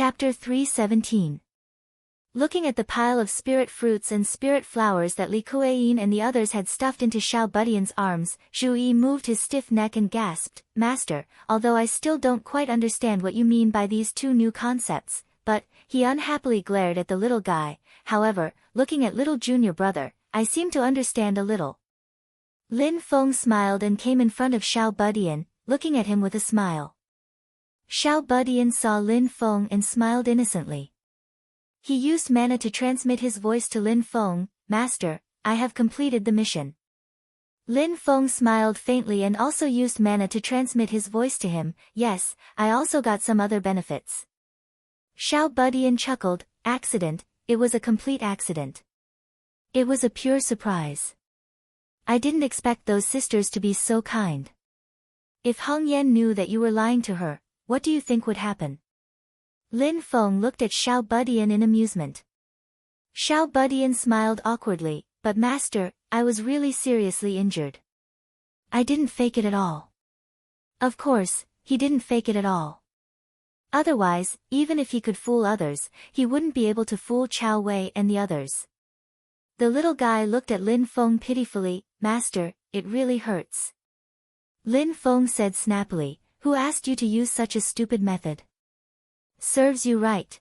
Chapter 317. Looking at the pile of spirit fruits and spirit flowers that Li Kuei-yin and the others had stuffed into Xiao Budian's arms, Zhu Yi moved his stiff neck and gasped, "Master, although I still don't quite understand what you mean by these two new concepts, but," he unhappily glared at the little guy, "however, looking at little junior brother, I seem to understand a little." Lin Feng smiled and came in front of Xiao Budian, looking at him with a smile. Xiao Budian saw Lin Feng and smiled innocently. He used mana to transmit his voice to Lin Feng, "Master, I have completed the mission." Lin Feng smiled faintly and also used mana to transmit his voice to him, "Yes, I also got some other benefits." Xiao Budian chuckled, "Accident, it was a complete accident. It was a pure surprise. I didn't expect those sisters to be so kind. If Heng Yan knew that you were lying to her, what do you think would happen?" Lin Feng looked at Xiao Budian in amusement. Xiao Budian smiled awkwardly, "But master, I was really seriously injured. I didn't fake it at all." Of course, he didn't fake it at all. Otherwise, even if he could fool others, he wouldn't be able to fool Chao Wei and the others. The little guy looked at Lin Feng pitifully, "Master, it really hurts." Lin Feng said snappily, "Who asked you to use such a stupid method? Serves you right."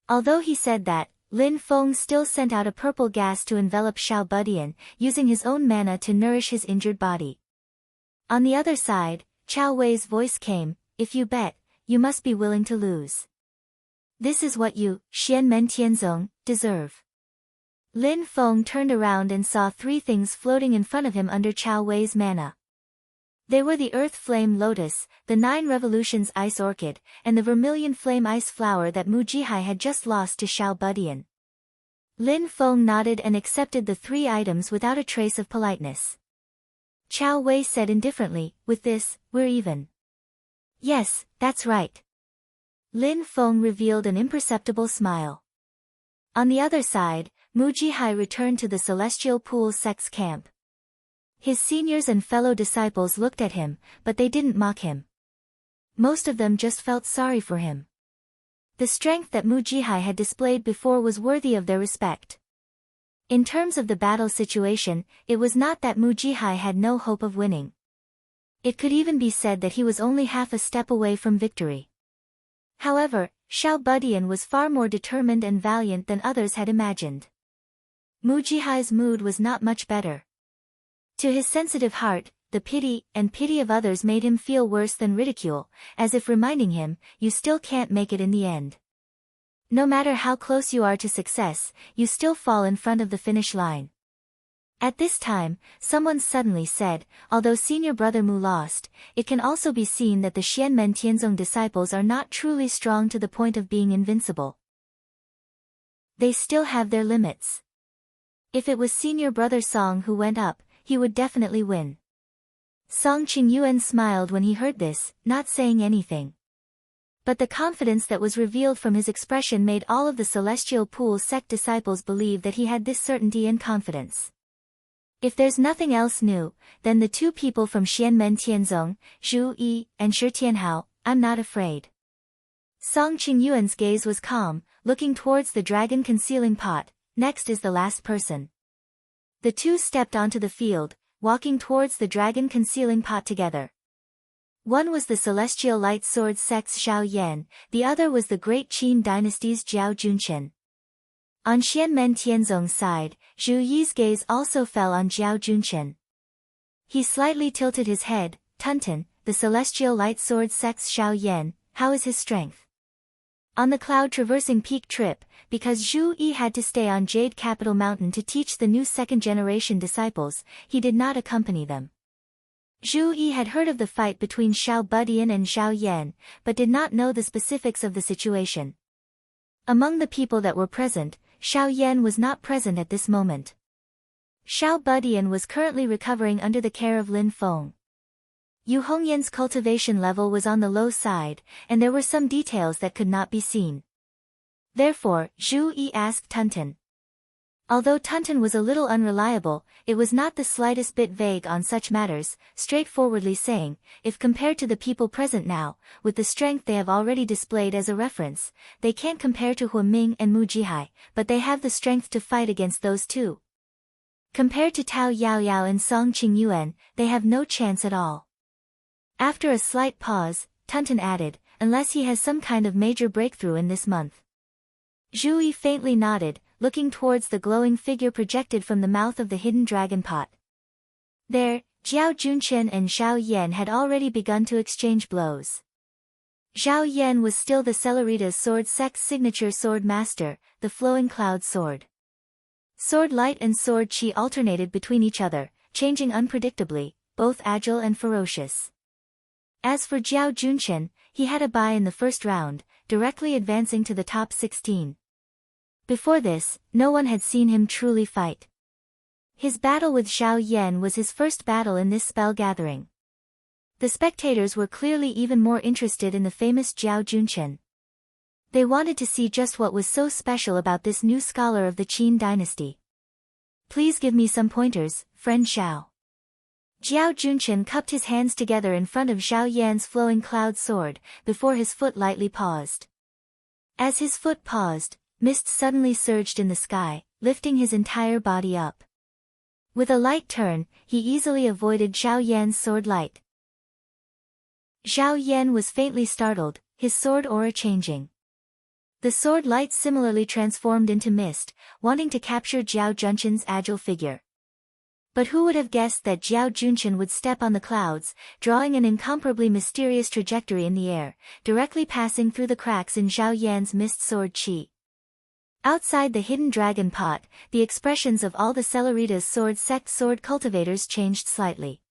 Although he said that, Lin Feng still sent out a purple gas to envelop Xiao Budian, using his own mana to nourish his injured body. On the other side, Chao Wei's voice came, "If you bet, you must be willing to lose. This is what you, Xianmen Tianzong, deserve." Lin Feng turned around and saw three things floating in front of him under Chao Wei's mana. They were the Earth Flame Lotus, the 9 Revolutions Ice Orchid, and the Vermilion Flame Ice Flower that Mu Jihai had just lost to Xiao Budian. Lin Feng nodded and accepted the 3 items without a trace of politeness. Chao Wei said indifferently, "With this, we're even." "Yes, that's right." Lin Feng revealed an imperceptible smile. On the other side, Mu Jihai returned to the Celestial Pool Sect's camp. His seniors and fellow disciples looked at him, but they didn't mock him. Most of them just felt sorry for him. The strength that Mu Jihai had displayed before was worthy of their respect. In terms of the battle situation, it was not that Mu Jihai had no hope of winning. It could even be said that he was only half a step away from victory. However, Xiao Budian was far more determined and valiant than others had imagined. Mu Jihai's mood was not much better. To his sensitive heart, the pity of others made him feel worse than ridicule, as if reminding him, "You still can't make it in the end. No matter how close you are to success, you still fall in front of the finish line." At this time, someone suddenly said, "Although senior brother Mu lost, it can also be seen that the Xianmen Tianzong disciples are not truly strong to the point of being invincible. They still have their limits. If it was senior brother Song who went up, he would definitely win." Song Qingyuan smiled when he heard this, not saying anything. But the confidence that was revealed from his expression made all of the Celestial Pool Sect disciples believe that he had this certainty and confidence. If there's nothing else new, then the 2 people from Xianmen Tianzong, Zhu Yi and Shi Tianhao, "I'm not afraid." Song Qingyuan's gaze was calm, looking towards the dragon concealing pot. "Next is the last person." The 2 stepped onto the field, walking towards the dragon concealing pot together. One was the Celestial Light Sword Sect's Xiao Yan, the other was the Great Qin Dynasty's Jiao Junchen. On Xianmen Tianzong's side, Zhu Yi's gaze also fell on Jiao Junchen. He slightly tilted his head. "Tunten, the Celestial Light Sword Sect's Xiao Yan, how is his strength?" On the cloud-traversing peak trip, because Zhu Yi had to stay on Jade Capital Mountain to teach the new second-generation disciples, he did not accompany them. Zhu Yi had heard of the fight between Xiao Budian and Xiao Yan, but did not know the specifics of the situation. Among the people that were present, Xiao Yan was not present at this moment. Xiao Budian was currently recovering under the care of Lin Feng. Yu Hongyan's cultivation level was on the low side, and there were some details that could not be seen. Therefore, Zhu Yi asked Tunten, Although Tunton was a little unreliable, it was not the slightest bit vague on such matters, straightforwardly saying, if compared to the people present now, with the strength they have already displayed as a reference, they can't compare to Hua Ming and Mu Jihai, but they have the strength to fight against those two. Compared to Tao Yaoyao and Song Qingyuan, they have no chance at all. After a slight pause, Tunton added, unless he has some kind of major breakthrough in this month. Zhu Yi faintly nodded, looking towards the glowing figure projected from the mouth of the hidden dragon pot. There, Jiao Junqian and Zhao Yan had already begun to exchange blows. Zhao Yan was still the Cellerita's sword sect's signature sword master, the flowing cloud sword. Sword light and sword qi alternated between each other, changing unpredictably, both agile and ferocious. As for Jiao Junqian, he had a bye in the first round, directly advancing to the top 16. Before this, no one had seen him truly fight. His battle with Zhao Yan was his first battle in this spell gathering. The spectators were clearly even more interested in the famous Jiao Junqian. They wanted to see just what was so special about this new scholar of the Qin dynasty. Please give me some pointers, friend Zhao. Jiao Junqian cupped his hands together in front of Zhao Yan's flowing cloud sword, before his foot lightly paused. As his foot paused, mist suddenly surged in the sky, lifting his entire body up. With a light turn, he easily avoided Zhao Yan's sword light. Zhao Yan was faintly startled, his sword aura changing. The sword light similarly transformed into mist, wanting to capture Jiao Junqian's agile figure. But who would have guessed that Jiao Junqian would step on the clouds, drawing an incomparably mysterious trajectory in the air, directly passing through the cracks in Zhao Yan's mist sword qi. Outside the hidden dragon pot, the expressions of all the Cellerita's sword sect sword cultivators changed slightly.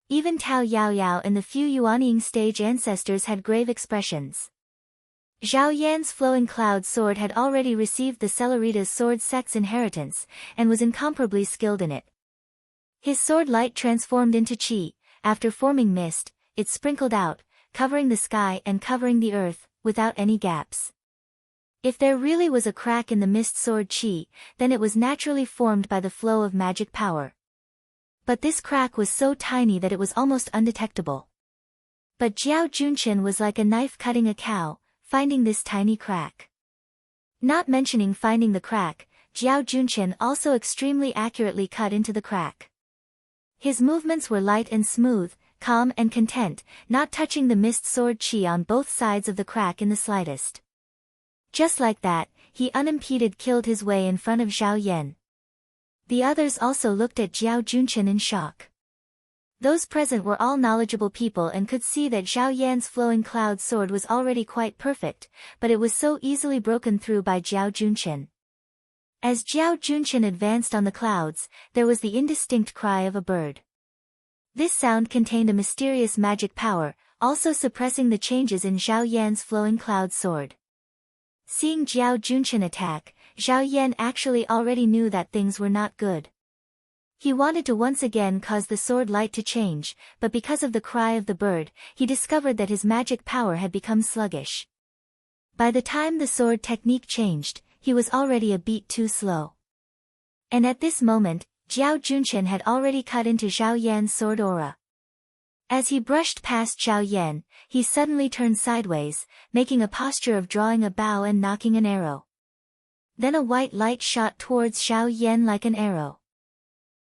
Even Tao Yaoyao and the few Yuanying stage ancestors had grave expressions. Zhao Yan's flowing cloud sword had already received the Cellerita's sword sect's inheritance, and was incomparably skilled in it. His sword light transformed into qi. After forming mist, it sprinkled out, covering the sky and covering the earth, without any gaps. If there really was a crack in the mist sword qi, then it was naturally formed by the flow of magic power. But this crack was so tiny that it was almost undetectable. But Jiao Junqian was like a knife cutting a cow, finding this tiny crack. Not mentioning finding the crack, Jiao Junqian also extremely accurately cut into the crack. His movements were light and smooth, calm and content, not touching the mist sword qi on both sides of the crack in the slightest. Just like that, he unimpeded killed his way in front of Zhao Yan. The others also looked at Jiao Junqian in shock. Those present were all knowledgeable people and could see that Zhao Yan's flowing cloud sword was already quite perfect, but it was so easily broken through by Jiao Junqian. As Jiao Junqian advanced on the clouds, there was the indistinct cry of a bird. This sound contained a mysterious magic power, also suppressing the changes in Zhao Yan's flowing cloud sword. Seeing Jiao Junqian attack, Zhao Yan actually already knew that things were not good. He wanted to once again cause the sword light to change, but because of the cry of the bird, he discovered that his magic power had become sluggish. By the time the sword technique changed, he was already a beat too slow. And at this moment, Jiao Junqian had already cut into Zhao Yan's sword aura. As he brushed past Zhao Yan, he suddenly turned sideways, making a posture of drawing a bow and knocking an arrow. Then a white light shot towards Zhao Yan like an arrow.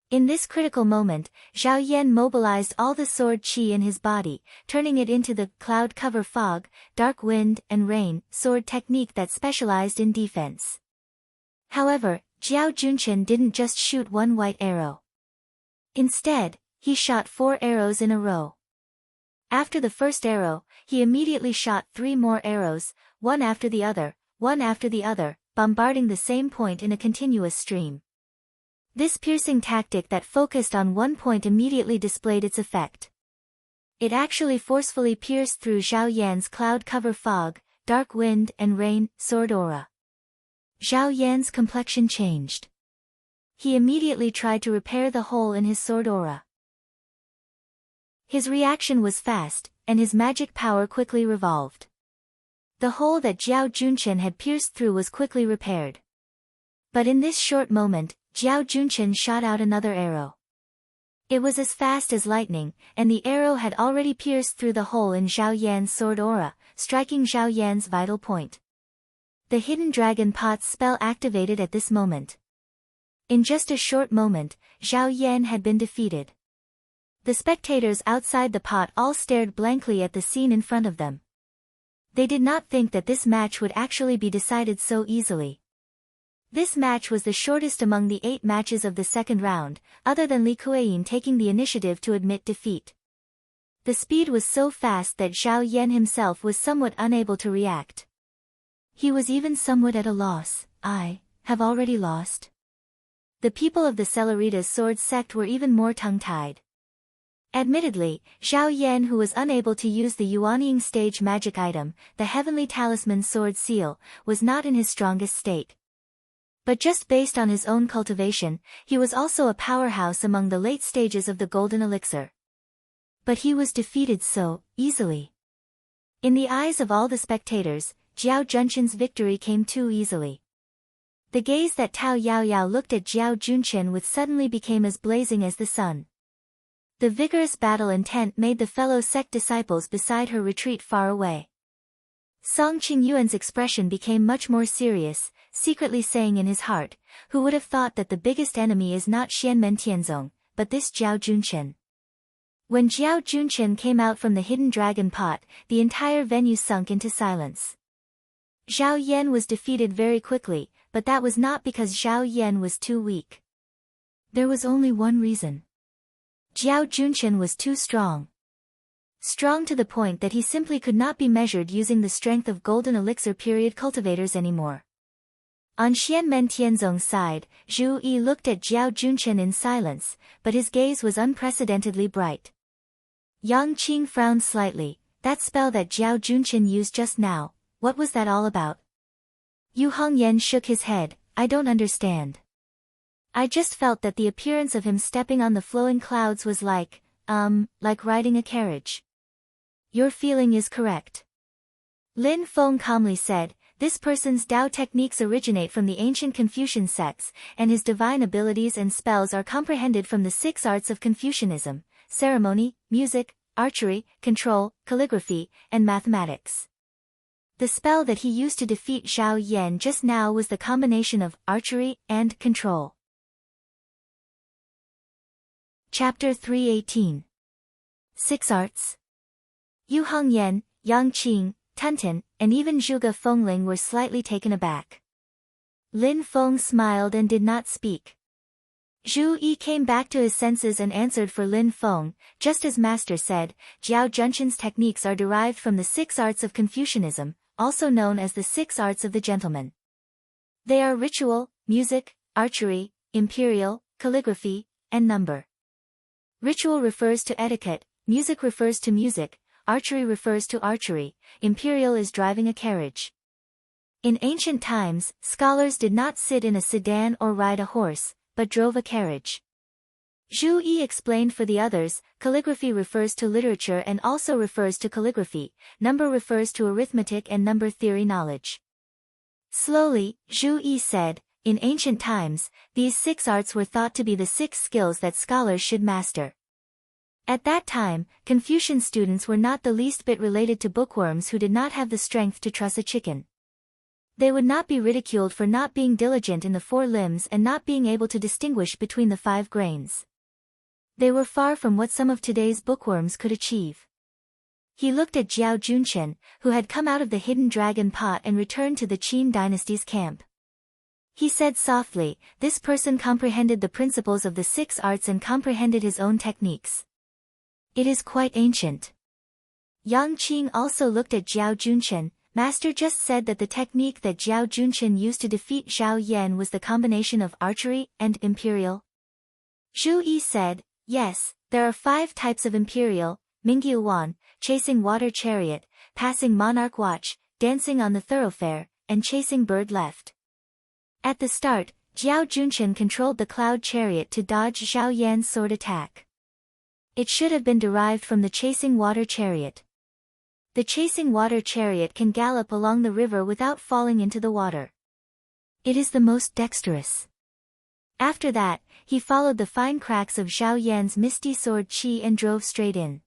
In this critical moment, Zhao Yan mobilized all the sword qi in his body, turning it into the cloud cover fog, dark wind and rain sword technique that specialized in defense. However, Jiao Junqian didn't just shoot one white arrow. Instead, he shot 4 arrows in a row. After the first arrow, he immediately shot 3 more arrows, one after the other, bombarding the same point in a continuous stream. This piercing tactic that focused on one point immediately displayed its effect. It actually forcefully pierced through Zhao Yan's cloud cover fog, dark wind and rain sword aura. Zhao Yan's complexion changed. He immediately tried to repair the hole in his sword aura. His reaction was fast, and his magic power quickly revolved. The hole that Jiao Junqian had pierced through was quickly repaired. But in this short moment, Zhao Junchen shot out another arrow. It was as fast as lightning, and the arrow had already pierced through the hole in Zhao Yan's sword aura, striking Zhao Yan's vital point. The hidden dragon pot's spell activated at this moment. In just a short moment, Zhao Yan had been defeated. The spectators outside the pot all stared blankly at the scene in front of them. They did not think that this match would actually be decided so easily. This match was the shortest among the 8 matches of the second round, other than Li Kueyin taking the initiative to admit defeat. The speed was so fast that Zhao Yan himself was somewhat unable to react. He was even somewhat at a loss. I have already lost. The people of the Celeritas sword sect were even more tongue-tied. Admittedly, Zhao Yan, who was unable to use the Yuanying stage magic item, the Heavenly Talisman Sword Seal, was not in his strongest state. But just based on his own cultivation, he was also a powerhouse among the late stages of the Golden Elixir. But he was defeated so easily. In the eyes of all the spectators, Zhao Junchen's victory came too easily. The gaze that Tao Yaoyao looked at Zhao Junchen with suddenly became as blazing as the sun. The vigorous battle intent made the fellow sect disciples beside her retreat far away. Song Qingyuan's expression became much more serious, secretly saying in his heart, who would have thought that the biggest enemy is not Xianmen Tianzong, but this Zhao Junchen. When Zhao Junchen came out from the hidden dragon pot, the entire venue sunk into silence. Zhao Yan was defeated very quickly, but that was not because Zhao Yan was too weak. There was only one reason. Zhao Junchen was too strong. Strong to the point that he simply could not be measured using the strength of Golden Elixir period cultivators anymore. On Xianmen Tianzong's side, Zhu Yi looked at Zhao Junchen in silence, but his gaze was unprecedentedly bright. Yang Qing frowned slightly. That spell that Zhao Junchen used just now, what was that all about? Yu Hongyan shook his head. I don't understand. I just felt that the appearance of him stepping on the flowing clouds was like riding a carriage. Your feeling is correct. Lin Feng calmly said, this person's Tao techniques originate from the ancient Confucian sects, and his divine abilities and spells are comprehended from the 6 arts of Confucianism: ceremony, music, archery, control, calligraphy, and mathematics. The spell that he used to defeat Zhao Yan just now was the combination of archery and control. Chapter 318. 6 Arts. Yu Hongyan, Yang Qing, Tunten, and even Zhuge Fengling were slightly taken aback. Lin Feng smiled and did not speak. Zhu Yi came back to his senses and answered for Lin Feng, just as Master said, Zhao Junchen's techniques are derived from the 6 arts of Confucianism, also known as the 6 arts of the gentleman. They are ritual, music, archery, imperial, calligraphy, and number. Ritual refers to etiquette, music refers to music, archery refers to archery, imperial is driving a carriage. In ancient times, scholars did not sit in a sedan or ride a horse, but drove a carriage. Zhu Yi explained for the others, calligraphy refers to literature and also refers to calligraphy, number refers to arithmetic and number theory knowledge. Slowly, Zhu Yi said, in ancient times, these 6 arts were thought to be the 6 skills that scholars should master. At that time, Confucian students were not the least bit related to bookworms who did not have the strength to truss a chicken. They would not be ridiculed for not being diligent in the 4 limbs and not being able to distinguish between the 5 grains. They were far from what some of today's bookworms could achieve. He looked at Zhao Junchen, who had come out of the hidden dragon pot and returned to the Qin dynasty's camp. He said softly, this person comprehended the principles of the 6 arts and comprehended his own techniques. It is quite ancient. Yang Qing also looked at Zhao Junchen. Master just said that the technique that Zhao Junchen used to defeat Zhao Yan was the combination of archery and imperial. Zhu Yi said, yes, there are 5 types of imperial: Mingyu Wan, chasing water chariot, passing monarch watch, dancing on the thoroughfare, and chasing bird left. At the start, Zhao Junchen controlled the cloud chariot to dodge Zhao Yan's sword attack. It should have been derived from the chasing water chariot. The chasing water chariot can gallop along the river without falling into the water. It is the most dexterous. After that, he followed the fine cracks of Zhao Yan's misty sword qi and drove straight in.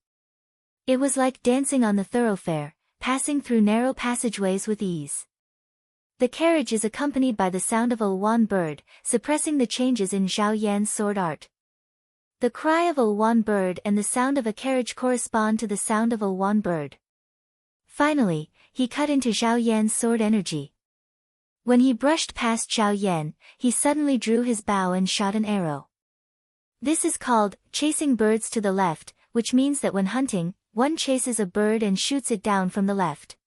It was like dancing on the thoroughfare, passing through narrow passageways with ease. The carriage is accompanied by the sound of a wan bird, suppressing the changes in Zhao Yan's sword art. The cry of a wan bird and the sound of a carriage correspond to the sound of a wan bird. Finally, he cut into Zhao Yan's sword energy. When he brushed past Zhao Yan, he suddenly drew his bow and shot an arrow. This is called chasing birds to the left, which means that when hunting, one chases a bird and shoots it down from the left.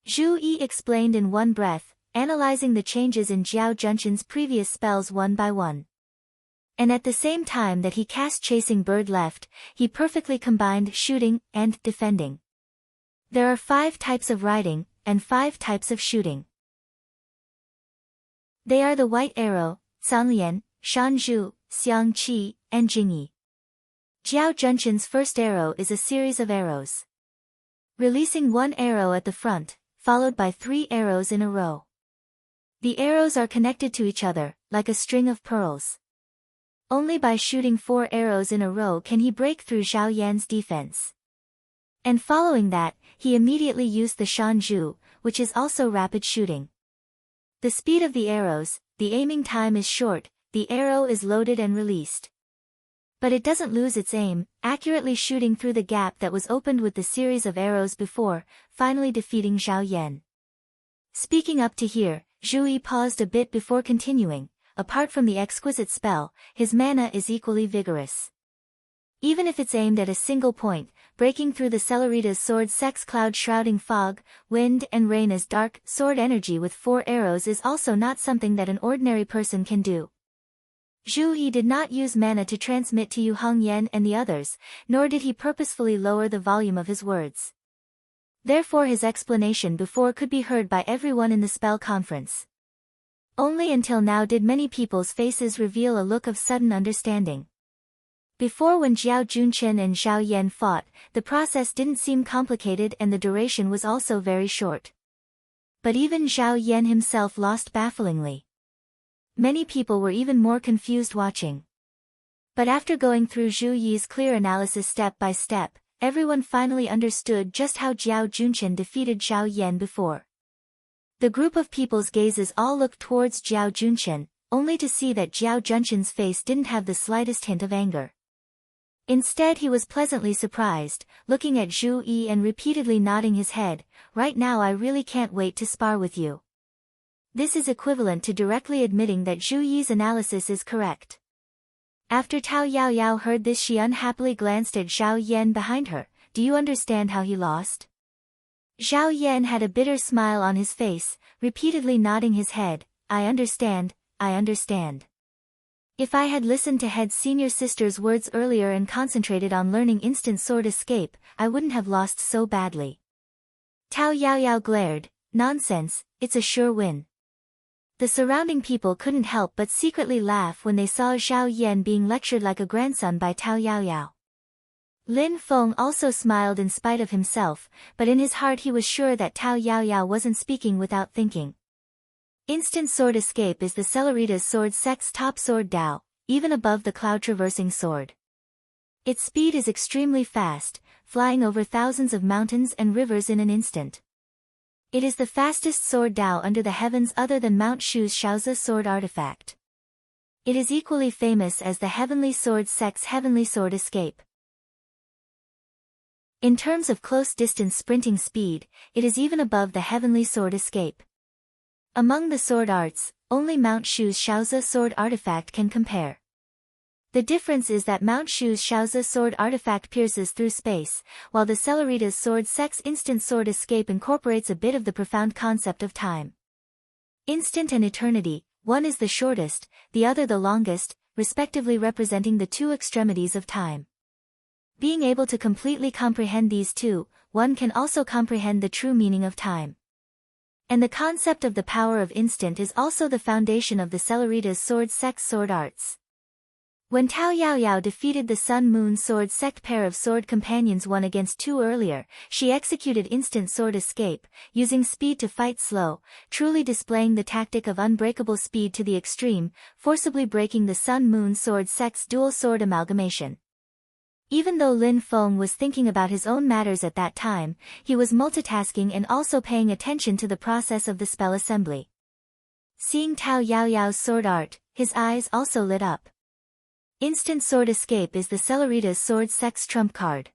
Zhu Yi explained in one breath, analyzing the changes in Jiao Junshan's previous spells one by one. And at the same time that he cast chasing bird left, he perfectly combined shooting and defending. There are 5 types of riding, and 5 types of shooting. They are the white arrow, Sanlian, Shanzhu, Xiangqi, and Jingyi. Jiao Junshan's first arrow is a series of arrows. Releasing one arrow at the front, followed by 3 arrows in a row. The arrows are connected to each other, like a string of pearls. Only by shooting 4 arrows in a row can he break through Zhao Yan's defense. And following that, he immediately used the Shanzhu, which is also rapid shooting. The speed of the arrows, the aiming time is short, the arrow is loaded and released. But it doesn't lose its aim, accurately shooting through the gap that was opened with the series of arrows before, finally defeating Zhao Yan. Speaking up to here, Zhu Yi paused a bit before continuing. Apart from the exquisite spell, his mana is equally vigorous. Even if it's aimed at a single point, breaking through the Cellerita's sword sex cloud shrouding fog, wind and rain as dark sword energy with 4 arrows is also not something that an ordinary person can do. Zhu Yi did not use mana to transmit to Yu Hongyan and the others, nor did he purposefully lower the volume of his words. Therefore his explanation before could be heard by everyone in the spell conference. Only until now did many people's faces reveal a look of sudden understanding. Before, when Jiao Junshan and Zhao Yan fought, the process didn't seem complicated and the duration was also very short. But even Zhao Yan himself lost bafflingly. Many people were even more confused watching. But after going through Zhu Yi's clear analysis step by step, everyone finally understood just how Jiao Junshan defeated Zhao Yan before. The group of people's gazes all looked towards Jiao Junshan, only to see that Jiao Junshan's face didn't have the slightest hint of anger. Instead he was pleasantly surprised, looking at Zhu Yi and repeatedly nodding his head. Right now I really can't wait to spar with you. This is equivalent to directly admitting that Zhu Yi's analysis is correct. After Tao Yaoyao heard this, she unhappily glanced at Zhao Yan behind her. Do you understand how he lost? Zhao Yan had a bitter smile on his face, repeatedly nodding his head. I understand, I understand. If I had listened to head senior sister's words earlier and concentrated on learning instant sword escape, I wouldn't have lost so badly. Tao Yaoyao glared. Nonsense, it's a sure win. The surrounding people couldn't help but secretly laugh when they saw Zhao Yan being lectured like a grandson by Tao Yaoyao. Lin Feng also smiled in spite of himself, but in his heart he was sure that Tao Yaoyao wasn't speaking without thinking. Instant sword escape is the Cellerita's sword sect's top sword Dao, even above the cloud-traversing sword. Its speed is extremely fast, flying over thousands of mountains and rivers in an instant. It is the fastest sword Dao under the heavens other than Mount Shu's Shaozi sword artifact. It is equally famous as the Heavenly Sword sect's Heavenly Sword Escape. In terms of close-distance sprinting speed, it is even above the Heavenly Sword Escape. Among the sword arts, only Mount Shu's Shaozi sword artifact can compare. The difference is that Mount Shu's Shaozi sword artifact pierces through space, while the Cellerita's sword sect's instant sword escape incorporates a bit of the profound concept of time. Instant and eternity, one is the shortest, the other the longest, respectively representing the 2 extremities of time. Being able to completely comprehend these two, one can also comprehend the true meaning of time. And the concept of the power of instant is also the foundation of the Cellerita's sword sect's sword arts. When Tao Yaoyao defeated the Sun-Moon Sword sect pair of sword companions 1 against 2 earlier, she executed instant sword escape, using speed to fight slow, truly displaying the tactic of unbreakable speed to the extreme, forcibly breaking the Sun-Moon Sword sect's dual sword amalgamation. Even though Lin Feng was thinking about his own matters at that time, he was multitasking and also paying attention to the process of the spell assembly. Seeing Tao Yaoyao's sword art, his eyes also lit up. Instant sword escape is the Celeritas sword sect's trump card.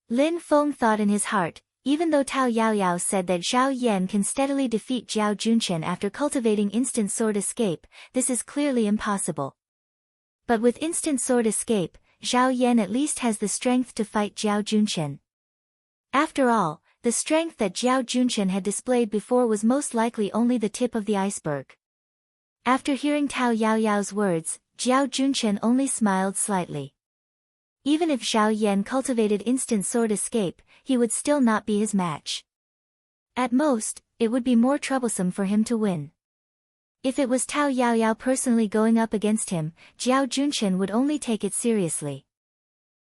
Lin Feng thought in his heart, even though Tao Yaoyao said that Zhao Yan can steadily defeat Jiao Junchen after cultivating instant sword escape, this is clearly impossible. But with instant sword escape, Zhao Yan at least has the strength to fight Jiao Junchen. After all, the strength that Jiao Junchen had displayed before was most likely only the tip of the iceberg. After hearing Tao Yaoyao's words, Jiao Junchen only smiled slightly. Even if Zhao Yan cultivated instant sword escape, he would still not be his match. At most, it would be more troublesome for him to win. If it was Tao Yaoyao personally going up against him, Jiao Junchen would only take it seriously.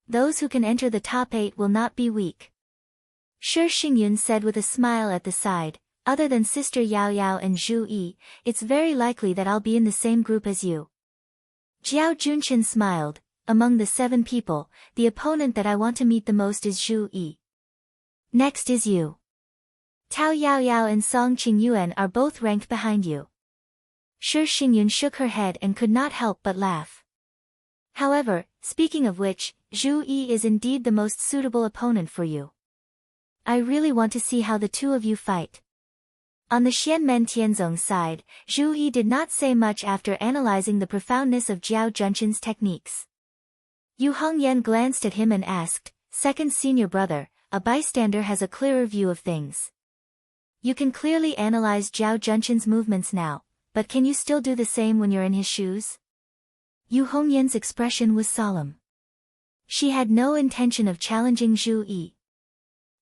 Those who can enter the top 8 will not be weak. Shi Xingyun said with a smile at the side, other than Sister Yaoyao and Zhu Yi, it's very likely that I'll be in the same group as you. Jiao Junchen smiled, among the 7 people, the opponent that I want to meet the most is Zhu Yi. Next is you. Tao Yaoyao and Song Qingyuan are both ranked behind you. Shi Xingyun shook her head and could not help but laugh. However, speaking of which, Zhu Yi is indeed the most suitable opponent for you. I really want to see how the two of you fight. On the Xianmen Tianzong side, Zhu Yi did not say much after analyzing the profoundness of Jiao Junchen's techniques. Yu Hongyan glanced at him and asked, "Second senior brother, a bystander has a clearer view of things. You can clearly analyze Jiao Junchen's movements now, but can you still do the same when you're in his shoes?" Yu Hongyan's expression was solemn. She had no intention of challenging Zhu Yi.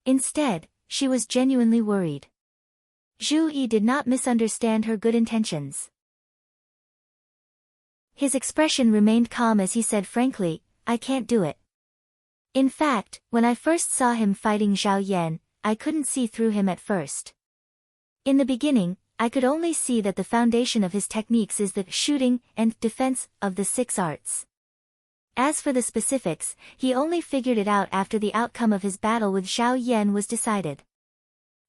Instead, she was genuinely worried. Zhu Yi did not misunderstand her good intentions. His expression remained calm as he said frankly, "I can't do it. In fact, when I first saw him fighting Zhao Yan, I couldn't see through him at first. In the beginning, I could only see that the foundation of his techniques is the shooting and defense of the 6 arts. As for the specifics, he only figured it out after the outcome of his battle with Zhao Yan was decided."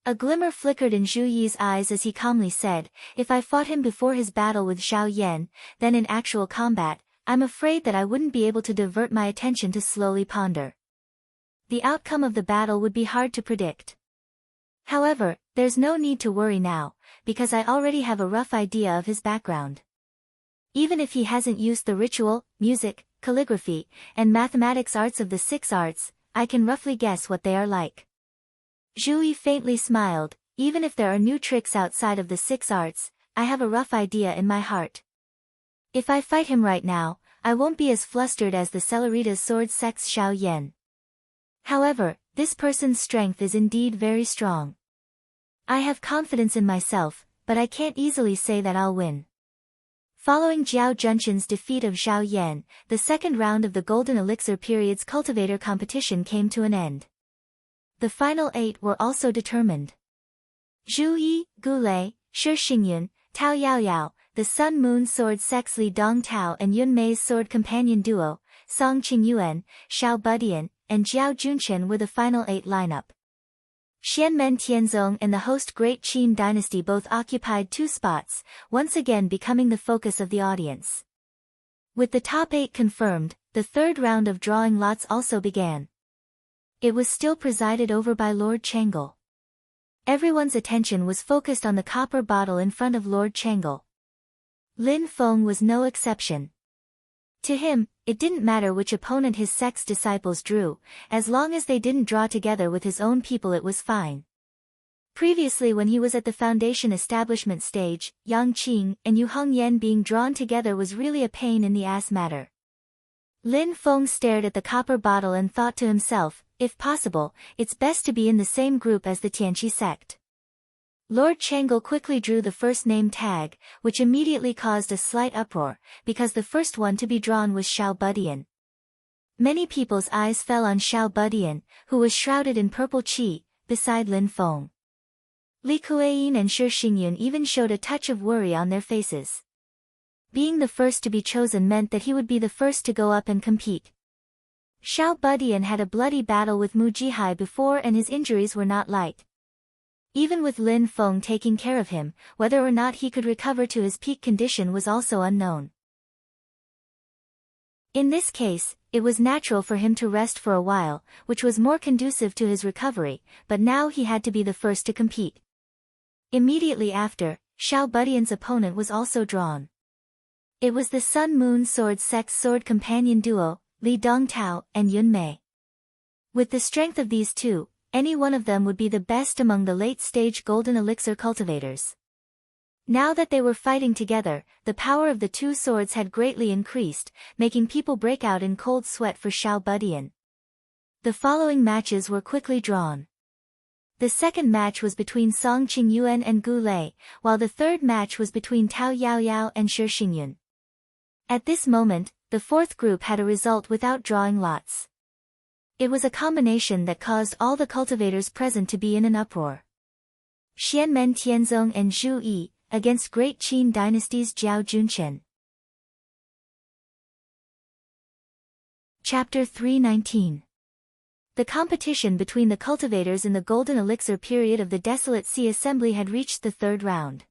A glimmer flickered in Zhu Yi's eyes as he calmly said, "If I fought him before his battle with Zhao Yan, then in actual combat, I'm afraid that I wouldn't be able to divert my attention to slowly ponder. The outcome of the battle would be hard to predict. However, there's no need to worry now, because I already have a rough idea of his background. Even if he hasn't used the ritual, music, calligraphy, and mathematics arts of the 6 arts, I can roughly guess what they are like." Zhu Yi faintly smiled, "Even if there are new tricks outside of the 6 arts, I have a rough idea in my heart. If I fight him right now, I won't be as flustered as the Celeritas sword sect's Zhao Yan. However, this person's strength is indeed very strong. I have confidence in myself, but I can't easily say that I'll win." Following Jiao Junchen's defeat of Zhao Yan, the second round of the Golden Elixir Period's cultivator competition came to an end. The final 8 were also determined. Zhu Yi, Gu Lei, Shi Xingyun, Tao Yaoyao, the Sun-Moon Sword sect's Li Dongtao and Yun Mei's sword companion duo, Song Qingyuan, Xiao Budian, and Jiao Junchen were the final 8 lineup. Xianmen Tianzong and the host Great Qin dynasty both occupied 2 spots, once again becoming the focus of the audience. With the top 8 confirmed, the third round of drawing lots also began. It was still presided over by Lord Changle. Everyone's attention was focused on the copper bottle in front of Lord Changle. Lin Feng was no exception. To him, it didn't matter which opponent his sect's disciples drew, as long as they didn't draw together with his own people it was fine. Previously when he was at the foundation establishment stage, Yang Qing and Yu Hongyan being drawn together was really a pain in the ass matter. Lin Feng stared at the copper bottle and thought to himself, if possible, it's best to be in the same group as the Tianqi sect. Lord Changle quickly drew the first name tag, which immediately caused a slight uproar, because the first one to be drawn was Xiao Budian. Many people's eyes fell on Xiao Budian, who was shrouded in purple qi, beside Lin Feng. Li Kueyin and Shi Xingyun even showed a touch of worry on their faces. Being the first to be chosen meant that he would be the first to go up and compete. Xiao Budian had a bloody battle with Mu Jihai before, and his injuries were not light. Even with Lin Feng taking care of him, whether or not he could recover to his peak condition was also unknown. In this case, it was natural for him to rest for a while, which was more conducive to his recovery, but now he had to be the first to compete. Immediately after, Xiao Budian's opponent was also drawn. It was the Sun-Moon Sword Sex Sword Companion duo, Li Dongtao and Yun Mei. With the strength of these two, any one of them would be the best among the late-stage golden elixir cultivators. Now that they were fighting together, the power of the two swords had greatly increased, making people break out in cold sweat for Xiao Budian. The following matches were quickly drawn. The second match was between Song Qingyuan and Gu Lei, while the third match was between Tao Yaoyao and Shi Xingyun. At this moment, the fourth group had a result without drawing lots. It was a combination that caused all the cultivators present to be in an uproar. Xianmen Tianzong and Zhu Yi, against Great Qin Dynasty's Jiao Junchen. Chapter 319. The competition between the cultivators in the Golden Elixir period of the Desolate Sea Assembly had reached the third round.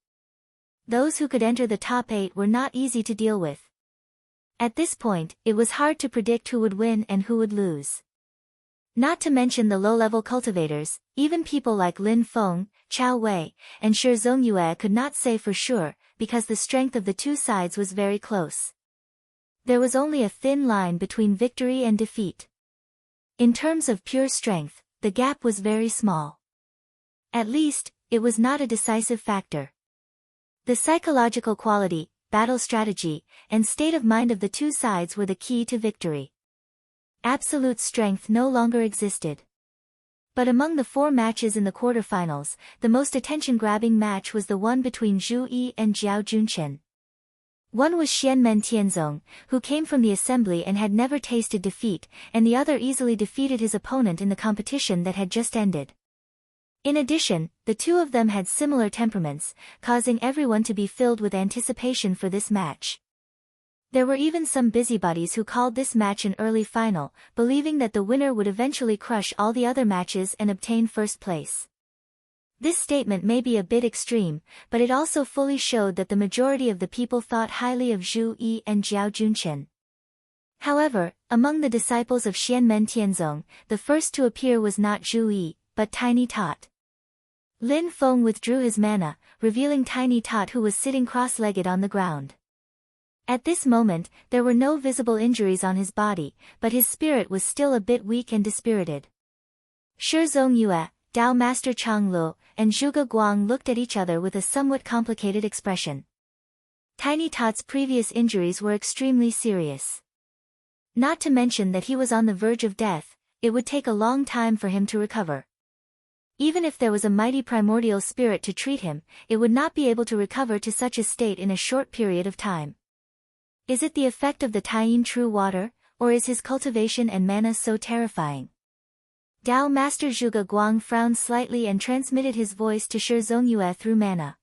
Those who could enter the top 8 were not easy to deal with. At this point, it was hard to predict who would win and who would lose. Not to mention the low-level cultivators, even people like Lin Feng, Chao Wei, and Shi Zongyue could not say for sure, because the strength of the two sides was very close. There was only a thin line between victory and defeat. In terms of pure strength, the gap was very small. At least, it was not a decisive factor. The psychological quality, battle strategy, and state of mind of the two sides were the key to victory. Absolute strength no longer existed. But among the 4 matches in the quarterfinals, the most attention-grabbing match was the one between Zhu Yi and Jiao Junchen. One was Xianmen Tianzong, who came from the assembly and had never tasted defeat, and the other easily defeated his opponent in the competition that had just ended. In addition, the two of them had similar temperaments, causing everyone to be filled with anticipation for this match. There were even some busybodies who called this match an early final, believing that the winner would eventually crush all the other matches and obtain first place. This statement may be a bit extreme, but it also fully showed that the majority of the people thought highly of Zhu Yi and Jiao Junchen. However, among the disciples of Xianmen Tianzong, the first to appear was not Zhu Yi, but Tiny Tot. Lin Feng withdrew his mana, revealing Tiny Tot, who was sitting cross-legged on the ground. At this moment, there were no visible injuries on his body, but his spirit was still a bit weak and dispirited. Shi Zongyue, Dao Master Chang Lu, and Zhuge Guang looked at each other with a somewhat complicated expression. Tiny Tot's previous injuries were extremely serious. Not to mention that he was on the verge of death, it would take a long time for him to recover. Even if there was a mighty primordial spirit to treat him, it would not be able to recover to such a state in a short period of time. Is it the effect of the Taiyin True Water, or is his cultivation and mana so terrifying? Dao Master Zhuge Guang frowned slightly and transmitted his voice to Shi Zongyue through mana.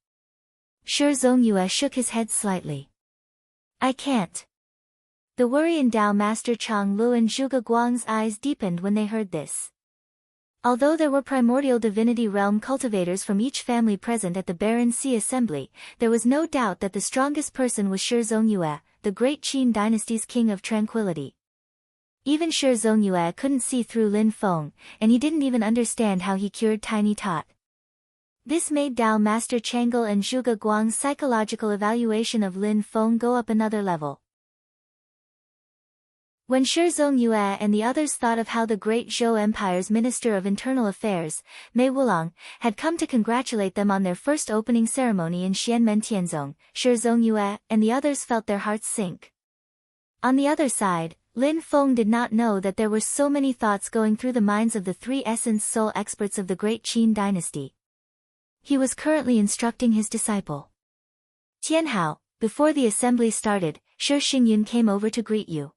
Shi Zongyue shook his head slightly. I can't. The worry in Dao Master Chang Lu and Zhuge Guang's eyes deepened when they heard this. Although there were primordial divinity realm cultivators from each family present at the Barren Sea Assembly, there was no doubt that the strongest person was Shi Zongyue, the Great Qin Dynasty's King of Tranquility. Even Shi Zongyue couldn't see through Lin Feng, and he didn't even understand how he cured Tiny Tot. This made Dao Master Changle and Zhuge Guang's psychological evaluation of Lin Feng go up another level. When Shi Zongyue and the others thought of how the Great Zhou Empire's Minister of Internal Affairs, Mei Wulang, had come to congratulate them on their first opening ceremony in Xianmen Tianzong, Shi Zongyue and the others felt their hearts sink. On the other side, Lin Feng did not know that there were so many thoughts going through the minds of the 3 Essence Soul experts of the Great Qin Dynasty. He was currently instructing his disciple. Tianhao, before the assembly started, Shi Xingyun came over to greet you.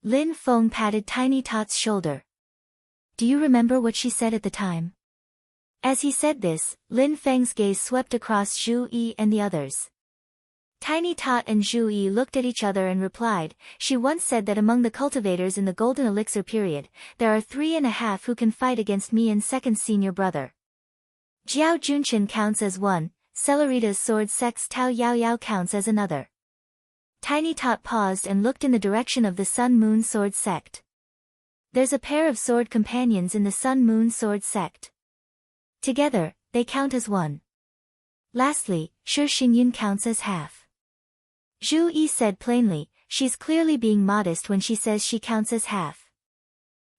Lin Feng patted Tiny Tot's shoulder. Do you remember what she said at the time? As he said this, Lin Feng's gaze swept across Zhu Yi and the others. Tiny Tot and Zhu Yi looked at each other and replied, she once said that among the cultivators in the Golden Elixir period, there are 3.5 who can fight against me and second senior brother. Jiao Junchen counts as one, Celerita's sword sect's Tao Yao Yao counts as another. Tiny Tot paused and looked in the direction of the Sun-Moon Sword sect. There's a pair of sword companions in the Sun-Moon Sword sect. Together, they count as one. Lastly, Shi Xingyun counts as half. Zhu Yi said plainly, she's clearly being modest when she says she counts as half.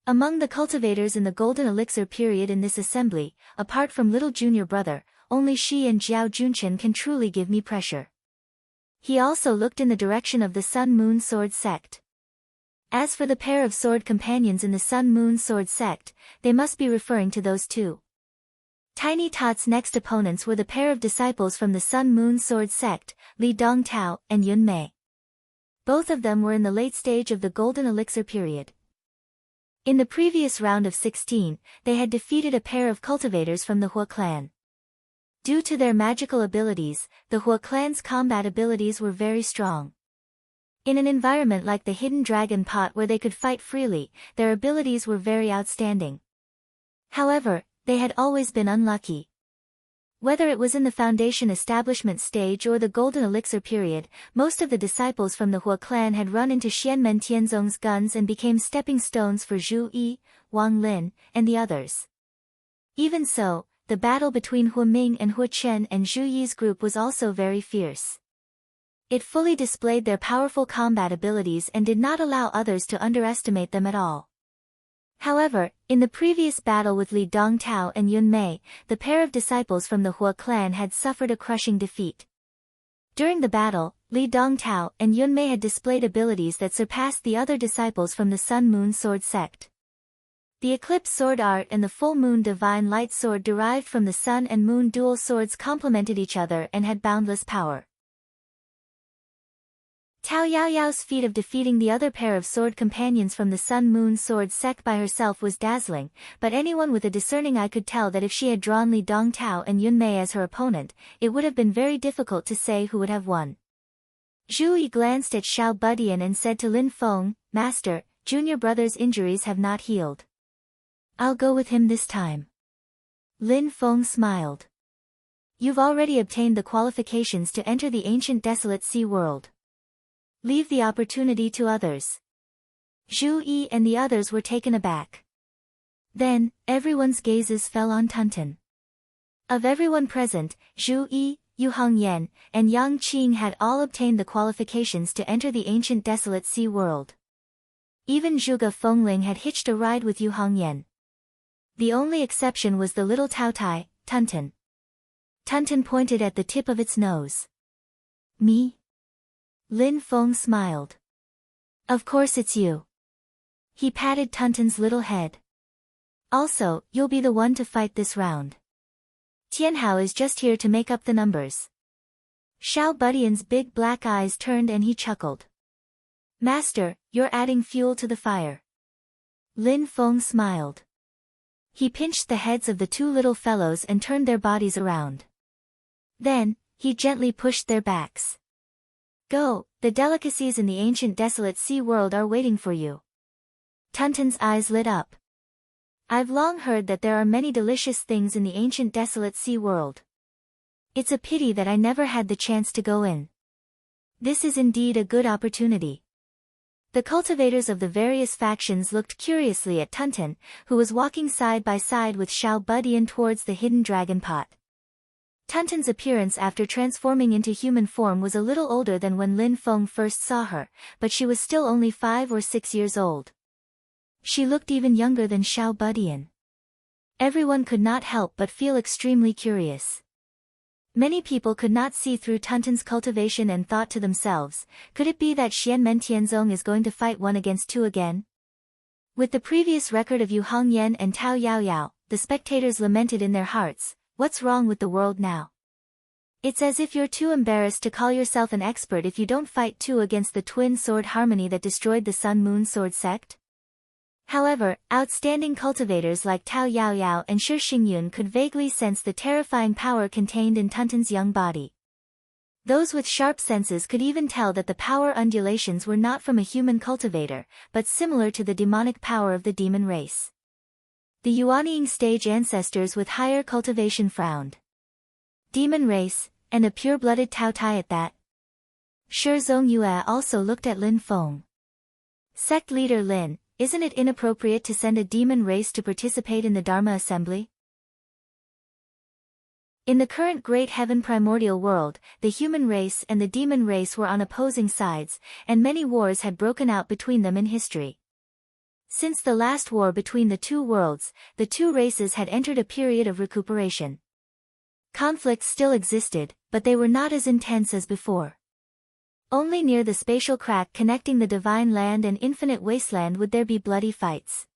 Among the cultivators in the Golden Elixir period in this assembly, apart from little junior brother, only she and Jiao Junchen can truly give me pressure. He also looked in the direction of the Sun-Moon Sword sect. As for the pair of sword companions in the Sun-Moon Sword sect, they must be referring to those two. Tiny Tot's next opponents were the pair of disciples from the Sun-Moon Sword sect, Li Dongtao and Yun Mei. Both of them were in the late stage of the Golden Elixir period. In the previous round of 16, they had defeated a pair of cultivators from the Hua clan. Due to their magical abilities, the Hua clan's combat abilities were very strong. In an environment like the Hidden Dragon Pot where they could fight freely, their abilities were very outstanding. However, they had always been unlucky. Whether it was in the Foundation establishment stage or the Golden Elixir period, most of the disciples from the Hua clan had run into Xianmen Tianzong's guns and became stepping stones for Zhu Yi, Wang Lin, and the others. Even so, the battle between Hua Ming and Hua Chen and Zhu Yi's group was also very fierce. It fully displayed their powerful combat abilities and did not allow others to underestimate them at all. However, in the previous battle with Li Dongtao and Yun Mei, the pair of disciples from the Hua clan had suffered a crushing defeat. During the battle, Li Dongtao and Yun Mei had displayed abilities that surpassed the other disciples from the Sun-Moon Sword sect. The Eclipse Sword Art and the Full Moon Divine Light Sword derived from the Sun and Moon dual swords complemented each other and had boundless power. Tao Yaoyao's feat of defeating the other pair of sword companions from the Sun-Moon Sword sect by herself was dazzling, but anyone with a discerning eye could tell that if she had drawn Li Dongtao and Yun Mei as her opponent, it would have been very difficult to say who would have won. Zhu Yi glanced at Xiao Budian and said to Lin Feng, Master, junior brother's injuries have not healed. I'll go with him this time. Lin Feng smiled. You've already obtained the qualifications to enter the ancient desolate sea world. Leave the opportunity to others. Zhu Yi and the others were taken aback. Then, everyone's gazes fell on Tunten. Of everyone present, Zhu Yi, Yu Hongyan, and Yang Qing had all obtained the qualifications to enter the ancient desolate sea world. Even Zhuge Fengling had hitched a ride with Yu Hongyan. The only exception was the little Taotai, Tunten. Tunten pointed at the tip of its nose. Me? Lin Feng smiled. Of course it's you. He patted Tunten's little head. Also, you'll be the one to fight this round. Tianhao is just here to make up the numbers. Xiao Budian's big black eyes turned and he chuckled. Master, you're adding fuel to the fire. Lin Feng smiled. He pinched the heads of the two little fellows and turned their bodies around. Then, he gently pushed their backs. Go, the delicacies in the ancient desolate sea world are waiting for you. Tunten's eyes lit up. I've long heard that there are many delicious things in the ancient desolate sea world. It's a pity that I never had the chance to go in. This is indeed a good opportunity. The cultivators of the various factions looked curiously at Tunten, who was walking side by side with Xiao Budian towards the hidden dragon pot. Tunten's appearance after transforming into human form was a little older than when Lin Feng first saw her, but she was still only 5 or 6 years old. She looked even younger than Xiao Budian. Everyone could not help but feel extremely curious. Many people could not see through Tunten's cultivation and thought to themselves, could it be that Xianmen Tianzong is going to fight 1 against 2 again? With the previous record of Yu Hongyan and Tao Yaoyao, the spectators lamented in their hearts, what's wrong with the world now? It's as if you're too embarrassed to call yourself an expert if you don't fight too against the twin sword harmony that destroyed the Sun-Moon Sword sect. However, outstanding cultivators like Tao Yaoyao and Shi Xingyun could vaguely sense the terrifying power contained in Tuntun's young body. Those with sharp senses could even tell that the power undulations were not from a human cultivator, but similar to the demonic power of the demon race. The Yuanying stage ancestors with higher cultivation frowned. Demon race, and a pure-blooded Tao Tai at that. Shi Zongyue also looked at Lin Feng. Sect leader Lin, isn't it inappropriate to send a demon race to participate in the Dharma assembly? In the current Great Heaven primordial world, the human race and the demon race were on opposing sides, and many wars had broken out between them in history. Since the last war between the two worlds, the two races had entered a period of recuperation. Conflicts still existed, but they were not as intense as before. Only near the spatial crack connecting the divine land and infinite wasteland would there be bloody fights.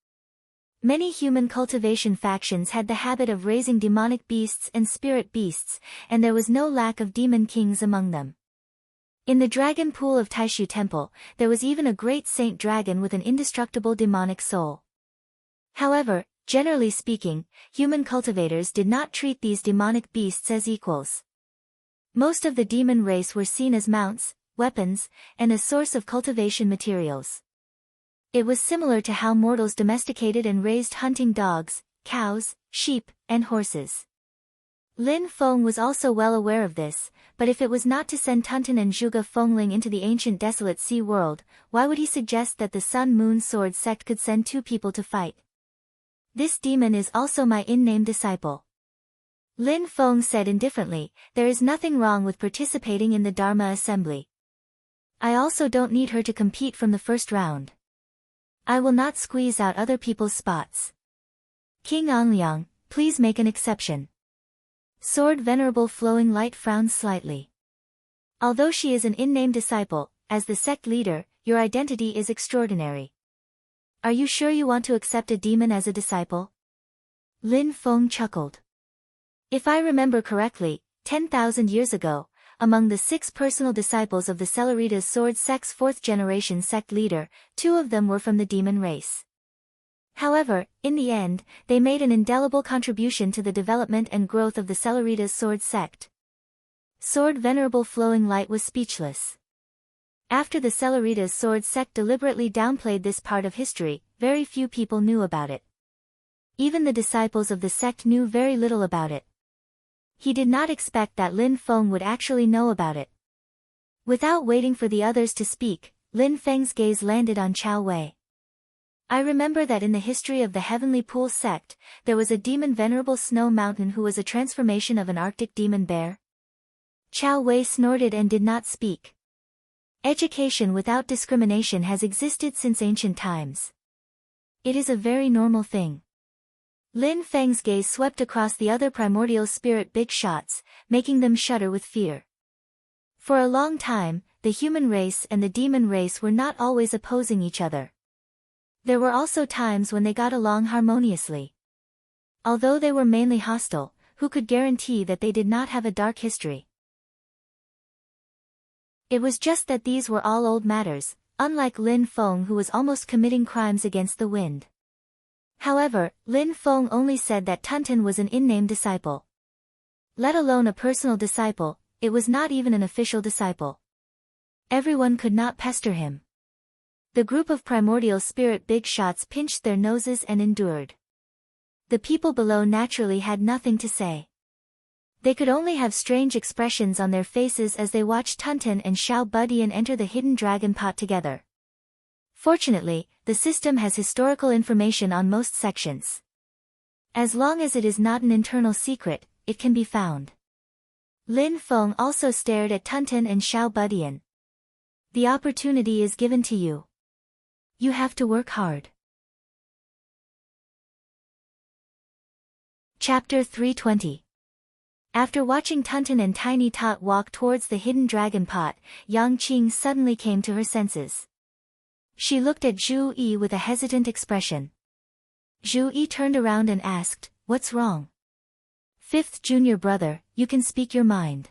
Many human cultivation factions had the habit of raising demonic beasts and spirit beasts, and there was no lack of demon kings among them. In the dragon pool of Taishu Temple, there was even a great saint dragon with an indestructible demonic soul. However, generally speaking, human cultivators did not treat these demonic beasts as equals. Most of the demon race were seen as mounts, weapons, and a source of cultivation materials. It was similar to how mortals domesticated and raised hunting dogs, cows, sheep, and horses. Lin Feng was also well aware of this, but if it was not to send Tuntun and Zhuge Fengling into the ancient desolate sea world, why would he suggest that the Sun-Moon Sword sect could send two people to fight? This demon is also my in-name disciple. Lin Feng said indifferently, there is nothing wrong with participating in the Dharma assembly. I also don't need her to compete from the first round. I will not squeeze out other people's spots. King Anliang, please make an exception. Sword Venerable Flowing Light frowned slightly. Although she is an in-name disciple, as the sect leader, your identity is extraordinary. Are you sure you want to accept a demon as a disciple? Lin Feng chuckled. If I remember correctly, 10,000 years ago, among the 6 personal disciples of the Celeritas Sword sect's 4th-generation sect leader, 2 of them were from the demon race. However, in the end, they made an indelible contribution to the development and growth of the Celeritas Sword sect. Sword Venerable Flowing Light was speechless. After the Celeritas Sword sect deliberately downplayed this part of history, very few people knew about it. Even the disciples of the sect knew very little about it. He did not expect that Lin Feng would actually know about it. Without waiting for the others to speak, Lin Feng's gaze landed on Chao Wei. I remember that in the history of the Heavenly Pool sect, there was a demon Venerable Snow Mountain who was a transformation of an Arctic demon bear. Chao Wei snorted and did not speak. Education without discrimination has existed since ancient times. It is a very normal thing. Lin Feng's gaze swept across the other primordial spirit big shots, making them shudder with fear. For a long time, the human race and the demon race were not always opposing each other. There were also times when they got along harmoniously. Although they were mainly hostile, who could guarantee that they did not have a dark history? It was just that these were all old matters, unlike Lin Feng who was almost committing crimes against the wind. However, Lin Feng only said that Tuntun was an in-name disciple. Let alone a personal disciple, it was not even an official disciple. Everyone could not pester him. The group of primordial spirit big shots pinched their noses and endured. The people below naturally had nothing to say. They could only have strange expressions on their faces as they watched Tuntun and Xiao Budian enter the hidden dragon pot together. Fortunately, the system has historical information on most sections. As long as it is not an internal secret, it can be found. Lin Feng also stared at Tuntun and Xiao Budian. The opportunity is given to you. You have to work hard. Chapter 320. After watching Tuntun and Tiny Tot walk towards the hidden dragon pot, Yang Qing suddenly came to her senses. She looked at Zhu Yi with a hesitant expression. Zhu Yi turned around and asked, "What's wrong?" Fifth junior brother, you can speak your mind.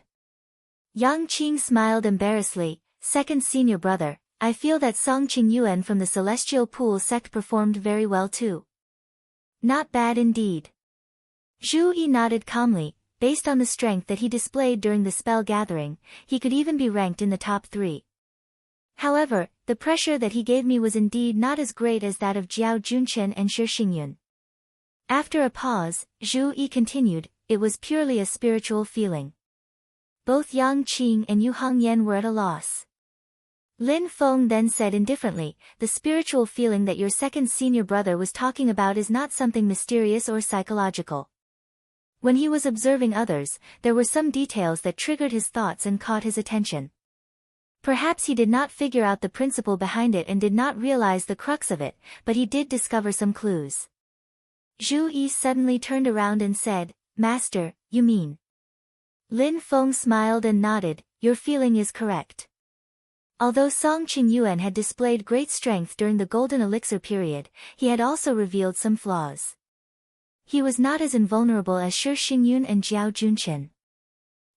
Yang Qing smiled embarrassedly. Second senior brother, I feel that Song Qing Yuan from the Celestial Pool sect performed very well too. Not bad indeed. Zhu Yi nodded calmly. Based on the strength that he displayed during the spell gathering, he could even be ranked in the top 3. However, the pressure that he gave me was indeed not as great as that of Jiao Junchen and Shi Xingyun. After a pause, Zhu Yi continued, it was purely a spiritual feeling. Both Yang Qing and Yu Hongyan were at a loss. Lin Feng then said indifferently, the spiritual feeling that your second senior brother was talking about is not something mysterious or psychological. When he was observing others, there were some details that triggered his thoughts and caught his attention. Perhaps he did not figure out the principle behind it and did not realize the crux of it, but he did discover some clues. Zhu Yi suddenly turned around and said, Master, you mean? Lin Feng smiled and nodded, your feeling is correct. Although Song Qing Yuan had displayed great strength during the Golden Elixir period, he had also revealed some flaws. He was not as invulnerable as Shi Xingyun and Jiao Junchen.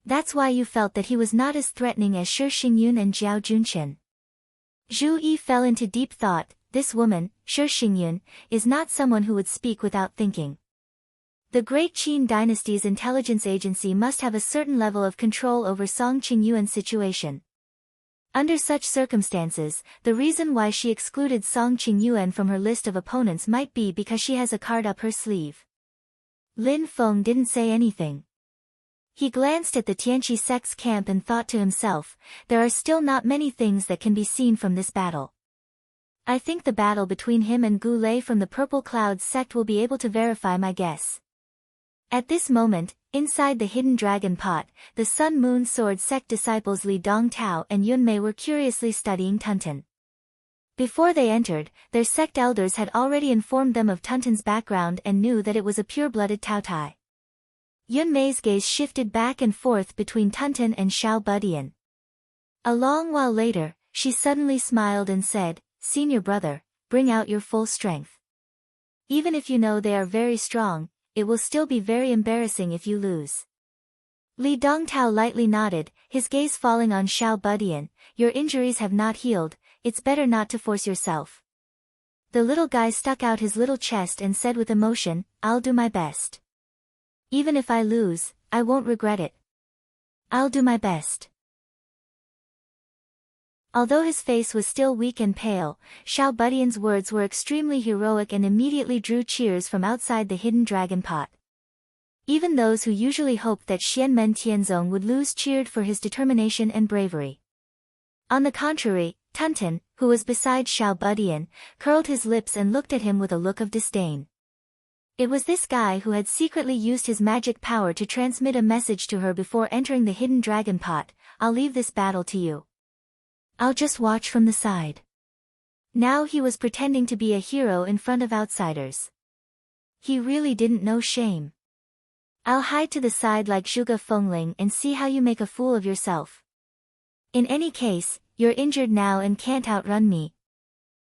That's why you felt that he was not as threatening as Shi Xingyun and Jiao Junchen. Zhu Yi fell into deep thought, this woman, Shi Xingyun, is not someone who would speak without thinking. The Great Qin dynasty's intelligence agency must have a certain level of control over Song Qing Yuan's situation. Under such circumstances, the reason why she excluded Song Qing Yuan from her list of opponents might be because she has a card up her sleeve. Lin Feng didn't say anything. He glanced at the Tianqi sect's camp and thought to himself, there are still not many things that can be seen from this battle. I think the battle between him and Gu Lei from the Purple Clouds sect will be able to verify my guess. At this moment, inside the hidden dragon pot, the Sun Moon Sword sect disciples Li Dongtao and Yun Mei were curiously studying Tunten. Before they entered, their sect elders had already informed them of Tunten's background and knew that it was a pure-blooded Taotai. Yun Mei's gaze shifted back and forth between Tunten and Xiao Budian. A long while later, she suddenly smiled and said, Senior brother, bring out your full strength. Even if you know they are very strong, it will still be very embarrassing if you lose. Li Dongtao lightly nodded, his gaze falling on Xiao Budian, your injuries have not healed, it's better not to force yourself. The little guy stuck out his little chest and said with emotion, I'll do my best. Even if I lose, I won't regret it. I'll do my best. Although his face was still weak and pale, Xiao Budian's words were extremely heroic and immediately drew cheers from outside the hidden dragon pot. Even those who usually hoped that Xianmen Tianzong would lose cheered for his determination and bravery. On the contrary, Tunten, who was beside Xiao Budian, curled his lips and looked at him with a look of disdain. It was this guy who had secretly used his magic power to transmit a message to her before entering the hidden dragon pot, I'll leave this battle to you. I'll just watch from the side. Now he was pretending to be a hero in front of outsiders. He really didn't know shame. I'll hide to the side like Zhuge Fengling and see how you make a fool of yourself. In any case, you're injured now and can't outrun me.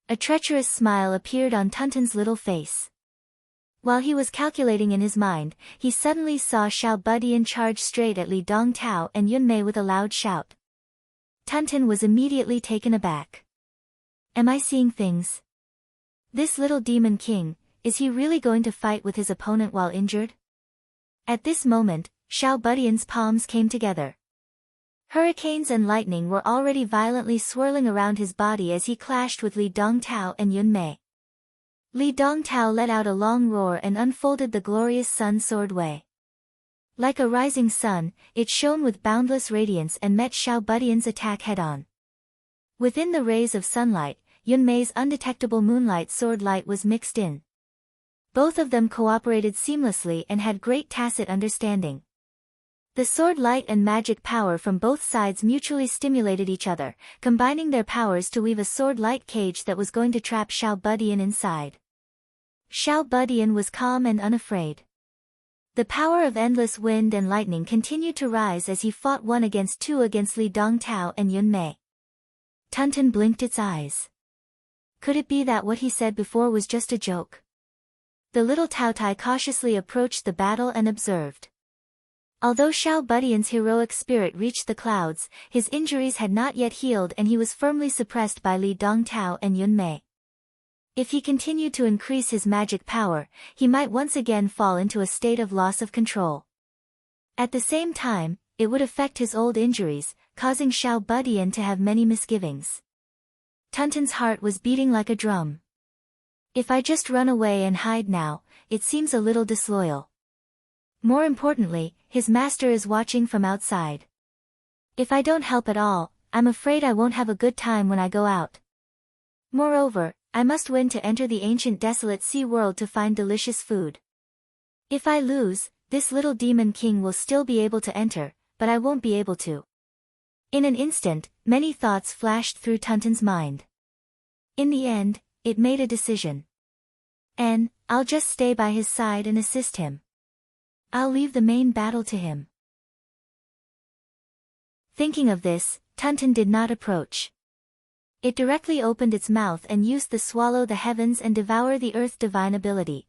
A treacherous smile appeared on Tunten's little face. While he was calculating in his mind, he suddenly saw Xiao Budian charge straight at Li Dongtao and Yun Mei with a loud shout. Tunten was immediately taken aback. Am I seeing things? This little demon king, is he really going to fight with his opponent while injured? At this moment, Xiao Budian's palms came together. Hurricanes and lightning were already violently swirling around his body as he clashed with Li Dongtao and Yun Mei. Li Dongtao let out a long roar and unfolded the glorious sun sword Wei. Like a rising sun, it shone with boundless radiance and met Xiao Budian's attack head-on. Within the rays of sunlight, Yun Mei's undetectable moonlight sword light was mixed in. Both of them cooperated seamlessly and had great tacit understanding. The sword light and magic power from both sides mutually stimulated each other, combining their powers to weave a sword light cage that was going to trap Xiao Budian inside. Xiao Budian was calm and unafraid. The power of endless wind and lightning continued to rise as he fought 1 against 2 against Li Dongtao and Yun Mei. Tunten blinked its eyes. Could it be that what he said before was just a joke? The little Taotai cautiously approached the battle and observed. Although Xiao Budian's heroic spirit reached the clouds, his injuries had not yet healed and he was firmly suppressed by Li Dongtao and Yun Mei. If he continued to increase his magic power, he might once again fall into a state of loss of control. At the same time, it would affect his old injuries, causing Xiao Budian to have many misgivings. Tuntun's heart was beating like a drum. If I just run away and hide now, it seems a little disloyal. More importantly, his master is watching from outside. If I don't help at all, I'm afraid I won't have a good time when I go out. Moreover, I must win to enter the ancient desolate sea world to find delicious food. If I lose, this little demon king will still be able to enter, but I won't be able to. In an instant, many thoughts flashed through Tuntun's mind. In the end, it made a decision. I'll just stay by his side and assist him. I'll leave the main battle to him. Thinking of this, Tuntun did not approach. It directly opened its mouth and used the swallow the heavens and devour the earth divine ability.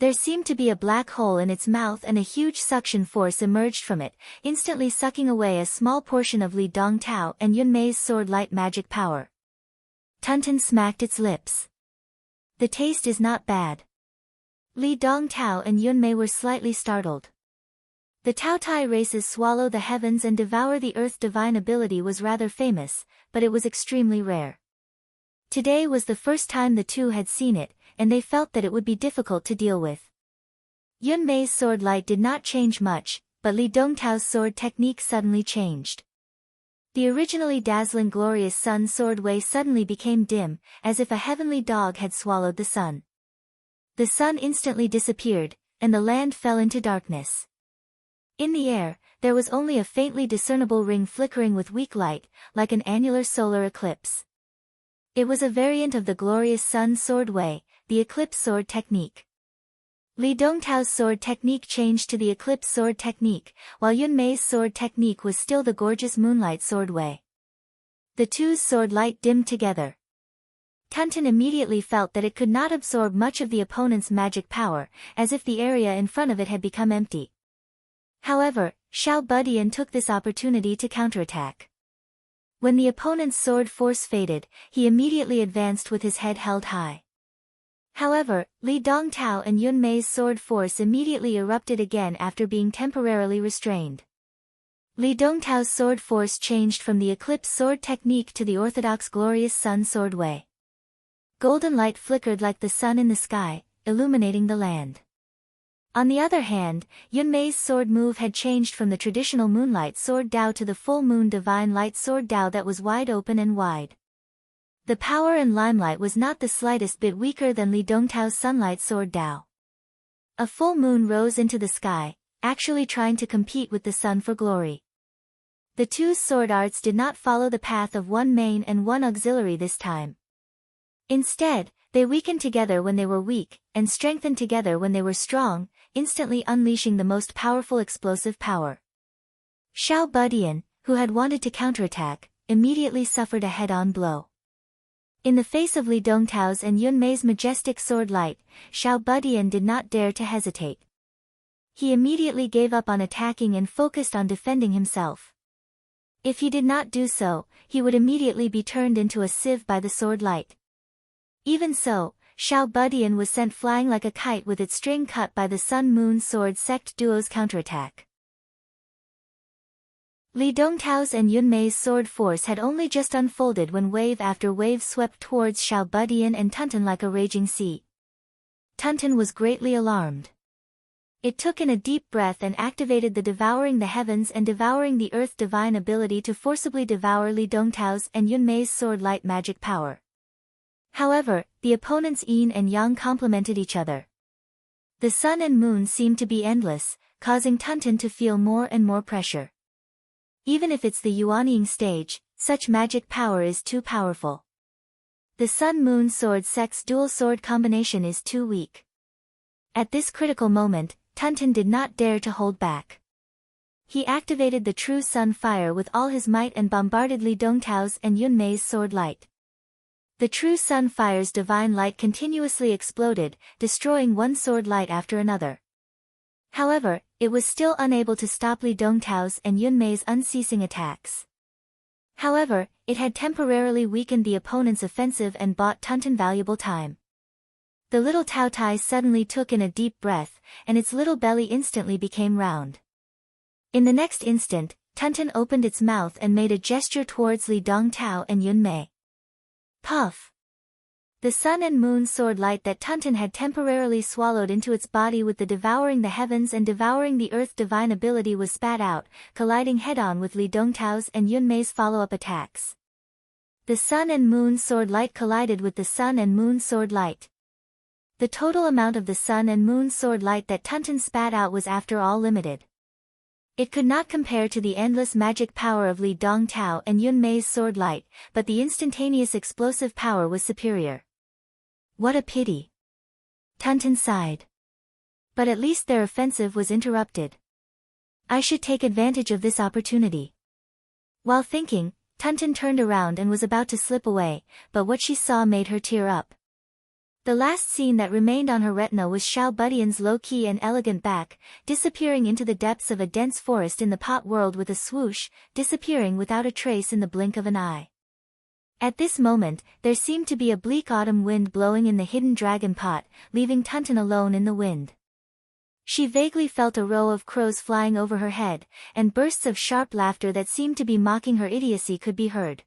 There seemed to be a black hole in its mouth and a huge suction force emerged from it, instantly sucking away a small portion of Li Dongtao and Yun Mei's sword light magic power. Tuntun smacked its lips. The taste is not bad. Li Dongtao and Yun Mei were slightly startled. The Taotai race's swallow the heavens and devour the earth divine ability was rather famous, but it was extremely rare. Today was the first time the two had seen it, and they felt that it would be difficult to deal with. Yun Mei's sword light did not change much, but Li Dongtao's sword technique suddenly changed. The originally dazzling glorious sun sword way suddenly became dim, as if a heavenly dog had swallowed the sun. The sun instantly disappeared, and the land fell into darkness. In the air, there was only a faintly discernible ring flickering with weak light, like an annular solar eclipse. It was a variant of the glorious sun sword way, the eclipse sword technique. Li Dongtao's sword technique changed to the eclipse sword technique, while Yun Mei's sword technique was still the gorgeous moonlight sword way. The two's sword light dimmed together. Tuntun immediately felt that it could not absorb much of the opponent's magic power, as if the area in front of it had become empty. However, Xiao Budian took this opportunity to counterattack. When the opponent's sword force faded, he immediately advanced with his head held high. However, Li Dongtao and Yun Mei's sword force immediately erupted again after being temporarily restrained. Li Dongtao's sword force changed from the eclipse sword technique to the orthodox glorious sun sword way. Golden light flickered like the sun in the sky, illuminating the land. On the other hand, Yun Mei's sword move had changed from the traditional moonlight sword Dao to the full moon divine light sword Dao that was wide open and wide. The power and limelight was not the slightest bit weaker than Li Dongtao's sunlight sword Dao. A full moon rose into the sky, actually trying to compete with the sun for glory. The two sword arts did not follow the path of one main and one auxiliary this time. Instead, they weakened together when they were weak, and strengthened together when they were strong, instantly unleashing the most powerful explosive power. Xiao Budian, who had wanted to counterattack, immediately suffered a head-on blow. In the face of Li Dongtao's and Yun Mei's majestic sword light, Xiao Budian did not dare to hesitate. He immediately gave up on attacking and focused on defending himself. If he did not do so, he would immediately be turned into a sieve by the sword light. Even so, Xiao Budian was sent flying like a kite with its string cut by the sun-moon sword sect duo's counterattack. Li Dongtao's and Yun Mei's sword force had only just unfolded when wave after wave swept towards Xiao Budian and Tuntun like a raging sea. Tuntun was greatly alarmed. It took in a deep breath and activated the devouring the heavens and devouring the earth divine ability to forcibly devour Li Dongtao's and Yun Mei's sword light magic power. However, the opponents yin and yang complemented each other. The sun and moon seemed to be endless, causing Tuntun to feel more and more pressure. Even if it's the Yuanying stage, such magic power is too powerful. The sun-moon sword sect's dual sword combination is too weak. At this critical moment, Tuntun did not dare to hold back. He activated the true sun fire with all his might and bombarded Li Dongtao's and Yun Mei's sword light. The true sun fire's divine light continuously exploded, destroying one sword light after another. However, it was still unable to stop Li Dongtao's and Yun Mei's unceasing attacks. However, it had temporarily weakened the opponent's offensive and bought Tunten valuable time. The little Tao Tai suddenly took in a deep breath, and its little belly instantly became round. In the next instant, Tunten opened its mouth and made a gesture towards Li Dongtao and Yun Mei. Puff! The sun and moon sword light that Tunten had temporarily swallowed into its body with the devouring the heavens and devouring the earth divine ability was spat out, colliding head-on with Li Dongtao's and Yun Mei's follow-up attacks. The sun and moon sword light collided with the sun and moon sword light. The total amount of the sun and moon sword light that Tunten spat out was after all limited. It could not compare to the endless magic power of Li Dongtao and Yun Mei's sword light, but the instantaneous explosive power was superior. What a pity! Tunten sighed. But at least their offensive was interrupted. I should take advantage of this opportunity. While thinking, Tunten turned around and was about to slip away, but what she saw made her tear up. The last scene that remained on her retina was Xiao Budian's low-key and elegant back, disappearing into the depths of a dense forest in the pot world with a swoosh, disappearing without a trace in the blink of an eye. At this moment, there seemed to be a bleak autumn wind blowing in the hidden dragon pot, leaving Tunten alone in the wind. She vaguely felt a row of crows flying over her head, and bursts of sharp laughter that seemed to be mocking her idiocy could be heard.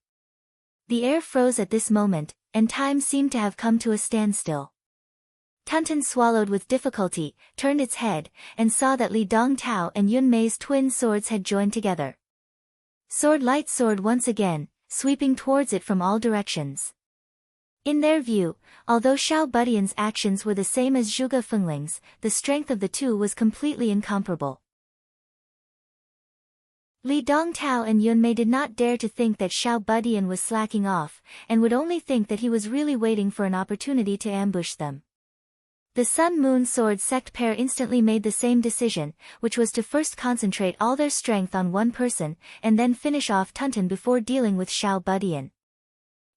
The air froze at this moment, and time seemed to have come to a standstill. Tunten swallowed with difficulty, turned its head, and saw that Li Dongtao and Yun Mei's twin swords had joined together. Sword light sword once again, sweeping towards it from all directions. In their view, although Xiao Budian's actions were the same as Zhuge Fengling's, the strength of the two was completely incomparable. Li Dongtao and Yun Mei did not dare to think that Xiao Budian was slacking off, and would only think that he was really waiting for an opportunity to ambush them. The Sun-Moon Sword sect pair instantly made the same decision, which was to first concentrate all their strength on one person, and then finish off Tunten before dealing with Xiao Budian.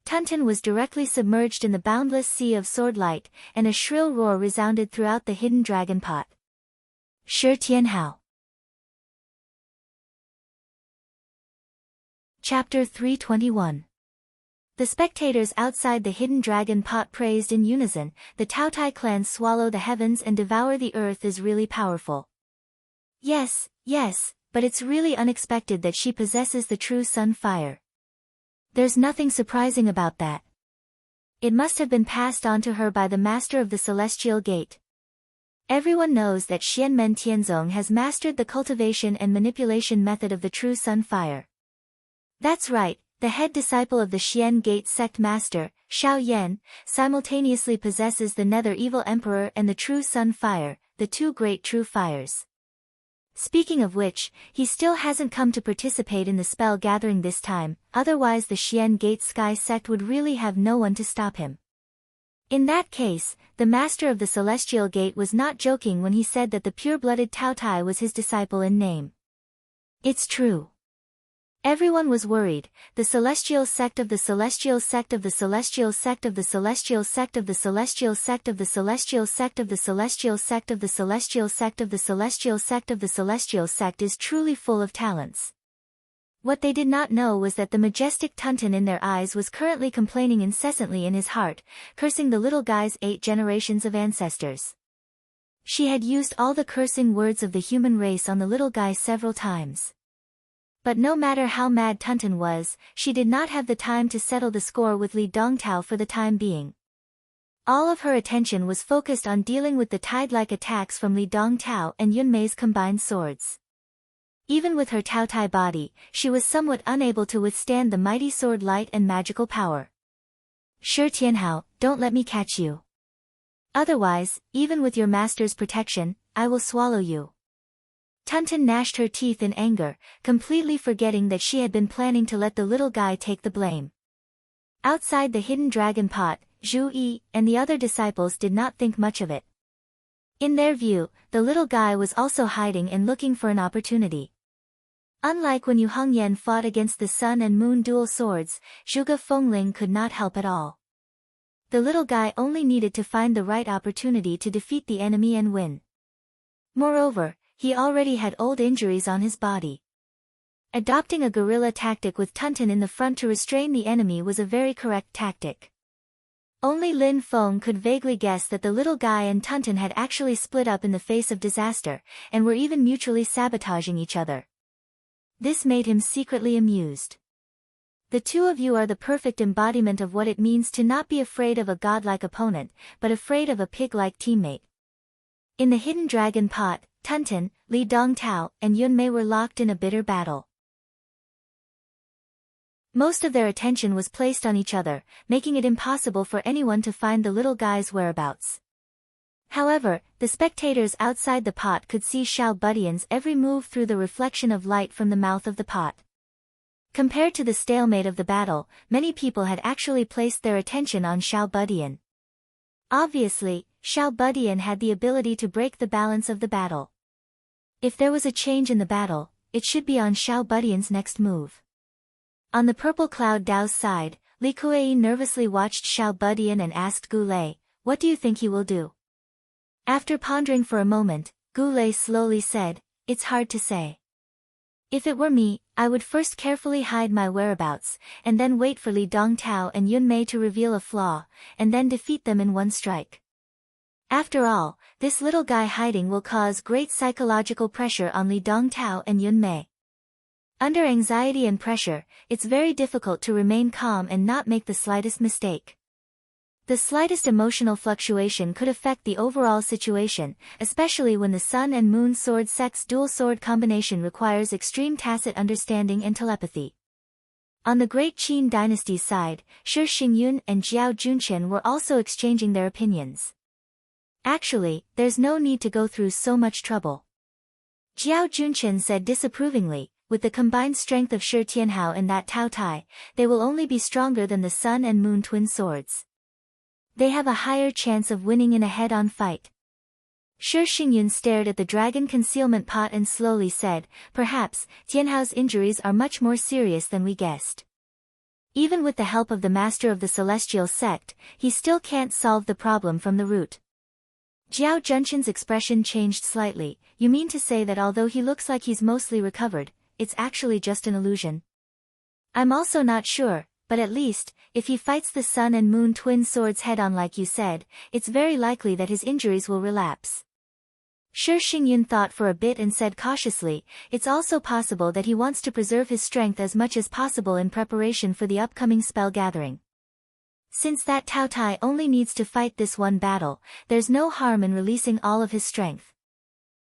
Tunten was directly submerged in the boundless sea of sword light, and a shrill roar resounded throughout the hidden dragon pot. Shi Tianhao. Chapter 321. The spectators outside the hidden dragon pot praised in unison, the Taotai clan swallow the heavens and devour the earth is really powerful. Yes, but it's really unexpected that she possesses the true sun fire. There's nothing surprising about that. It must have been passed on to her by the master of the celestial gate. Everyone knows that Xianmen Tianzong has mastered the cultivation and manipulation method of the true sun fire. That's right, the head disciple of the Xian Gate sect master, Xiao Yan, simultaneously possesses the Nether Evil Emperor and the true sun fire, the two great true fires. Speaking of which, he still hasn't come to participate in the spell gathering this time, otherwise the Xian Gate Sky sect would really have no one to stop him. In that case, the master of the Celestial Gate was not joking when he said that the pure-blooded Taotai was his disciple in name. It's true. Everyone was worried, the Celestial Sect of the Celestial Sect of the Celestial Sect of the Celestial Sect of the Celestial Sect of the Celestial Sect of the Celestial Sect of the Celestial Sect of the Celestial Sect of the Celestial Sect is truly full of talents. What they did not know was that the majestic Tunten in their eyes was currently complaining incessantly in his heart, cursing the little guy's 8 generations of ancestors. She had used all the cursing words of the human race on the little guy several times. But no matter how mad Tunten was, she did not have the time to settle the score with Li Dongtao for the time being. All of her attention was focused on dealing with the tide-like attacks from Li Dongtao and Yun Mei's combined swords. Even with her Taotai body, she was somewhat unable to withstand the mighty sword light and magical power. Shi Tianhao, don't let me catch you. Otherwise, even with your master's protection, I will swallow you. Tunten gnashed her teeth in anger, completely forgetting that she had been planning to let the little guy take the blame. Outside the hidden dragon pot, Zhu Yi and the other disciples did not think much of it. In their view, the little guy was also hiding and looking for an opportunity. Unlike when Yu Hongyan fought against the sun and moon dual swords, Zhuge Fengling could not help at all. The little guy only needed to find the right opportunity to defeat the enemy and win. Moreover, he already had old injuries on his body. Adopting a guerrilla tactic with Tunton in the front to restrain the enemy was a very correct tactic. Only Lin Feng could vaguely guess that the little guy and Tunton had actually split up in the face of disaster, and were even mutually sabotaging each other. This made him secretly amused. The two of you are the perfect embodiment of what it means to not be afraid of a godlike opponent, but afraid of a pig-like teammate. In the hidden dragon pot, Tunton, Li Dongtao, and Yunmei were locked in a bitter battle. Most of their attention was placed on each other, making it impossible for anyone to find the little guy's whereabouts. However, the spectators outside the pot could see Xiao Budian's every move through the reflection of light from the mouth of the pot. Compared to the stalemate of the battle, many people had actually placed their attention on Xiao Budian. Obviously, Xiao Budian had the ability to break the balance of the battle. If there was a change in the battle, it should be on Xiao Budian's next move. On the purple cloud Dao's side, Li Kuei nervously watched Xiao Budian and asked Gu Lei, "What do you think he will do?" After pondering for a moment, Gu Lei slowly said, "It's hard to say. If it were me, I would first carefully hide my whereabouts, and then wait for Li Dongtao and Yunmei to reveal a flaw, and then defeat them in one strike. After all, this little guy hiding will cause great psychological pressure on Li Dongtao and Yunmei. Under anxiety and pressure, it's very difficult to remain calm and not make the slightest mistake. The slightest emotional fluctuation could affect the overall situation, especially when the Sun and Moon sword sex dual sword combination requires extreme tacit understanding and telepathy." On the Great Qin dynasty's side, Shi Xingyun and Jiao Junqian were also exchanging their opinions. "Actually, there's no need to go through so much trouble," Jiao Junqian said disapprovingly. "With the combined strength of Shi Tianhao and that Tao Tai, they will only be stronger than the Sun and Moon twin swords. They have a higher chance of winning in a head-on fight." Shi Xingyun stared at the dragon concealment pot and slowly said, "Perhaps, Tianhao's injuries are much more serious than we guessed. Even with the help of the master of the celestial sect, he still can't solve the problem from the root." Jiao Junqian's expression changed slightly. "You mean to say that although he looks like he's mostly recovered, it's actually just an illusion?" "I'm also not sure, but at least, if he fights the Sun and Moon twin swords head-on like you said, it's very likely that his injuries will relapse." Shi Xingyun thought for a bit and said cautiously, "It's also possible that he wants to preserve his strength as much as possible in preparation for the upcoming spell gathering. Since that Tao Tai only needs to fight this one battle, there's no harm in releasing all of his strength.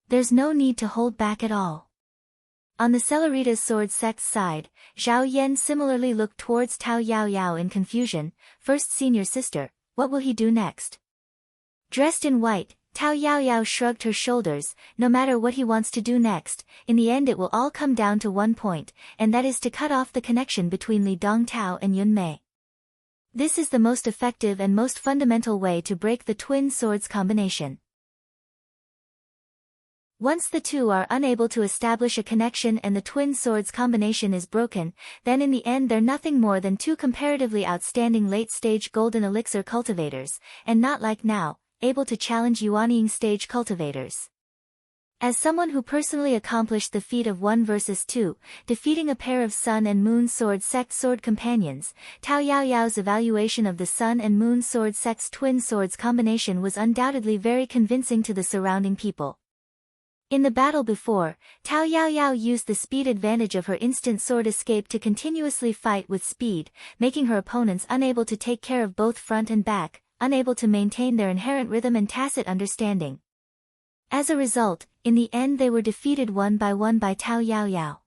There's no need to hold back at all." On the Cellerita's sword sect's side, Zhao Yan similarly looked towards Tao Yaoyao in confusion. "First senior sister, what will he do next?" Dressed in white, Tao Yaoyao shrugged her shoulders. "No matter what he wants to do next, in the end it will all come down to one point, and that is to cut off the connection between Li Dongtao and Yunmei. This is the most effective and most fundamental way to break the twin swords combination. Once the two are unable to establish a connection and the twin swords combination is broken, then in the end they're nothing more than two comparatively outstanding late-stage golden elixir cultivators, and not like now, able to challenge Yuanying stage cultivators." As someone who personally accomplished the feat of 1 versus 2, defeating a pair of Sun and Moon sword sect sword companions, Tao Yaoyao's evaluation of the Sun and Moon sword sect's twin swords combination was undoubtedly very convincing to the surrounding people. In the battle before, Tao Yaoyao used the speed advantage of her instant sword escape to continuously fight with speed, making her opponents unable to take care of both front and back, unable to maintain their inherent rhythm and tacit understanding. As a result, in the end they were defeated one by Tao Yaoyao.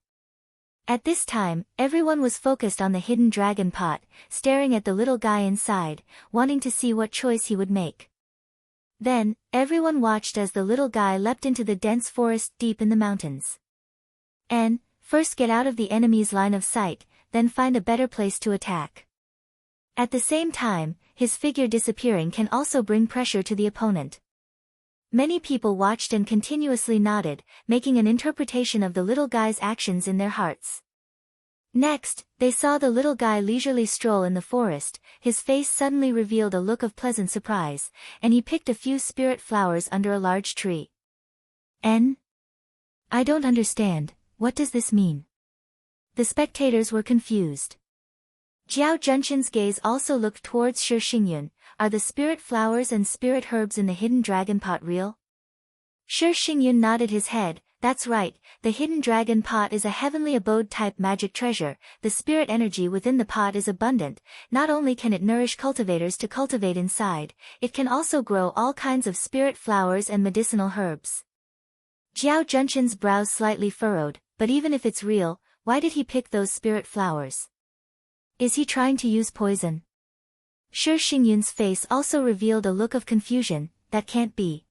At this time, everyone was focused on the hidden dragon pot, staring at the little guy inside, wanting to see what choice he would make. Then, everyone watched as the little guy leapt into the dense forest deep in the mountains. And, first get out of the enemy's line of sight, then find a better place to attack. At the same time, his figure disappearing can also bring pressure to the opponent. Many people watched and continuously nodded, making an interpretation of the little guy's actions in their hearts. Next, they saw the little guy leisurely stroll in the forest. His face suddenly revealed a look of pleasant surprise, and he picked a few spirit flowers under a large tree. N? I don't understand, what does this mean? The spectators were confused. Jiao Junshin's gaze also looked towards Shi Xingyun. Are the spirit flowers and spirit herbs in the hidden dragon pot real? Shi Xingyun nodded his head. That's right, the hidden dragon pot is a heavenly abode type magic treasure. The spirit energy within the pot is abundant. Not only can it nourish cultivators to cultivate inside, it can also grow all kinds of spirit flowers and medicinal herbs. Jiao Junshin's brows slightly furrowed, but even if it's real, why did he pick those spirit flowers? Is he trying to use poison? Shi Xingyun's face also revealed a look of confusion. That can't be.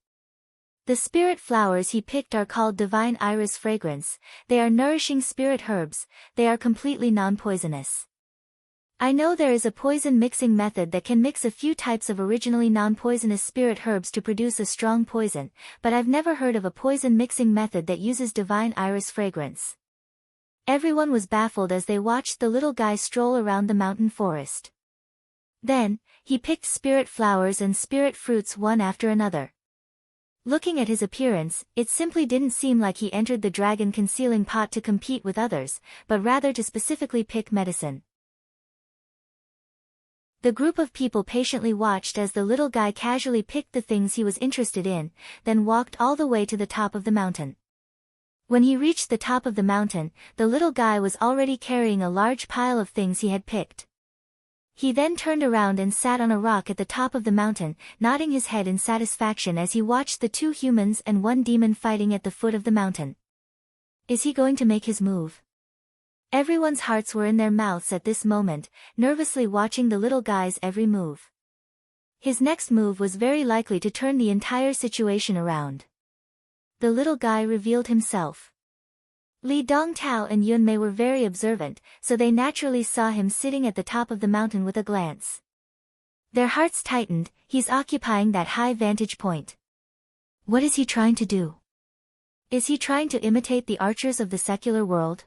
The spirit flowers he picked are called divine iris fragrance. They are nourishing spirit herbs. They are completely non-poisonous. I know there is a poison mixing method that can mix a few types of originally non-poisonous spirit herbs to produce a strong poison, but I've never heard of a poison mixing method that uses divine iris fragrance. Everyone was baffled as they watched the little guy stroll around the mountain forest. Then, he picked spirit flowers and spirit fruits one after another. Looking at his appearance, it simply didn't seem like he entered the dragon concealing pot to compete with others, but rather to specifically pick medicine. The group of people patiently watched as the little guy casually picked the things he was interested in, then walked all the way to the top of the mountain. When he reached the top of the mountain, the little guy was already carrying a large pile of things he had picked. He then turned around and sat on a rock at the top of the mountain, nodding his head in satisfaction as he watched the 2 humans and 1 demon fighting at the foot of the mountain. Is he going to make his move? Everyone's hearts were in their mouths at this moment, nervously watching the little guy's every move. His next move was very likely to turn the entire situation around. The little guy revealed himself. Li Dongtao and Yunmei were very observant, so they naturally saw him sitting at the top of the mountain with a glance. Their hearts tightened. He's occupying that high vantage point. What is he trying to do? Is he trying to imitate the archers of the secular world?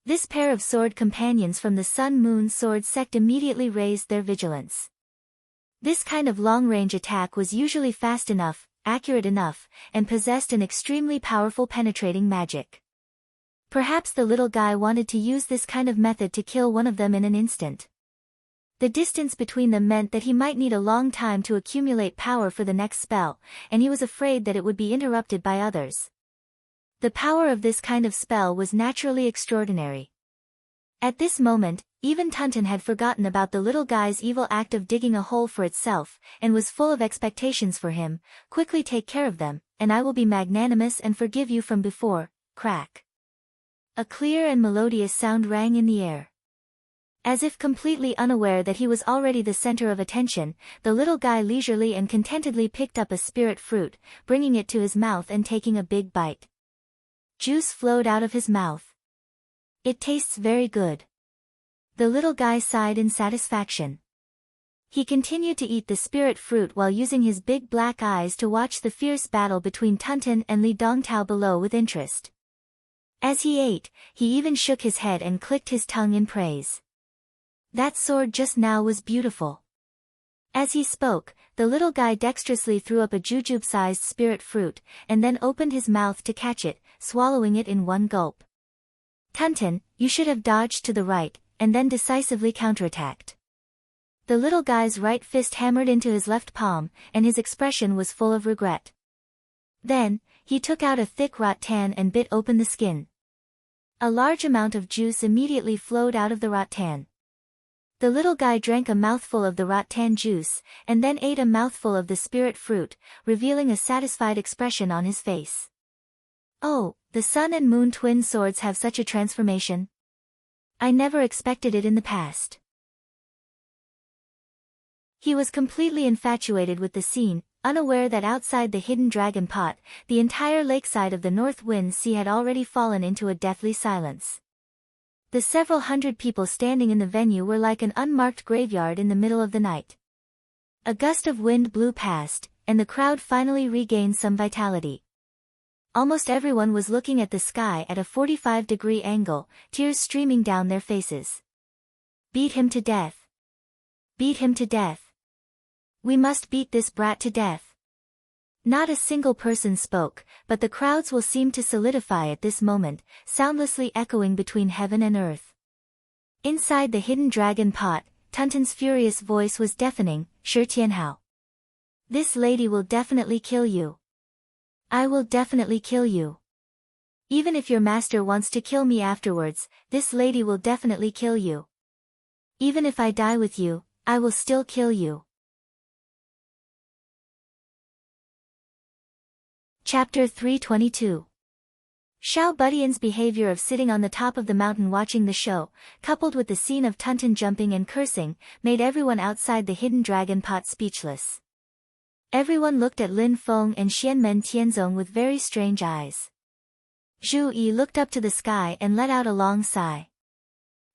This pair of sword companions from the Sun-Moon Sword sect immediately raised their vigilance. This kind of long-range attack was usually fast enough, accurate enough, and possessed an extremely powerful penetrating magic. Perhaps the little guy wanted to use this kind of method to kill one of them in an instant. The distance between them meant that he might need a long time to accumulate power for the next spell, and he was afraid that it would be interrupted by others. The power of this kind of spell was naturally extraordinary. At this moment, even Tunton had forgotten about the little guy's evil act of digging a hole for itself, and was full of expectations for him. Quickly take care of them, and I will be magnanimous and forgive you from before. Crack. A clear and melodious sound rang in the air. As if completely unaware that he was already the center of attention, the little guy leisurely and contentedly picked up a spirit fruit, bringing it to his mouth and taking a big bite. Juice flowed out of his mouth. It tastes very good. The little guy sighed in satisfaction. He continued to eat the spirit fruit while using his big black eyes to watch the fierce battle between Tunton and Li Dongtao below with interest. As he ate, he even shook his head and clicked his tongue in praise. That sword just now was beautiful. As he spoke, the little guy dexterously threw up a jujube-sized spirit fruit, and then opened his mouth to catch it, swallowing it in one gulp. Tunton, you should have dodged to the right, and then decisively counterattacked. The little guy's right fist hammered into his left palm, and his expression was full of regret. Then, he took out a thick rattan and bit open the skin. A large amount of juice immediately flowed out of the rattan. The little guy drank a mouthful of the rattan juice, and then ate a mouthful of the spirit fruit, revealing a satisfied expression on his face. Oh, the sun and moon twin swords have such a transformation. I never expected it in the past. He was completely infatuated with the scene, unaware that outside the hidden dragon pot, the entire lakeside of the North Wind Sea had already fallen into a deathly silence. The several hundred people standing in the venue were like an unmarked graveyard in the middle of the night. A gust of wind blew past, and the crowd finally regained some vitality. Almost everyone was looking at the sky at a 45-degree angle, tears streaming down their faces. Beat him to death. Beat him to death. We must beat this brat to death. Not a single person spoke, but the crowds will seem to solidify at this moment, soundlessly echoing between heaven and earth. Inside the hidden dragon pot, Tuntun's furious voice was deafening. Shi Tianhao. This lady will definitely kill you. I will definitely kill you. Even if your master wants to kill me afterwards, this lady will definitely kill you. Even if I die with you, I will still kill you. Chapter 322. Xiao Budian's behavior of sitting on the top of the mountain watching the show, coupled with the scene of Tuntun jumping and cursing, made everyone outside the hidden dragon pot speechless. Everyone looked at Lin Feng and Xianmen Tianzong with very strange eyes. Zhu Yi looked up to the sky and let out a long sigh.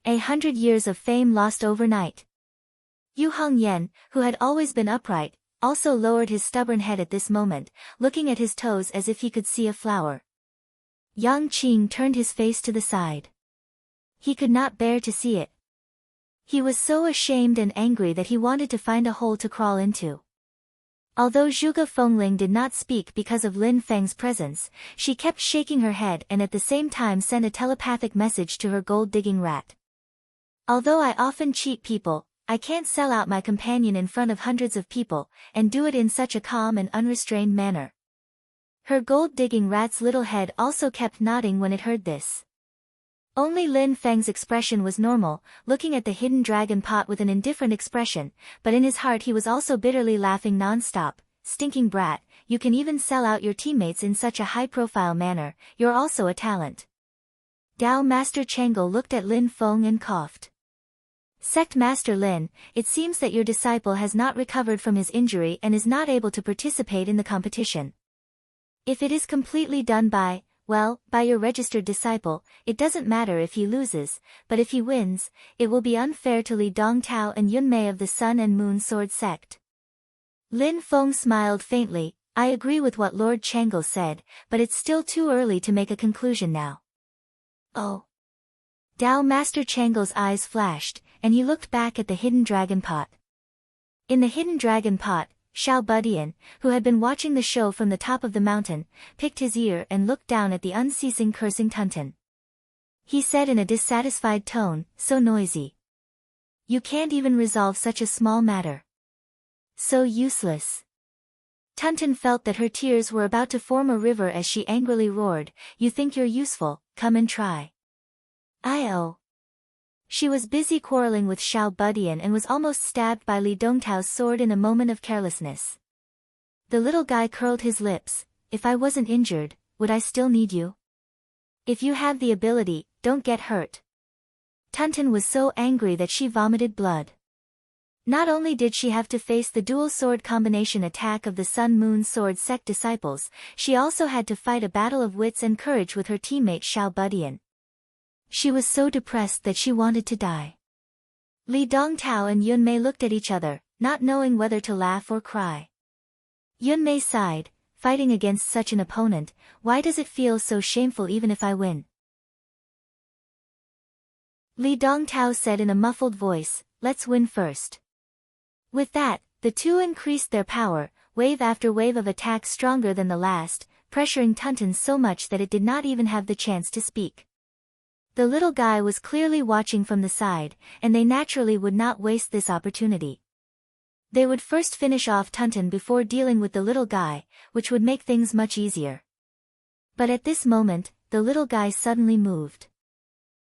100 years of fame lost overnight. Yu Hongyan, who had always been upright, also lowered his stubborn head at this moment, looking at his toes as if he could see a flower. Yang Qing turned his face to the side. He could not bear to see it. He was so ashamed and angry that he wanted to find a hole to crawl into. Although Zhuge Fengling did not speak because of Lin Feng's presence, she kept shaking her head and at the same time sent a telepathic message to her gold-digging rat. Although I often cheat people, I can't sell out my companion in front of hundreds of people, and do it in such a calm and unrestrained manner. Her gold-digging rat's little head also kept nodding when it heard this. Only Lin Feng's expression was normal, looking at the hidden dragon pot with an indifferent expression, but in his heart he was also bitterly laughing non-stop. Stinking brat, you can even sell out your teammates in such a high-profile manner, you're also a talent. Dao Master Changel looked at Lin Feng and coughed. Sect Master Lin, it seems that your disciple has not recovered from his injury and is not able to participate in the competition. If it is completely done by your registered disciple, it doesn't matter if he loses, but if he wins, it will be unfair to Li Dongtao and Yunmei of the Sun and Moon Sword sect. Lin Feng smiled faintly. I agree with what Lord Changel said, but it's still too early to make a conclusion now. Oh. Dao Master Changel's eyes flashed, and he looked back at the hidden dragon pot. In the hidden dragon pot, Xiao Budian, who had been watching the show from the top of the mountain, picked his ear and looked down at the unceasing cursing Tuntun. He said in a dissatisfied tone, so noisy. You can't even resolve such a small matter. So useless. Tuntun felt that her tears were about to form a river as she angrily roared, you think you're useful, come and try. I-oh. She was busy quarreling with Xiao Budian and was almost stabbed by Li Dongtao's sword in a moment of carelessness. The little guy curled his lips. If I wasn't injured, would I still need you? If you have the ability, don't get hurt. Tuntun was so angry that she vomited blood. Not only did she have to face the dual sword combination attack of the Sun-Moon Sword sect disciples, she also had to fight a battle of wits and courage with her teammate Xiao Budian. She was so depressed that she wanted to die. Li Dongtao and Yunmei looked at each other, not knowing whether to laugh or cry. Yunmei sighed, fighting against such an opponent, why does it feel so shameful even if I win? Li Dongtao said in a muffled voice, let's win first. With that, the two increased their power, wave after wave of attacks stronger than the last, pressuring Tuntun so much that it did not even have the chance to speak. The little guy was clearly watching from the side, and they naturally would not waste this opportunity. They would first finish off Tuntun before dealing with the little guy, which would make things much easier. But at this moment, the little guy suddenly moved.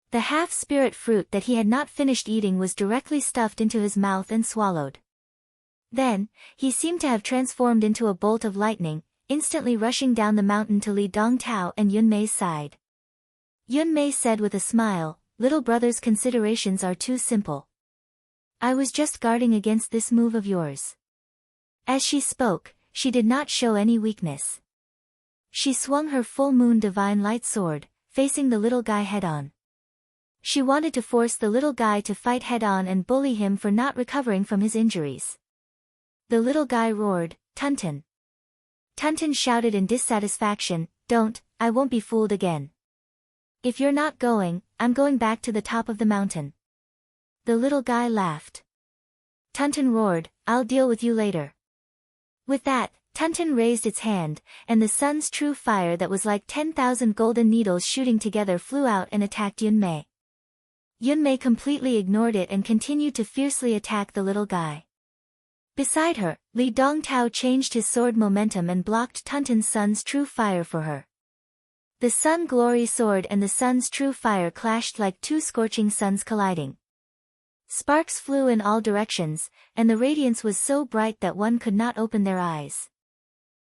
The half-spirit fruit that he had not finished eating was directly stuffed into his mouth and swallowed. Then, he seemed to have transformed into a bolt of lightning, instantly rushing down the mountain to Li Dongtao and Yunmei's side. Yunmei said with a smile, little brother's considerations are too simple. I was just guarding against this move of yours. As she spoke, she did not show any weakness. She swung her full moon divine light sword, facing the little guy head-on. She wanted to force the little guy to fight head-on and bully him for not recovering from his injuries. The little guy roared, Tuntun. Tuntun shouted in dissatisfaction, don't, I won't be fooled again. If you're not going, I'm going back to the top of the mountain. The little guy laughed. Tuntun roared, I'll deal with you later. With that, Tuntin raised its hand, and the sun's true fire that was like 10,000 golden needles shooting together flew out and attacked Yunmei. Yunmei completely ignored it and continued to fiercely attack the little guy. Beside her, Li Dongtao changed his sword momentum and blocked Tuntin's sun's true fire for her. The Sun Glory sword and the sun's true fire clashed like two scorching suns colliding. Sparks flew in all directions, and the radiance was so bright that one could not open their eyes.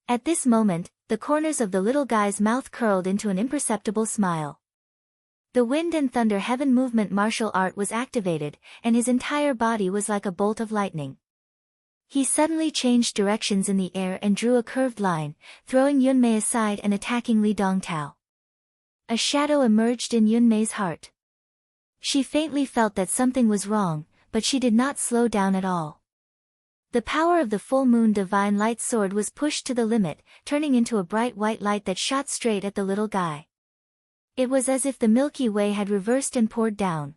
At this moment, the corners of the little guy's mouth curled into an imperceptible smile. The wind and thunder heaven movement martial art was activated, and his entire body was like a bolt of lightning. He suddenly changed directions in the air and drew a curved line, throwing Yunmei aside and attacking Li Dongtao. A shadow emerged in Yunmei's heart. She faintly felt that something was wrong, but she did not slow down at all. The power of the full moon divine light sword was pushed to the limit, turning into a bright white light that shot straight at the little guy. It was as if the Milky Way had reversed and poured down.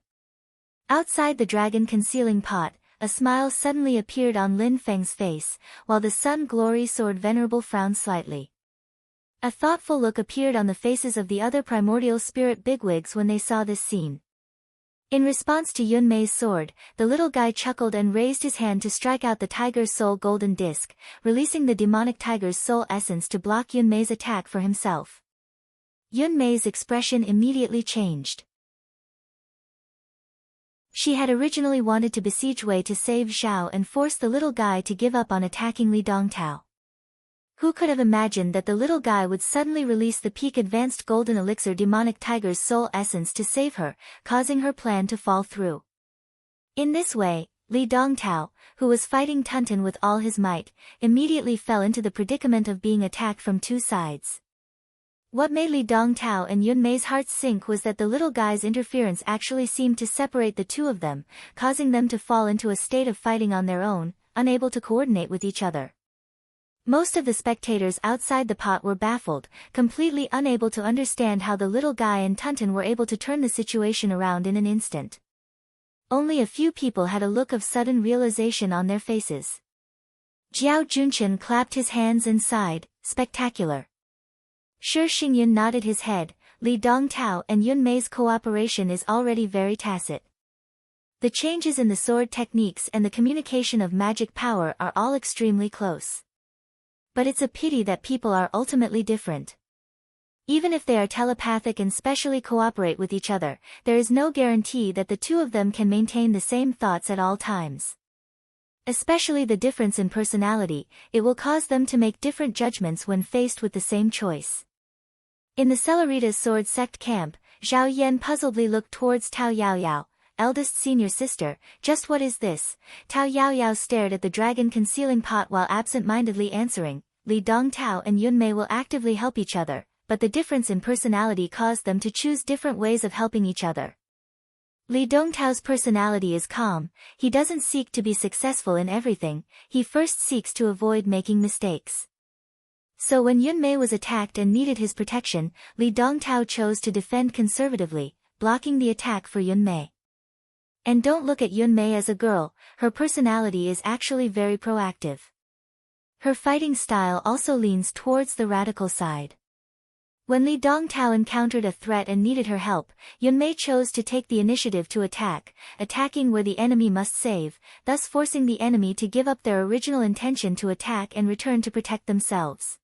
Outside the dragon concealing pot, a smile suddenly appeared on Lin Feng's face, while the Sun Glory sword venerable frowned slightly. A thoughtful look appeared on the faces of the other primordial spirit bigwigs when they saw this scene. In response to Yunmei's sword, the little guy chuckled and raised his hand to strike out the tiger's soul golden disc, releasing the demonic tiger's soul essence to block Yunmei's attack for himself. Yunmei's expression immediately changed. She had originally wanted to besiege Wei to save Zhao and force the little guy to give up on attacking Li Dongtao. Who could have imagined that the little guy would suddenly release the peak advanced golden elixir demonic tiger's soul essence to save her, causing her plan to fall through. In this way, Li Dongtao, who was fighting Tuntin with all his might, immediately fell into the predicament of being attacked from two sides. What made Li Dongtao and Yunmei's hearts sink was that the little guy's interference actually seemed to separate the two of them, causing them to fall into a state of fighting on their own, unable to coordinate with each other. Most of the spectators outside the pot were baffled, completely unable to understand how the little guy and Tuntin were able to turn the situation around in an instant. Only a few people had a look of sudden realization on their faces. Jiao Junchen clapped his hands and sighed, spectacular. Shi Xingyun nodded his head, Li Dongtao and Yunmei's cooperation is already very tacit. The changes in the sword techniques and the communication of magic power are all extremely close. But it's a pity that people are ultimately different. Even if they are telepathic and specially cooperate with each other, there is no guarantee that the two of them can maintain the same thoughts at all times. Especially the difference in personality, it will cause them to make different judgments when faced with the same choice. In the Cellerita's sword sect camp, Zhao Yan puzzledly looked towards Tao Yaoyao, eldest senior sister. Just what is this? Tao Yaoyao stared at the dragon concealing pot while absent-mindedly answering, Li Dongtao and Yunmei will actively help each other, but the difference in personality caused them to choose different ways of helping each other. Li Dongtao's personality is calm, he doesn't seek to be successful in everything, he first seeks to avoid making mistakes. So when Yunmei was attacked and needed his protection, Li Dongtao chose to defend conservatively, blocking the attack for Yunmei. And don't look at Yunmei as a girl, her personality is actually very proactive. Her fighting style also leans towards the radical side. When Li Dongtao encountered a threat and needed her help, Yunmei chose to take the initiative to attack, attacking where the enemy must save, thus forcing the enemy to give up their original intention to attack and return to protect themselves.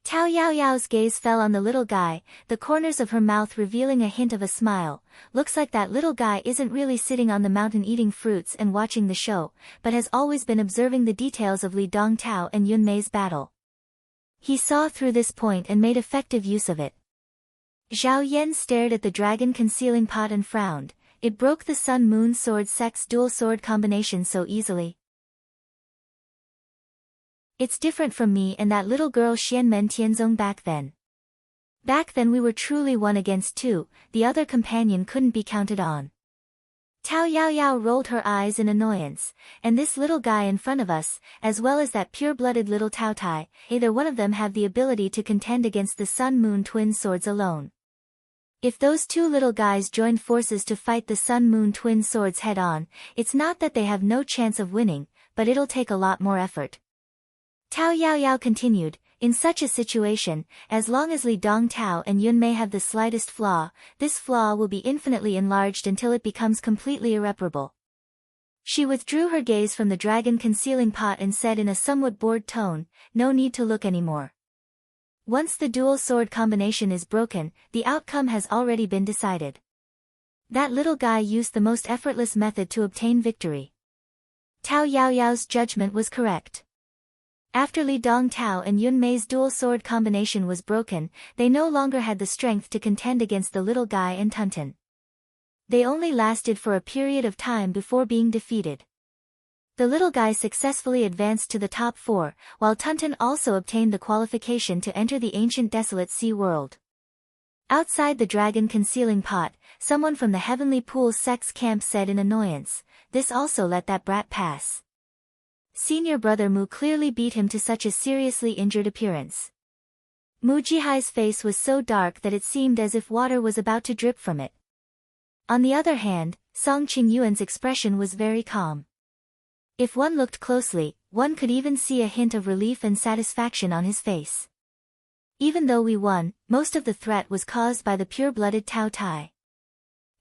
Tao Yaoyao's gaze fell on the little guy, the corners of her mouth revealing a hint of a smile. Looks like that little guy isn't really sitting on the mountain eating fruits and watching the show, but has always been observing the details of Li Dongtao and Yunmei's battle. He saw through this point and made effective use of it. Zhao Yan stared at the dragon concealing pot and frowned. It broke the sun-moon sword sex dual sword combination so easily. It's different from me and that little girl Xianmen Tianzong back then. Back then we were truly 1 against 2, the other companion couldn't be counted on. Tao Yaoyao rolled her eyes in annoyance, and this little guy in front of us, as well as that pure-blooded little Tao Tai, either one of them have the ability to contend against the sun-moon twin swords alone. If those two little guys joined forces to fight the sun-moon twin swords head-on, it's not that they have no chance of winning, but it'll take a lot more effort. Tao Yaoyao continued, in such a situation, as long as Li Dongtao and Yun Mei have the slightest flaw, this flaw will be infinitely enlarged until it becomes completely irreparable. She withdrew her gaze from the dragon concealing pot and said in a somewhat bored tone, no need to look anymore. Once the dual sword combination is broken, the outcome has already been decided. That little guy used the most effortless method to obtain victory. Tao Yaoyao's judgment was correct. After Li Dongtao and Yun Mei's dual sword combination was broken, they no longer had the strength to contend against the little guy and Tunten. They only lasted for a period of time before being defeated. The little guy successfully advanced to the top 4, while Tunten also obtained the qualification to enter the ancient desolate sea world. Outside the dragon concealing pot, someone from the Heavenly Pool Sect's camp said in annoyance, this also let that brat pass. Senior brother Mu clearly beat him to such a seriously injured appearance. Mu Jihai's face was so dark that it seemed as if water was about to drip from it. On the other hand, Song Qingyuan's expression was very calm. If one looked closely, one could even see a hint of relief and satisfaction on his face. Even though we won, most of the threat was caused by the pure-blooded Tao Tai.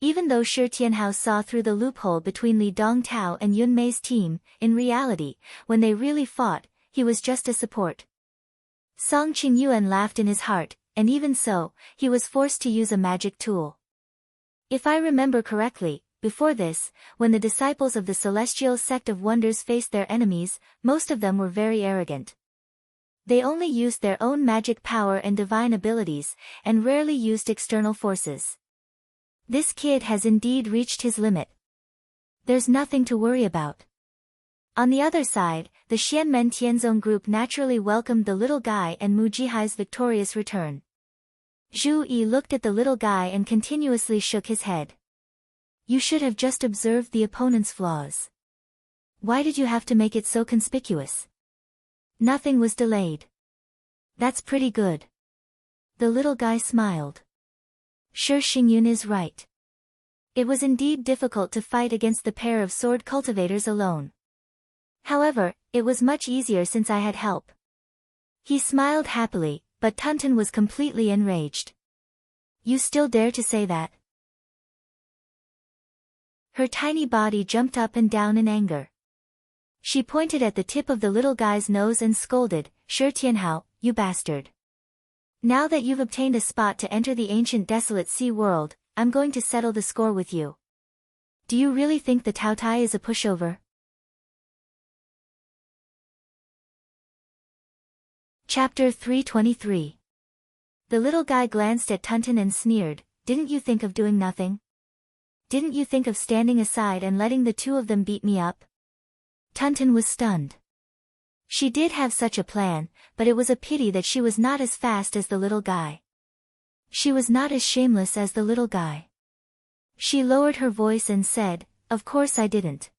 Even though Shi Tianhao saw through the loophole between Li Dongtao and Yun Mei's team, in reality, when they really fought, he was just a support. Song Qingyuan laughed in his heart, and even so, he was forced to use a magic tool. If I remember correctly, before this, when the disciples of the Celestial Sect of Wonders faced their enemies, most of them were very arrogant. They only used their own magic power and divine abilities, and rarely used external forces. This kid has indeed reached his limit. There's nothing to worry about. On the other side, the Xianmen Tianzong group naturally welcomed the little guy and Mu Jihai's victorious return. Zhu Yi looked at the little guy and continuously shook his head. You should have just observed the opponent's flaws. Why did you have to make it so conspicuous? Nothing was delayed. That's pretty good. The little guy smiled. Sure, Xingyun is right. It was indeed difficult to fight against the pair of sword cultivators alone. However, it was much easier since I had help. He smiled happily, but Tunten was completely enraged. You still dare to say that? Her tiny body jumped up and down in anger. She pointed at the tip of the little guy's nose and scolded, Shi Tianhao, you bastard. Now that you've obtained a spot to enter the ancient desolate sea world, I'm going to settle the score with you. Do you really think the Tao Tai is a pushover? Chapter 323. The little guy glanced at Tunten and sneered, didn't you think of doing nothing? Didn't you think of standing aside and letting the two of them beat me up? Tunten was stunned. She did have such a plan, but it was a pity that she was not as fast as the little guy. She was not as shameless as the little guy. She lowered her voice and said, of course I didn't.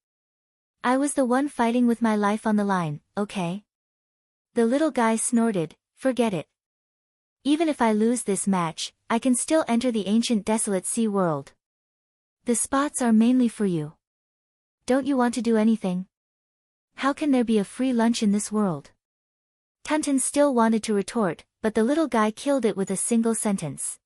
I was the one fighting with my life on the line, okay? The little guy snorted, forget it. Even if I lose this match, I can still enter the ancient desolate sea world. The spots are mainly for you. Don't you want to do anything? How can there be a free lunch in this world? Tunten still wanted to retort, but the little guy killed it with a single sentence.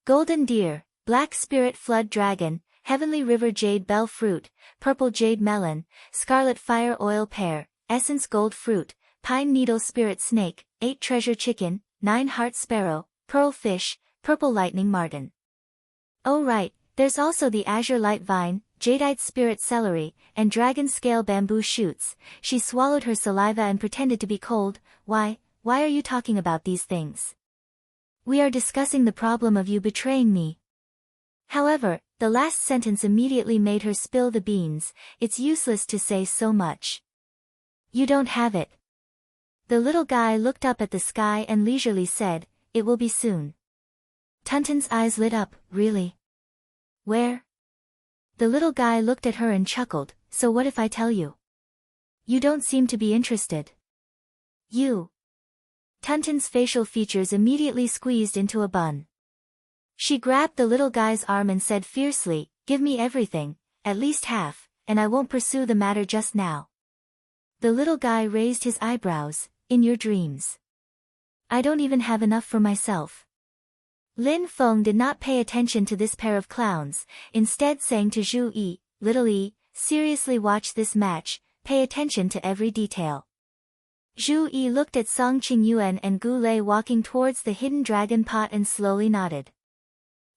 Golden deer, black spirit flood dragon, heavenly river jade bell fruit, purple jade melon, scarlet fire oil pear, essence gold fruit, pine needle spirit snake, 8 treasure chicken, 9 heart sparrow, pearl fish, purple lightning martin. Oh right, there's also the azure light vine, jadeite spirit celery, and dragon scale bamboo shoots. She swallowed her saliva and pretended to be cold. Why are you talking about these things? We are discussing the problem of you betraying me. However, the last sentence immediately made her spill the beans. It's useless to say so much. You don't have it. The little guy looked up at the sky and leisurely said, it will be soon. Tunten's eyes lit up, really? Where? The little guy looked at her and chuckled, so what if I tell you? You don't seem to be interested. You. Tunten's facial features immediately squeezed into a bun. She grabbed the little guy's arm and said fiercely, give me everything, at least half, and I won't pursue the matter just now. The little guy raised his eyebrows, in your dreams. I don't even have enough for myself. Lin Feng did not pay attention to this pair of clowns, instead saying to Zhu Yi, "Little Yi, seriously watch this match, pay attention to every detail." Zhu Yi looked at Song Qingyuan and Gu Lei walking towards the hidden dragon pot and slowly nodded.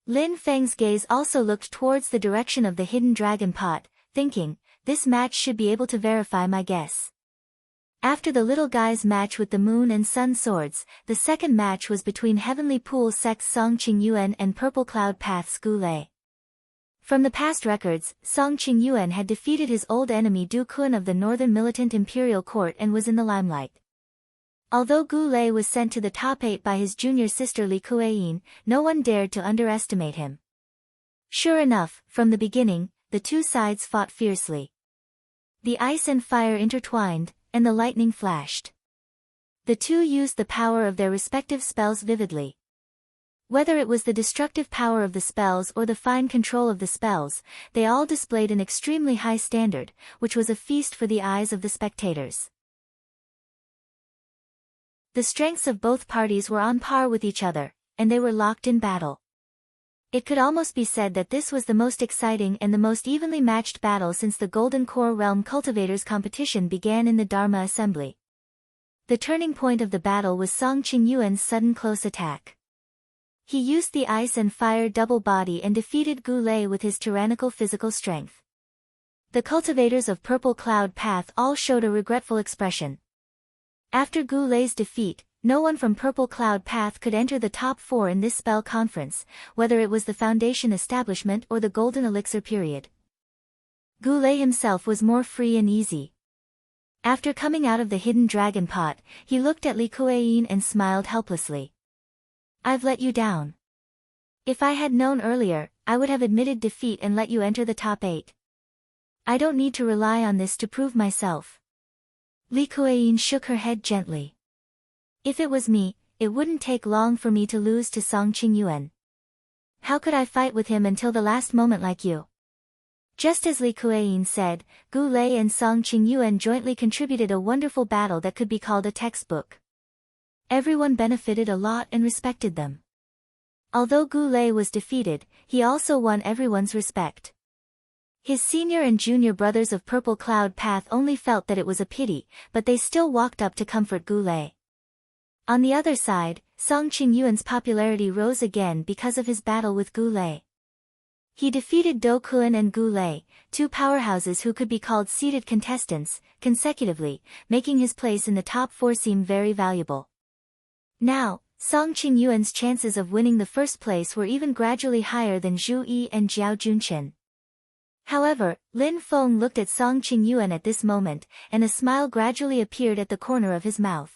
Lin Feng's gaze also looked towards the direction of the hidden dragon pot, thinking, this match should be able to verify my guess. After the little guy's match with the moon and sun swords, the second match was between Heavenly Pool Sect's Song Qingyuan and Purple Cloud Path's Gu Lei. From the past records, Song Qingyuan had defeated his old enemy Du Kun of the Northern Militant Imperial Court and was in the limelight. Although Gu Lei was sent to the top 8 by his junior sister Li Kueyin, no one dared to underestimate him. Sure enough, from the beginning, the two sides fought fiercely. The ice and fire intertwined, and the lightning flashed. The two used the power of their respective spells vividly. Whether it was the destructive power of the spells or the fine control of the spells, they all displayed an extremely high standard, which was a feast for the eyes of the spectators. The strengths of both parties were on par with each other, and they were locked in battle. It could almost be said that this was the most exciting and the most evenly matched battle since the Golden Core Realm Cultivators competition began in the Dharma Assembly. The turning point of the battle was Song Qingyuan's sudden close attack. He used the ice and fire double body and defeated Gu Lei with his tyrannical physical strength. The cultivators of Purple Cloud Path all showed a regretful expression. After Gu Lei's defeat, no one from Purple Cloud Path could enter the top 4 in this spell conference, whether it was the Foundation establishment or the Golden Elixir period. Gu Lei himself was more free and easy. After coming out of the hidden dragon pot, he looked at Li Kueyin and smiled helplessly. I've let you down. If I had known earlier, I would have admitted defeat and let you enter the top 8. I don't need to rely on this to prove myself. Li Kueyin shook her head gently. If it was me, it wouldn't take long for me to lose to Song Qingyuan. How could I fight with him until the last moment like you? Just as Li Kueyin said, Gu Lei and Song Qingyuan jointly contributed a wonderful battle that could be called a textbook. Everyone benefited a lot and respected them. Although Gu Lei was defeated, he also won everyone's respect. His senior and junior brothers of Purple Cloud Path only felt that it was a pity, but they still walked up to comfort Gu Lei. On the other side, Song Qingyuan's popularity rose again because of his battle with Gu Lei. He defeated Do Kun and Gu Lei, two powerhouses who could be called seeded contestants, consecutively, making his place in the top 4 seem very valuable. Now, Song Qingyuan's chances of winning the first place were even gradually higher than Zhu Yi and Jiao Junqin. However, Lin Feng looked at Song Qingyuan at this moment, and a smile gradually appeared at the corner of his mouth.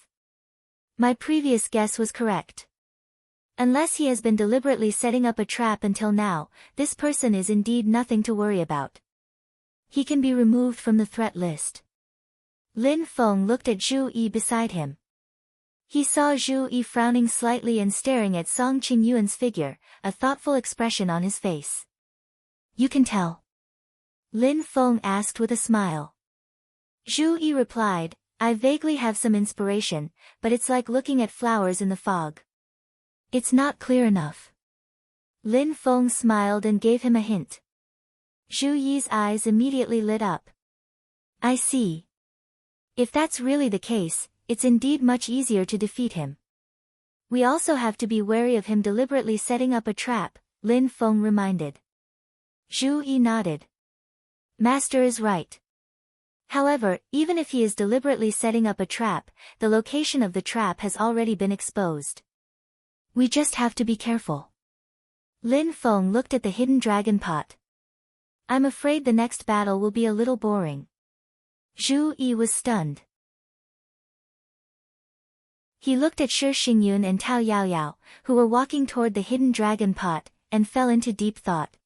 My previous guess was correct. Unless he has been deliberately setting up a trap until now, this person is indeed nothing to worry about. He can be removed from the threat list. Lin Feng looked at Zhu Yi beside him. He saw Zhu Yi frowning slightly and staring at Song Qingyuan's figure, a thoughtful expression on his face. You can tell? Lin Feng asked with a smile. Zhu Yi replied, I vaguely have some inspiration, but it's like looking at flowers in the fog. It's not clear enough. Lin Feng smiled and gave him a hint. Zhu Yi's eyes immediately lit up. I see. If that's really the case, it's indeed much easier to defeat him. We also have to be wary of him deliberately setting up a trap, Lin Feng reminded. Zhu Yi nodded. Master is right. However, even if he is deliberately setting up a trap, the location of the trap has already been exposed. We just have to be careful. Lin Feng looked at the hidden dragon pot. I'm afraid the next battle will be a little boring. Zhu Yi was stunned. He looked at Shi Xingyun and Tao Yaoyao, who were walking toward the hidden dragon pot, and fell into deep thought.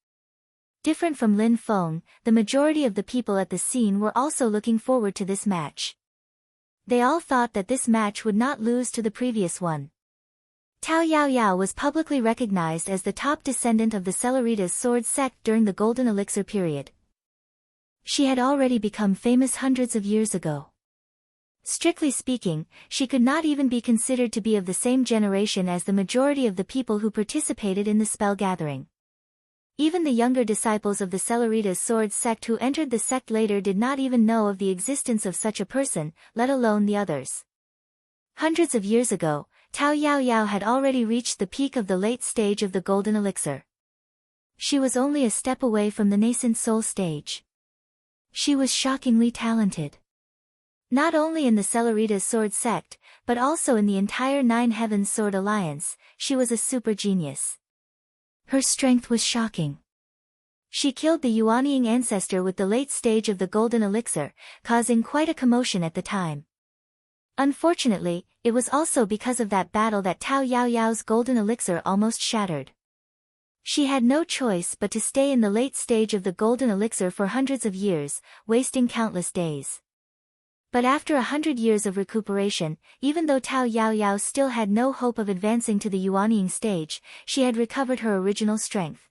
Different from Lin Feng, the majority of the people at the scene were also looking forward to this match. They all thought that this match would not lose to the previous one. Tao Yaoyao was publicly recognized as the top descendant of the Celeritas sword sect during the Golden Elixir period. She had already become famous hundreds of years ago. Strictly speaking, she could not even be considered to be of the same generation as the majority of the people who participated in the spell gathering. Even the younger disciples of the Celeritas sword sect who entered the sect later did not even know of the existence of such a person, let alone the others. Hundreds of years ago, Tao Yaoyao had already reached the peak of the late stage of the golden elixir. She was only a step away from the nascent soul stage. She was shockingly talented. Not only in the Celeritas sword sect, but also in the entire Nine Heavens Sword Alliance, she was a super genius. Her strength was shocking. She killed the Yuanying ancestor with the late stage of the golden elixir, causing quite a commotion at the time. Unfortunately, it was also because of that battle that Tao Yaoyao's golden elixir almost shattered. She had no choice but to stay in the late stage of the golden elixir for hundreds of years, wasting countless days. But after 100 years of recuperation, even though Tao Yaoyao still had no hope of advancing to the Yuanying stage, she had recovered her original strength.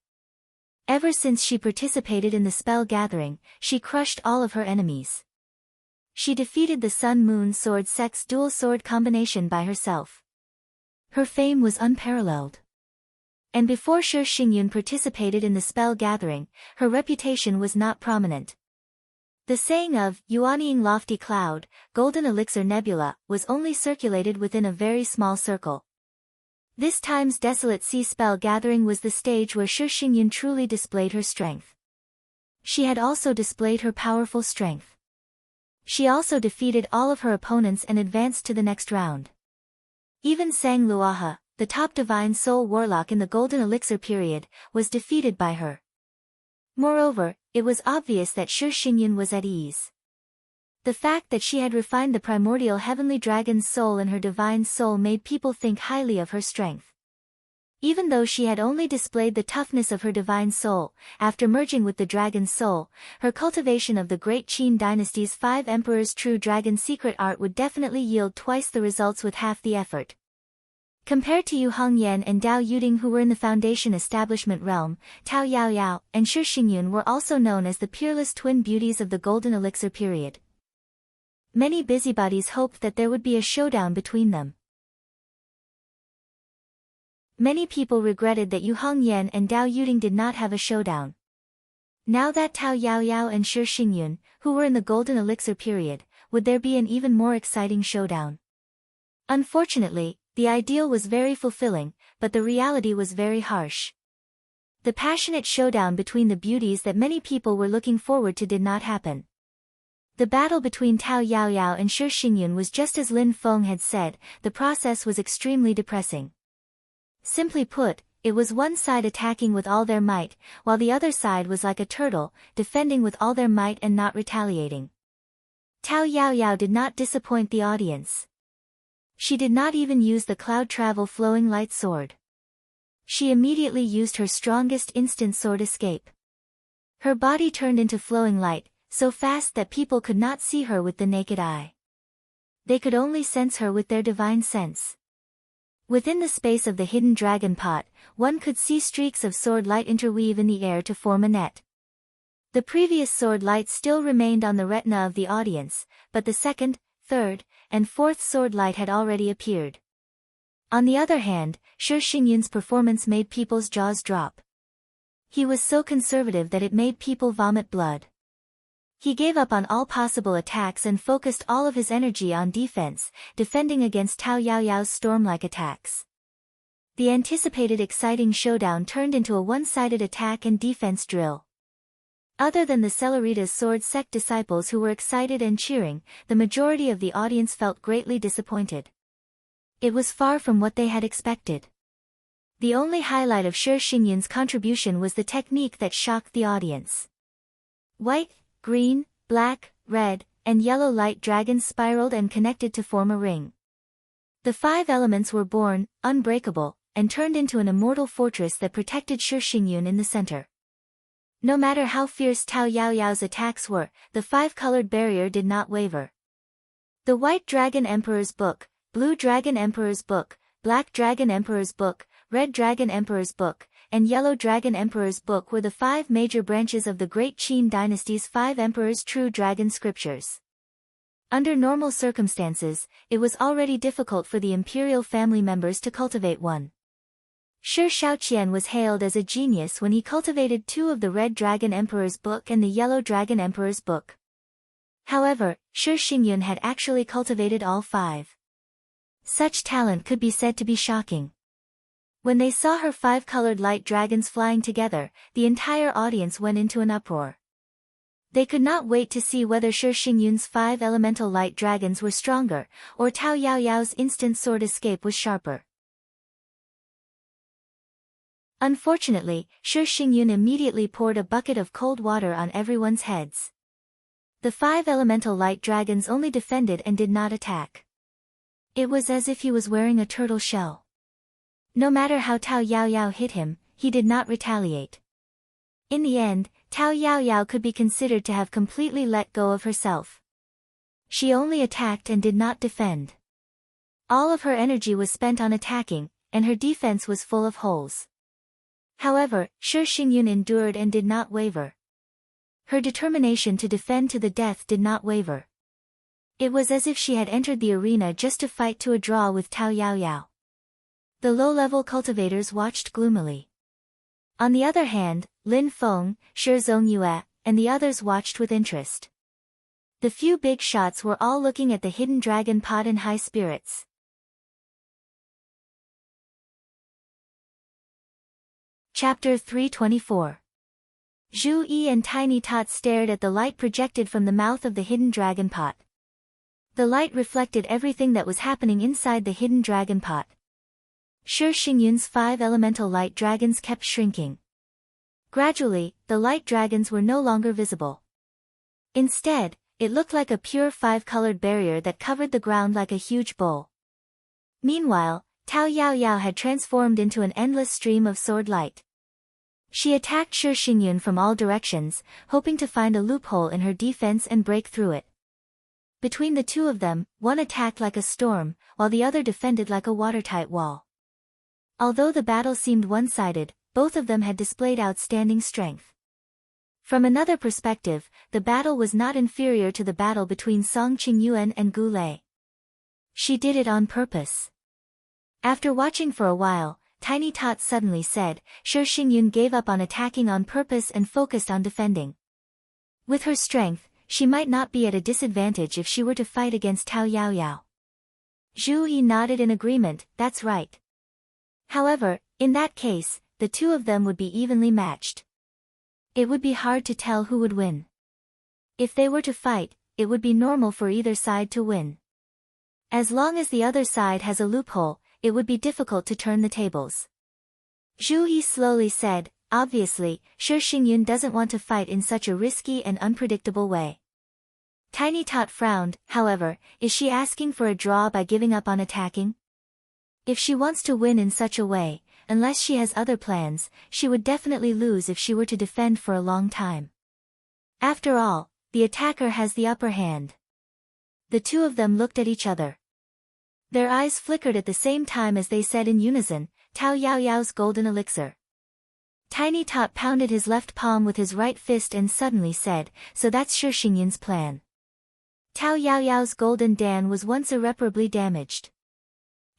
Ever since she participated in the spell gathering, she crushed all of her enemies. She defeated the Sun-Moon Sword Sect's dual sword combination by herself. Her fame was unparalleled. And before Shi Xingyun participated in the spell gathering, her reputation was not prominent. The saying of Yuanying lofty cloud, golden elixir nebula, was only circulated within a very small circle. This time's desolate sea spell gathering was the stage where Shi Xingyun truly displayed her strength. She had also displayed her powerful strength. She also defeated all of her opponents and advanced to the next round. Even Sang Luaha, the top divine soul warlock in the golden elixir period, was defeated by her. Moreover, it was obvious that Shi Xingyun was at ease. The fact that she had refined the primordial heavenly dragon's soul in her divine soul made people think highly of her strength. Even though she had only displayed the toughness of her divine soul, after merging with the dragon's soul, her cultivation of the great Qin dynasty's 5 emperors' true dragon secret art would definitely yield twice the results with half the effort. Compared to Yu Hongyan and Dao Yuding, who were in the foundation establishment realm, Tao Yaoyao and Shi Xingyun were also known as the peerless twin beauties of the golden elixir period. Many busybodies hoped that there would be a showdown between them. Many people regretted that Yu Hongyan and Dao Yuding did not have a showdown. Now that Tao Yaoyao and Shi Xingyun, who were in the golden elixir period, would there be an even more exciting showdown? Unfortunately, the ideal was very fulfilling, but the reality was very harsh. The passionate showdown between the beauties that many people were looking forward to did not happen. The battle between Tao Yaoyao and Shi Xingyun was just as Lin Feng had said, the process was extremely depressing. Simply put, it was one side attacking with all their might, while the other side was like a turtle, defending with all their might and not retaliating. Tao Yaoyao did not disappoint the audience. She did not even use the cloud travel flowing light sword. She immediately used her strongest instant sword escape. Her body turned into flowing light, so fast that people could not see her with the naked eye. They could only sense her with their divine sense. Within the space of the hidden dragon pot, one could see streaks of sword light interweave in the air to form a net. The previous sword light still remained on the retina of the audience, but the second, third, and fourth sword light had already appeared. On the other hand, Shi Xingyun's performance made people's jaws drop. He was so conservative that it made people vomit blood. He gave up on all possible attacks and focused all of his energy on defense, defending against Tao Yaoyao's storm-like attacks. The anticipated exciting showdown turned into a one-sided attack and defense drill. Other than the Celeritas sword sect disciples who were excited and cheering, the majority of the audience felt greatly disappointed. It was far from what they had expected. The only highlight of Shi Xingyun's contribution was the technique that shocked the audience. White, green, black, red, and yellow light dragons spiraled and connected to form a ring. The 5 elements were born, unbreakable, and turned into an immortal fortress that protected Shi Xingyun in the center. No matter how fierce Tao Yaoyao's attacks were, the 5-colored barrier did not waver. The White Dragon Emperor's Book, Blue Dragon Emperor's Book, Black Dragon Emperor's Book, Red Dragon Emperor's Book, and Yellow Dragon Emperor's Book were the 5 major branches of the Great Qin dynasty's 5 emperors' true dragon scriptures. Under normal circumstances, it was already difficult for the imperial family members to cultivate one. Shi Shaoqian was hailed as a genius when he cultivated 2 of the Red Dragon Emperor's book and the Yellow Dragon Emperor's book. However, Shi Xingyun had actually cultivated all 5. Such talent could be said to be shocking. When they saw her 5 colored light dragons flying together, the entire audience went into an uproar. They could not wait to see whether Shi Xingyun's 5 elemental light dragons were stronger, or Tao Yaoyao's instant sword escape was sharper. Unfortunately, Shi Xingyun immediately poured a bucket of cold water on everyone's heads. The 5 elemental light dragons only defended and did not attack. It was as if he was wearing a turtle shell. No matter how Tao Yaoyao hit him, he did not retaliate. In the end, Tao Yaoyao could be considered to have completely let go of herself. She only attacked and did not defend. All of her energy was spent on attacking, and her defense was full of holes. However, Shi Xingyun endured and did not waver. Her determination to defend to the death did not waver. It was as if she had entered the arena just to fight to a draw with Tao Yaoyao. The low-level cultivators watched gloomily. On the other hand, Lin Feng, Shi Zongyue, and the others watched with interest. The few big shots were all looking at the hidden dragon pot in high spirits. Chapter 324. Zhu Yi and Tiny Tot stared at the light projected from the mouth of the hidden dragon pot. The light reflected everything that was happening inside the hidden dragon pot. Shi Xingyun's 5 elemental light dragons kept shrinking. Gradually, the light dragons were no longer visible. Instead, it looked like a pure 5-colored barrier that covered the ground like a huge bowl. Meanwhile, Tao Yaoyao had transformed into an endless stream of sword light. She attacked Shi Xingyun from all directions, hoping to find a loophole in her defense and break through it. Between the 2 of them, one attacked like a storm, while the other defended like a watertight wall. Although the battle seemed one-sided, both of them had displayed outstanding strength. From another perspective, the battle was not inferior to the battle between Song Qingyuan and Gu Lei. She did it on purpose. After watching for a while, Tiny Tot suddenly said, Shi Xingyun gave up on attacking on purpose and focused on defending. With her strength, she might not be at a disadvantage if she were to fight against Tao Yaoyao. Zhu Yi nodded in agreement, that's right. However, in that case, the 2 of them would be evenly matched. It would be hard to tell who would win. If they were to fight, it would be normal for either side to win. As long as the other side has a loophole, it would be difficult to turn the tables. Zhu Yi slowly said, obviously, Shi Xingyun doesn't want to fight in such a risky and unpredictable way. Tiny Tot frowned, however, is she asking for a draw by giving up on attacking? If she wants to win in such a way, unless she has other plans, she would definitely lose if she were to defend for a long time. After all, the attacker has the upper hand. The 2 of them looked at each other. Their eyes flickered at the same time as they said in unison, Tao Yaoyao's golden elixir. Tiny Tot pounded his left palm with his right fist and suddenly said, so that's Shi Xingyun's plan. Tao Yaoyao's golden dan was once irreparably damaged.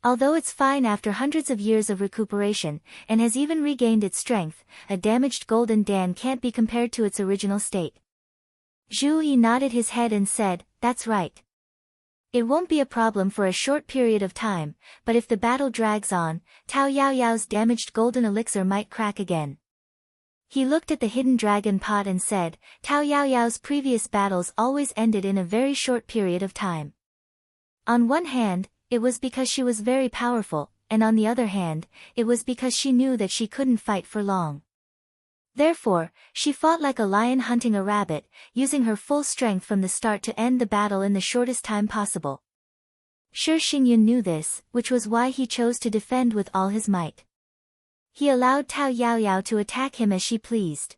Although it's fine after hundreds of years of recuperation, and has even regained its strength, a damaged golden dan can't be compared to its original state. Zhu Yi nodded his head and said, that's right. It won't be a problem for a short period of time, but if the battle drags on, Tao Yaoyao's damaged golden elixir might crack again. He looked at the hidden dragon pot and said, Tao Yaoyao's previous battles always ended in a very short period of time. On one hand, it was because she was very powerful, and on the other hand, it was because she knew that she couldn't fight for long. Therefore, she fought like a lion hunting a rabbit, using her full strength from the start to end the battle in the shortest time possible. Shi Xingyun knew this, which was why he chose to defend with all his might. He allowed Tao Yaoyao to attack him as she pleased.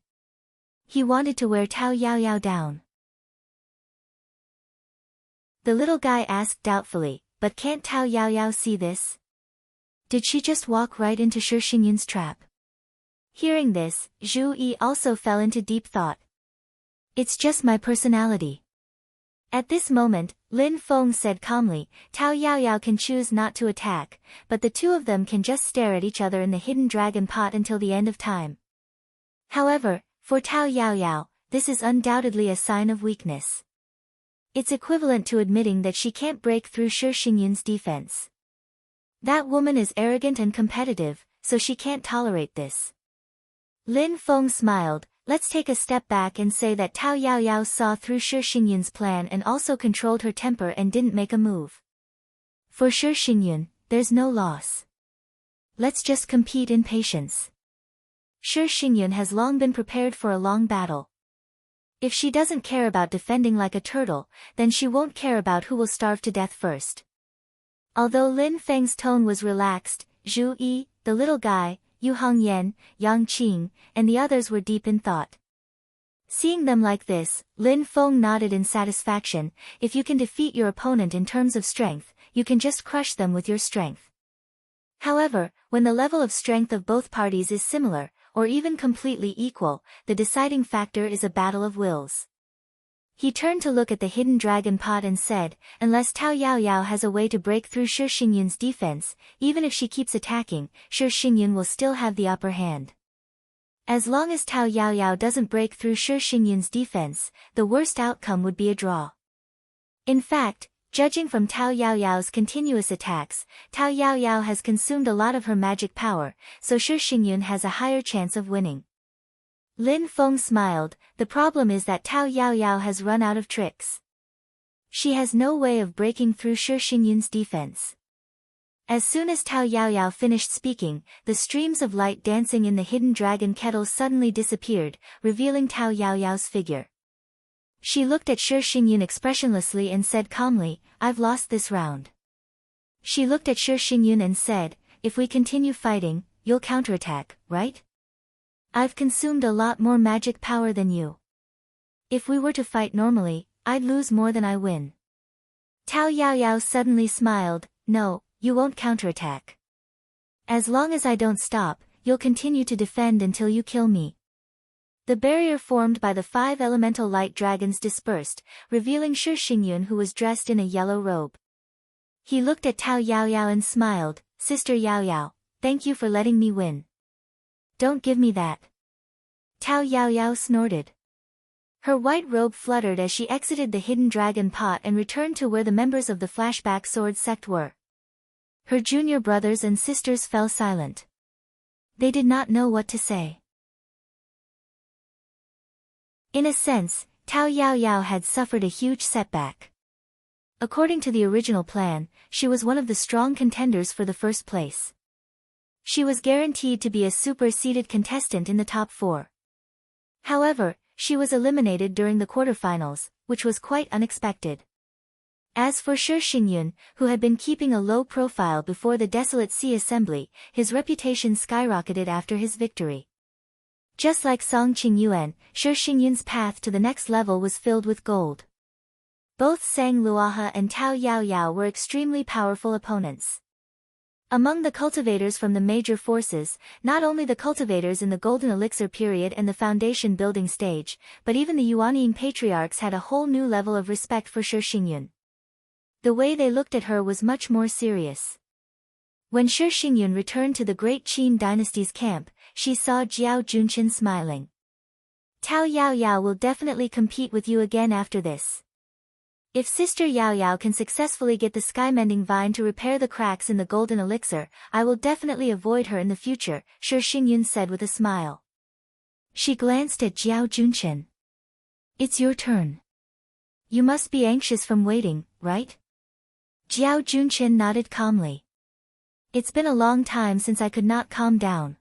He wanted to wear Tao Yaoyao down. The little guy asked doubtfully, but can't Tao Yaoyao see this? Did she just walk right into Shi Xingyun's trap? Hearing this, Zhu Yi also fell into deep thought. It's just my personality. At this moment, Lin Feng said calmly, Tao Yaoyao can choose not to attack, but the two of them can just stare at each other in the hidden dragon pot until the end of time. However, for Tao Yaoyao, this is undoubtedly a sign of weakness. It's equivalent to admitting that she can't break through Shi Xingyun's defense. That woman is arrogant and competitive, so she can't tolerate this. Lin Feng smiled. Let's take a step back and say that Tao Yaoyao saw through Shi Xingyun's plan and also controlled her temper and didn't make a move. For Shi Xingyun, there's no loss. Let's just compete in patience. Shi Xingyun has long been prepared for a long battle. If she doesn't care about defending like a turtle, then she won't care about who will starve to death first. Although Lin Feng's tone was relaxed, Zhu Yi, the little guy, Yu Hongyan, Yang Qing, and the others were deep in thought. Seeing them like this, Lin Feng nodded in satisfaction. If you can defeat your opponent in terms of strength, you can just crush them with your strength. However, when the level of strength of both parties is similar, or even completely equal, the deciding factor is a battle of wills. He turned to look at the hidden dragon pot and said, unless Tao Yaoyao has a way to break through Shi Xingyun's defense, even if she keeps attacking, Shi Xingyun will still have the upper hand. As long as Tao Yaoyao doesn't break through Shi Xingyun's defense, the worst outcome would be a draw. In fact, judging from Tao Yaoyao's continuous attacks, Tao Yaoyao has consumed a lot of her magic power, so Shi Xingyun has a higher chance of winning. Lin Feng smiled. The problem is that Tao Yaoyao has run out of tricks. She has no way of breaking through Shi Xingyun's defense. As soon as Tao Yaoyao finished speaking, the streams of light dancing in the hidden dragon kettle suddenly disappeared, revealing Tao Yaoyao's figure. She looked at Shi Xingyun expressionlessly and said calmly, I've lost this round. She looked at Shi Xingyun and said, if we continue fighting, you'll counterattack, right? I've consumed a lot more magic power than you. If we were to fight normally, I'd lose more than I win. Tao Yaoyao suddenly smiled, no, you won't counterattack. As long as I don't stop, you'll continue to defend until you kill me. The barrier formed by the 5 elemental light dragons dispersed, revealing Shi Xingyun who was dressed in a yellow robe. He looked at Tao Yaoyao and smiled, Sister Yaoyao, thank you for letting me win. Don't give me that. Tao Yaoyao snorted. Her white robe fluttered as she exited the hidden dragon pot and returned to where the members of the Flashback Sword sect were. Her junior brothers and sisters fell silent. They did not know what to say. In a sense, Tao Yaoyao had suffered a huge setback. According to the original plan, she was one of the strong contenders for the first place. She was guaranteed to be a super-seeded contestant in the top 4. However, she was eliminated during the quarterfinals, which was quite unexpected. As for Shi Xingyun, who had been keeping a low profile before the Desolate Sea Assembly, his reputation skyrocketed after his victory. Just like Song Qingyuan, Shi Xingyun's path to the next level was filled with gold. Both Sang Luoha and Tao Yaoyao were extremely powerful opponents. Among the cultivators from the major forces, not only the cultivators in the Golden Elixir period and the foundation building stage, but even the Yuanying patriarchs had a whole new level of respect for Shi Xingyun. The way they looked at her was much more serious. When Shi Xingyun returned to the Great Qin dynasty's camp, she saw Jiao Junqian smiling. Tao Yaoyao will definitely compete with you again after this. If Sister Yaoyao can successfully get the sky-mending vine to repair the cracks in the golden elixir, I will definitely avoid her in the future, Shi Xingyun said with a smile. She glanced at Jiao Junqian. It's your turn. You must be anxious from waiting, right? Jiao Junqian nodded calmly. It's been a long time since I could not calm down.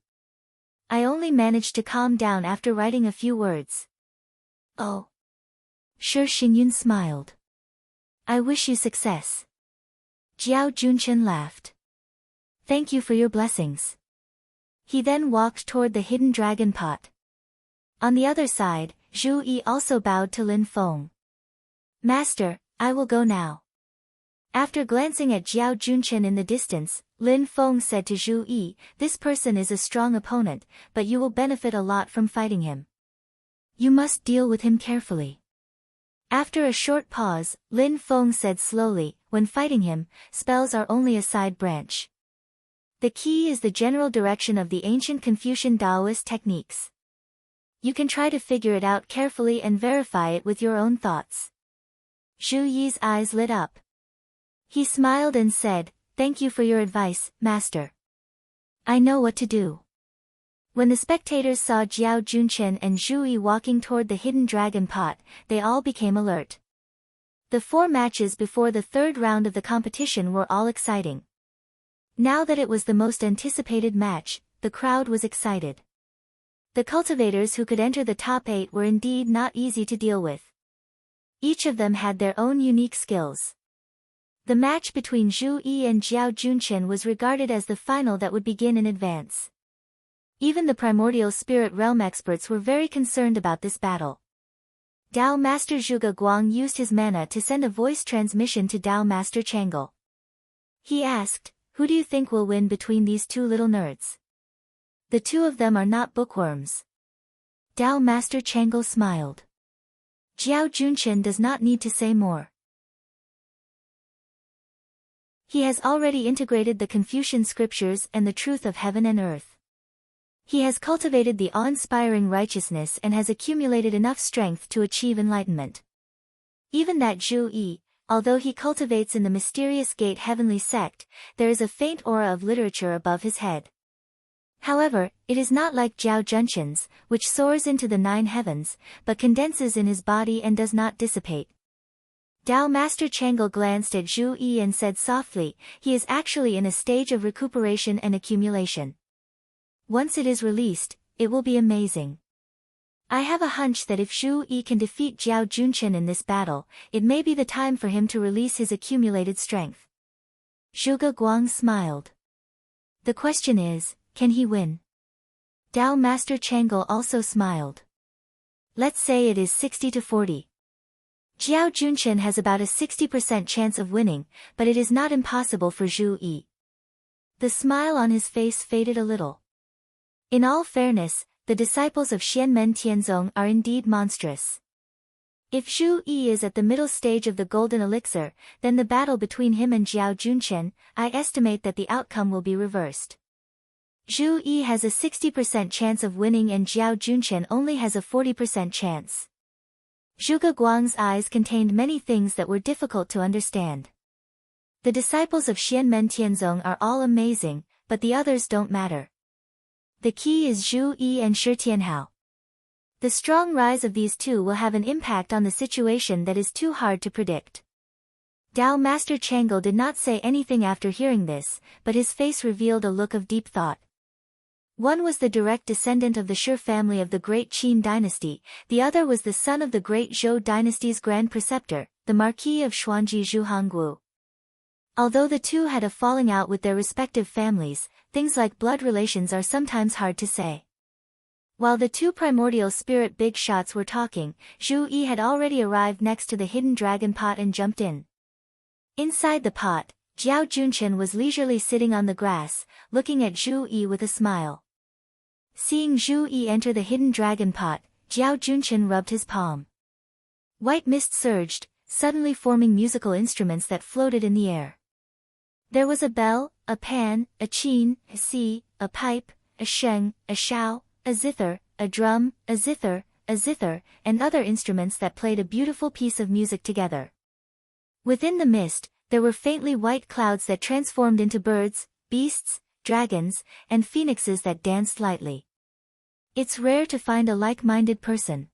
I only managed to calm down after writing a few words. Oh. Shi Xingyun smiled. I wish you success. Jiao Junqian laughed. Thank you for your blessings. He then walked toward the hidden dragon pot. On the other side, Zhu Yi also bowed to Lin Feng. Master, I will go now. After glancing at Jiao Junqian in the distance, Lin Feng said to Zhu Yi, this person is a strong opponent, but you will benefit a lot from fighting him. You must deal with him carefully. After a short pause, Lin Feng said slowly, when fighting him, spells are only a side branch. The key is the general direction of the ancient Confucian Taoist techniques. You can try to figure it out carefully and verify it with your own thoughts. Zhu Yi's eyes lit up. He smiled and said, "Thank you for your advice, master. I know what to do." When the spectators saw Jiao Junchen and Zhu Yi walking toward the hidden dragon pot, they all became alert. The 4 matches before the third round of the competition were all exciting. Now that it was the most anticipated match, the crowd was excited. The cultivators who could enter the top 8 were indeed not easy to deal with. Each of them had their own unique skills. The match between Zhu Yi and Jiao Junchen was regarded as the final that would begin in advance. Even the primordial spirit realm experts were very concerned about this battle. Dao Master Zhuge Guang used his mana to send a voice transmission to Dao Master Chang'e. He asked, "Who do you think will win between these 2 little nerds? The 2 of them are not bookworms." Dao Master Chang'e smiled. Jiao Junchen does not need to say more. He has already integrated the Confucian scriptures and the truth of heaven and earth. He has cultivated the awe-inspiring righteousness and has accumulated enough strength to achieve enlightenment. Even that Zhu Yi, although he cultivates in the mysterious gate heavenly sect, there is a faint aura of literature above his head. However, it is not like Jiao Junchen's, which soars into the 9 heavens, but condenses in his body and does not dissipate. Dao Master Chang'e glanced at Zhu Yi and said softly, "He is actually in a stage of recuperation and accumulation. Once it is released, it will be amazing. I have a hunch that if Zhu Yi can defeat Jiao Junchen in this battle, it may be the time for him to release his accumulated strength." Zhuge Guang smiled. "The question is, can he win?" Dao Master Chang'e also smiled. "Let's say it is 60 to 40. Jiao Junchen has about a 60% chance of winning, but it is not impossible for Zhu Yi." The smile on his face faded a little. In all fairness, the disciples of Xianmen Tianzong are indeed monstrous. If Zhu Yi is at the middle stage of the golden elixir, then the battle between him and Jiao Junchen, I estimate that the outcome will be reversed. Zhu Yi has a 60% chance of winning and Jiao Junchen only has a 40% chance. Zhuge Guang's eyes contained many things that were difficult to understand. The disciples of Xianmen Tianzong are all amazing, but the others don't matter. The key is Zhu Yi and Shi Tianhao. The strong rise of these 2 will have an impact on the situation that is too hard to predict. Dao Master Chang'e did not say anything after hearing this, but his face revealed a look of deep thought. One was the direct descendant of the Shi family of the great Qin dynasty, the other was the son of the great Zhou dynasty's grand preceptor, the Marquis of Xuanji Zhuhangguo. Although the 2 had a falling out with their respective families, things like blood relations are sometimes hard to say. While the 2 primordial spirit big shots were talking, Zhu Yi had already arrived next to the hidden dragon pot and jumped in. Inside the pot, Jiao Junchen was leisurely sitting on the grass, looking at Zhu Yi with a smile. Seeing Zhu Yi enter the hidden dragon pot, Jiao Junchen rubbed his palm. White mist surged, suddenly forming musical instruments that floated in the air. There was a bell, a pan, a qin, a si, a pipe, a sheng, a shao, a zither, a drum, a zither, and other instruments that played a beautiful piece of music together. Within the mist, there were faintly white clouds that transformed into birds, beasts, dragons, and phoenixes that danced lightly. It's rare to find a like-minded person.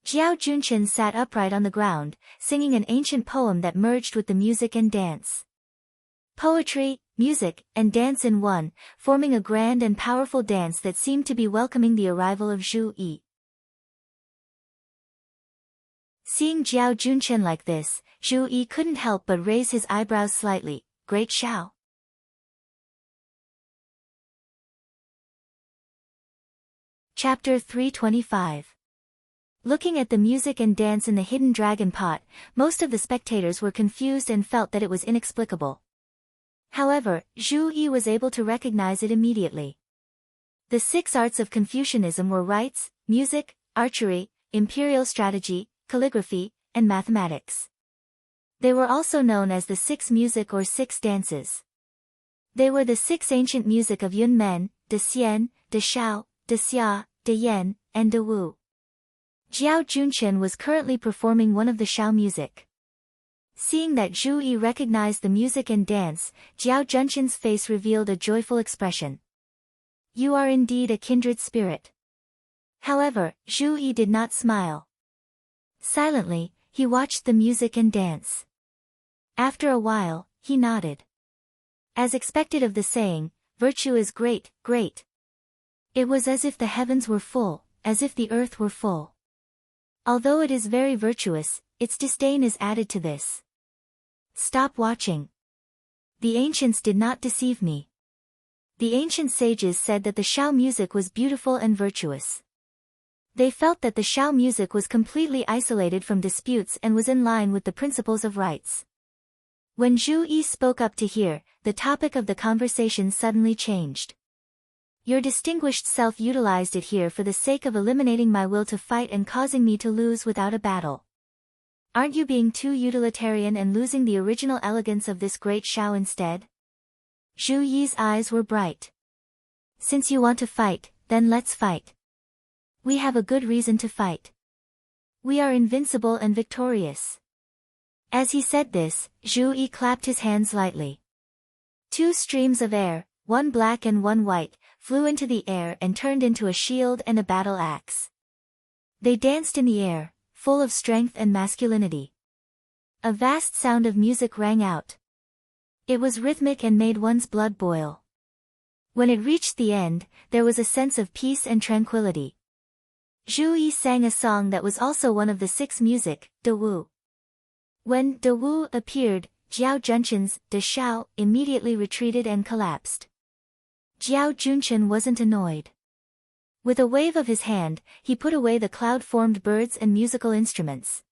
Jiao Junchen sat upright on the ground, singing an ancient poem that merged with the music and dance. Poetry, music, and dance in one, forming a grand and powerful dance that seemed to be welcoming the arrival of Zhu Yi. Seeing Jiao Junchen like this, Zhu Yi couldn't help but raise his eyebrows slightly. Great Shao. Chapter 325. Looking at the music and dance in the hidden dragon pot, most of the spectators were confused and felt that it was inexplicable. However, Zhu Yi was able to recognize it immediately. The 6 arts of Confucianism were rites, music, archery, imperial strategy, calligraphy, and mathematics. They were also known as the six music or six dances. They were the six ancient music of Yun Men, De Xian, De Shao, De Xia, De Yan, and De Wu. Jiao Junchen was currently performing one of the Shao music. Seeing that Zhu Yi recognized the music and dance, Jiao Junchen's face revealed a joyful expression. You are indeed a kindred spirit. However, Zhu Yi did not smile. Silently, he watched the music and dance. After a while, he nodded. As expected of the saying, virtue is great, great. It was as if the heavens were full, as if the earth were full. Although it is very virtuous, its disdain is added to this. Stop watching. The ancients did not deceive me. The ancient sages said that the Shao music was beautiful and virtuous. They felt that the Shao music was completely isolated from disputes and was in line with the principles of rights. When Zhu Yi spoke up to hear, the topic of the conversation suddenly changed. Your distinguished self utilized it here for the sake of eliminating my will to fight and causing me to lose without a battle. Aren't you being too utilitarian and losing the original elegance of this great Shao instead? Zhu Yi's eyes were bright. Since you want to fight, then let's fight. We have a good reason to fight. We are invincible and victorious. As he said this, Zhu Yi clapped his hands lightly. Two streams of air, one black and one white, flew into the air and turned into a shield and a battle axe. They danced in the air, full of strength and masculinity. A vast sound of music rang out. It was rhythmic and made one's blood boil. When it reached the end, there was a sense of peace and tranquility. Zhu Yi sang a song that was also one of the six music, De Wu. When De Wu appeared, Jiao Junchen's De Shao immediately retreated and collapsed. Jiao Junchen wasn't annoyed. With a wave of his hand, he put away the cloud-formed birds and musical instruments.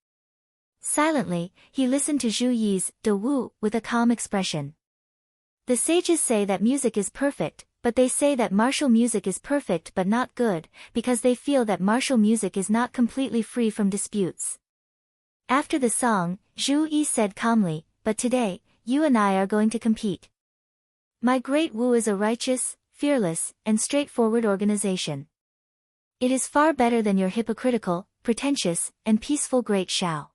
Silently, he listened to Zhu Yi's De Wu with a calm expression. The sages say that music is perfect, but they say that martial music is perfect but not good, because they feel that martial music is not completely free from disputes. After the song, Zhu Yi said calmly, but today, you and I are going to compete. My great Wu is a righteous, fearless, and straightforward organization. It is far better than your hypocritical, pretentious, and peaceful great Shao.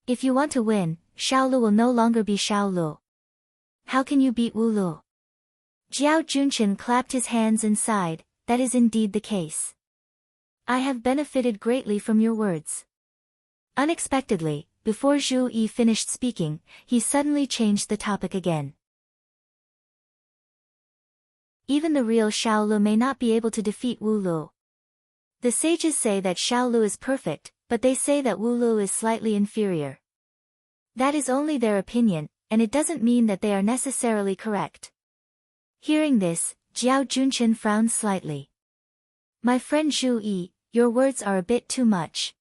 If you want to win, Shaolu will no longer be Shaolu. How can you beat Wu Lu? Jiao Junchen clapped his hands and sighed, that is indeed the case. I have benefited greatly from your words. Unexpectedly, before Zhu Yi finished speaking, he suddenly changed the topic again. Even the real Shaolu may not be able to defeat Wu Lu. The sages say that Shaolu is perfect, but they say that Wu Lu is slightly inferior. That is only their opinion, and it doesn't mean that they are necessarily correct. Hearing this, Jiao Junchen frowned slightly. My friend Zhu Yi, your words are a bit too much.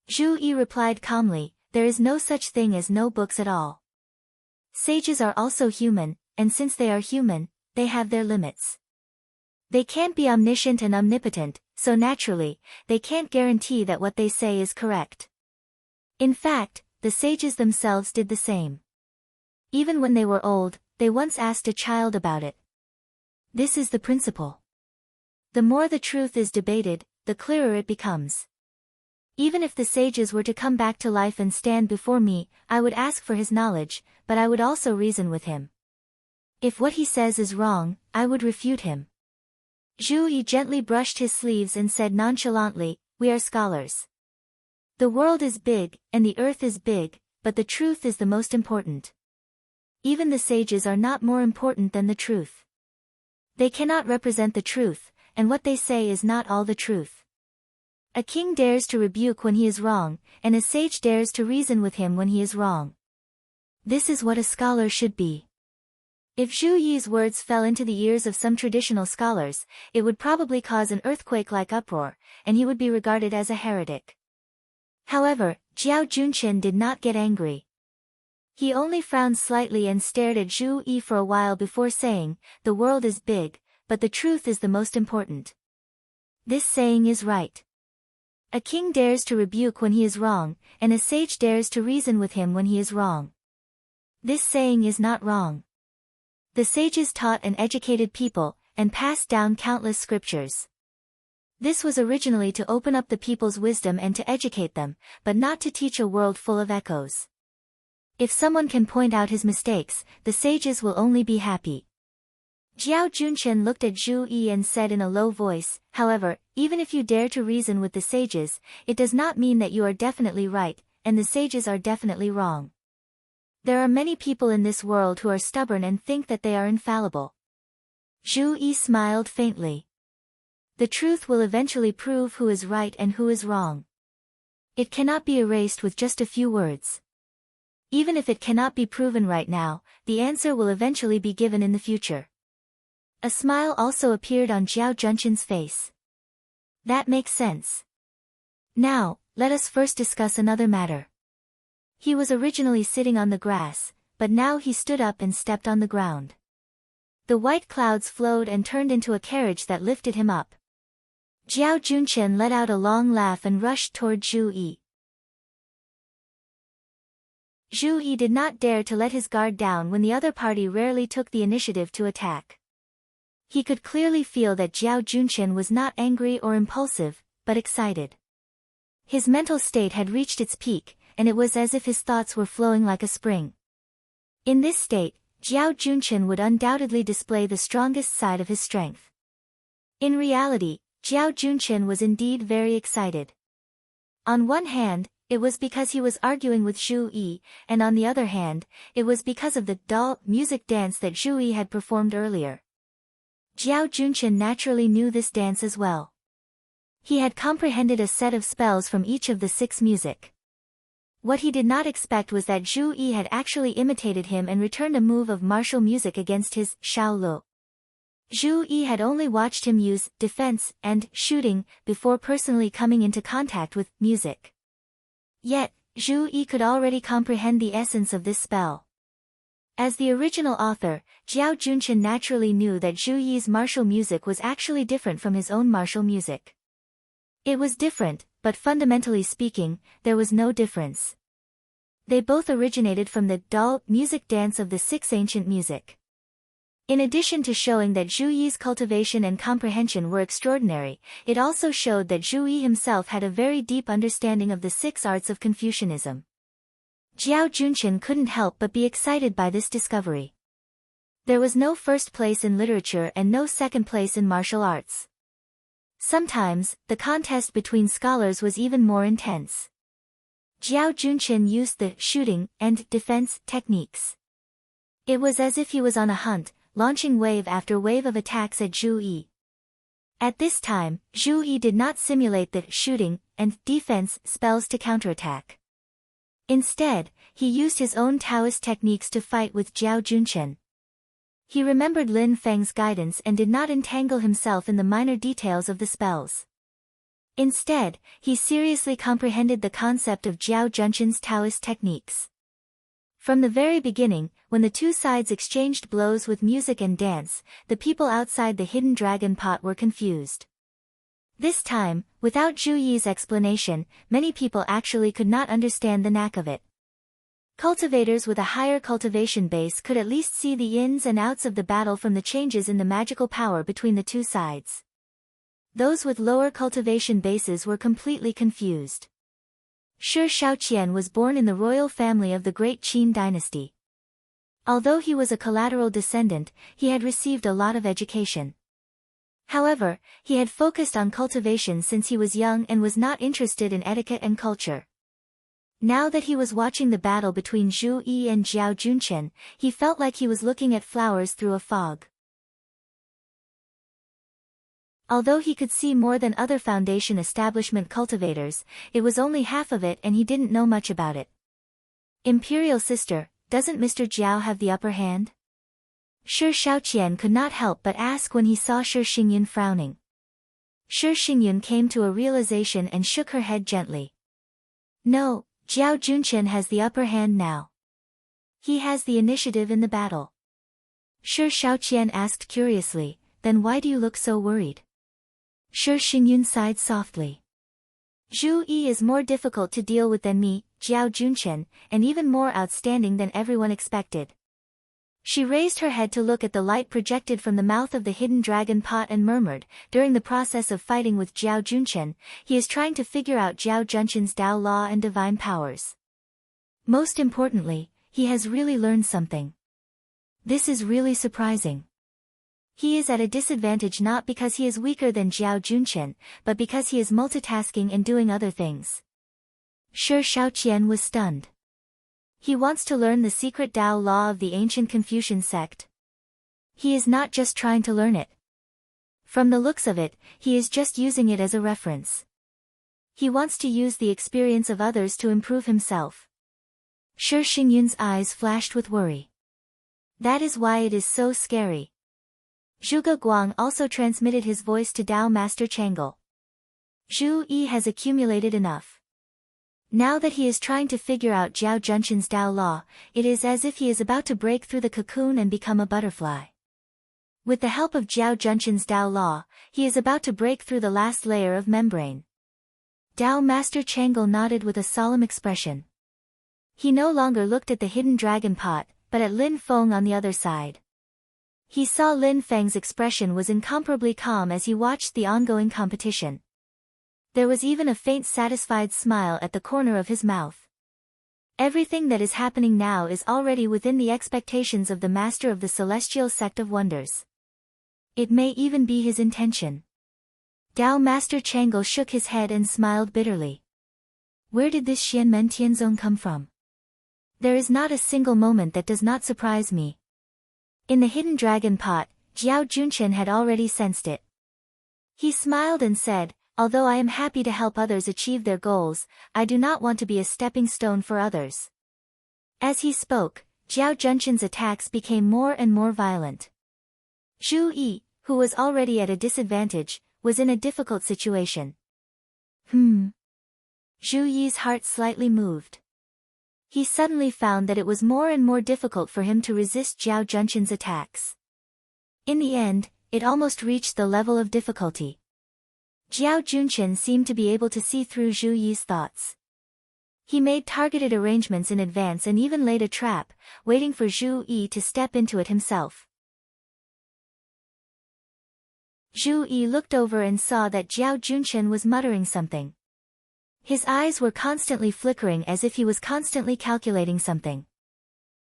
Zhu Yi replied calmly, there is no such thing as no books at all. Sages are also human, and since they are human, they have their limits. They can't be omniscient and omnipotent, so naturally, they can't guarantee that what they say is correct. In fact, the sages themselves did the same. Even when they were old, they once asked a child about it. This is the principle. The more the truth is debated, the clearer it becomes. Even if the sages were to come back to life and stand before me, I would ask for his knowledge, but I would also reason with him. If what he says is wrong, I would refute him. Zhu Yi gently brushed his sleeves and said nonchalantly, we are scholars. The world is big, and the earth is big, but the truth is the most important. Even the sages are not more important than the truth. They cannot represent the truth, and what they say is not all the truth. A king dares to rebuke when he is wrong, and a sage dares to reason with him when he is wrong. This is what a scholar should be. If Zhu Yi's words fell into the ears of some traditional scholars, it would probably cause an earthquake-like uproar, and he would be regarded as a heretic. However, Jiao Junchen did not get angry. He only frowned slightly and stared at Zhu Yi for a while before saying, the world is big, but the truth is the most important. This saying is right. A king dares to rebuke when he is wrong, and a sage dares to reason with him when he is wrong. This saying is not wrong. The sages taught and educated people, and passed down countless scriptures. This was originally to open up the people's wisdom and to educate them, but not to teach a world full of echoes. If someone can point out his mistakes, the sages will only be happy. Jiao Junchen looked at Zhu Yi and said in a low voice, however, even if you dare to reason with the sages, it does not mean that you are definitely right, and the sages are definitely wrong. There are many people in this world who are stubborn and think that they are infallible. Zhu Yi smiled faintly. The truth will eventually prove who is right and who is wrong. It cannot be erased with just a few words. Even if it cannot be proven right now, the answer will eventually be given in the future. A smile also appeared on Jiao Junchen's face. That makes sense. Now, let us first discuss another matter. He was originally sitting on the grass, but now he stood up and stepped on the ground. The white clouds flowed and turned into a carriage that lifted him up. Jiao Junchen let out a long laugh and rushed toward Zhu Yi. Zhu Yi did not dare to let his guard down when the other party rarely took the initiative to attack. He could clearly feel that Jiao Junchen was not angry or impulsive, but excited. His mental state had reached its peak, and it was as if his thoughts were flowing like a spring. In this state, Jiao Junchen would undoubtedly display the strongest side of his strength. In reality, Jiao Junchen was indeed very excited. On one hand, it was because he was arguing with Zhu Yi, and on the other hand, it was because of the doll music dance that Zhu Yi had performed earlier. Jiao Junchen naturally knew this dance as well. He had comprehended a set of spells from each of the 6 music. What he did not expect was that Zhu Yi had actually imitated him and returned a move of martial music against his Shaolu. Zhu Yi had only watched him use defense and shooting before personally coming into contact with music. Yet, Zhu Yi could already comprehend the essence of this spell. As the original author, Jiao Junchen naturally knew that Zhu Yi's martial music was actually different from his own martial music. It was different, but fundamentally speaking, there was no difference. They both originated from the doll music dance of the 6 ancient music. In addition to showing that Zhu Yi's cultivation and comprehension were extraordinary, it also showed that Zhu Yi himself had a very deep understanding of the 6 arts of Confucianism. Jiao Junchen couldn't help but be excited by this discovery. There was no first place in literature and no second place in martial arts. Sometimes, the contest between scholars was even more intense. Jiao Junchen used the shooting and defense techniques. It was as if he was on a hunt, launching wave after wave of attacks at Zhu Yi. At this time, Zhu Yi did not simulate the shooting and defense spells to counterattack. Instead, he used his own Taoist techniques to fight with Jiao Junchen. He remembered Lin Feng's guidance and did not entangle himself in the minor details of the spells. Instead, he seriously comprehended the concept of Jiao Junchen's Taoist techniques. From the very beginning, when the 2 sides exchanged blows with music and dance, the people outside the hidden dragon pot were confused. This time, without Zhu Yi's explanation, many people actually could not understand the knack of it. Cultivators with a higher cultivation base could at least see the ins and outs of the battle from the changes in the magical power between the 2 sides. Those with lower cultivation bases were completely confused. Shi Shaoqian was born in the royal family of the Great Qin dynasty. Although he was a collateral descendant, he had received a lot of education. However, he had focused on cultivation since he was young and was not interested in etiquette and culture. Now that he was watching the battle between Zhu Yi and Jiao Junchen, he felt like he was looking at flowers through a fog. Although he could see more than other foundation establishment cultivators, it was only half of it and he didn't know much about it. Imperial sister, doesn't Mr. Jiao have the upper hand? Shi Shaoqian could not help but ask when he saw Shi Xingyun frowning. Shi Xingyun came to a realization and shook her head gently. No, Jiao Junchen has the upper hand now. He has the initiative in the battle. Shi Shaoqian asked curiously, then why do you look so worried? Shi Xingyun sighed softly. Zhu Yi is more difficult to deal with than me, Jiao Junchen, and even more outstanding than everyone expected. She raised her head to look at the light projected from the mouth of the hidden dragon pot and murmured, during the process of fighting with Jiao Junchen, he is trying to figure out Jiao Junchen's Tao law and divine powers. Most importantly, he has really learned something. This is really surprising. He is at a disadvantage not because he is weaker than Jiao Junchen, but because he is multitasking and doing other things. Shi Shaoqian was stunned. He wants to learn the secret Tao law of the ancient Confucian sect. He is not just trying to learn it. From the looks of it, he is just using it as a reference. He wants to use the experience of others to improve himself. Shi Xingyun's eyes flashed with worry. That is why it is so scary. Zhuge Guang also transmitted his voice to Tao Master Chang'e. Zhu Yi has accumulated enough. Now that he is trying to figure out Jiao Junchen's Tao law, it is as if he is about to break through the cocoon and become a butterfly. With the help of Jiao Junchen's Tao law, he is about to break through the last layer of membrane. Tao Master Chang'e nodded with a solemn expression. He no longer looked at the hidden dragon pot, but at Lin Feng on the other side. He saw Lin Feng's expression was incomparably calm as he watched the ongoing competition. There was even a faint satisfied smile at the corner of his mouth. Everything that is happening now is already within the expectations of the master of the celestial sect of wonders. It may even be his intention. Tao Master Chang'e shook his head and smiled bitterly. Where did this Xianmen Tianzong come from? There is not a single moment that does not surprise me. In the hidden dragon pot, Jiao Junchen had already sensed it. He smiled and said, although I am happy to help others achieve their goals, I do not want to be a stepping stone for others. As he spoke, Jiao Junchen's attacks became more and more violent. Zhu Yi, who was already at a disadvantage, was in a difficult situation. Zhu Yi's heart slightly moved. He suddenly found that it was more and more difficult for him to resist Jiao Junchen's attacks. In the end, it almost reached the level of difficulty. Jiao Junchen seemed to be able to see through Zhu Yi's thoughts. He made targeted arrangements in advance and even laid a trap, waiting for Zhu Yi to step into it himself. Zhu Yi looked over and saw that Jiao Junchen was muttering something. His eyes were constantly flickering as if he was constantly calculating something.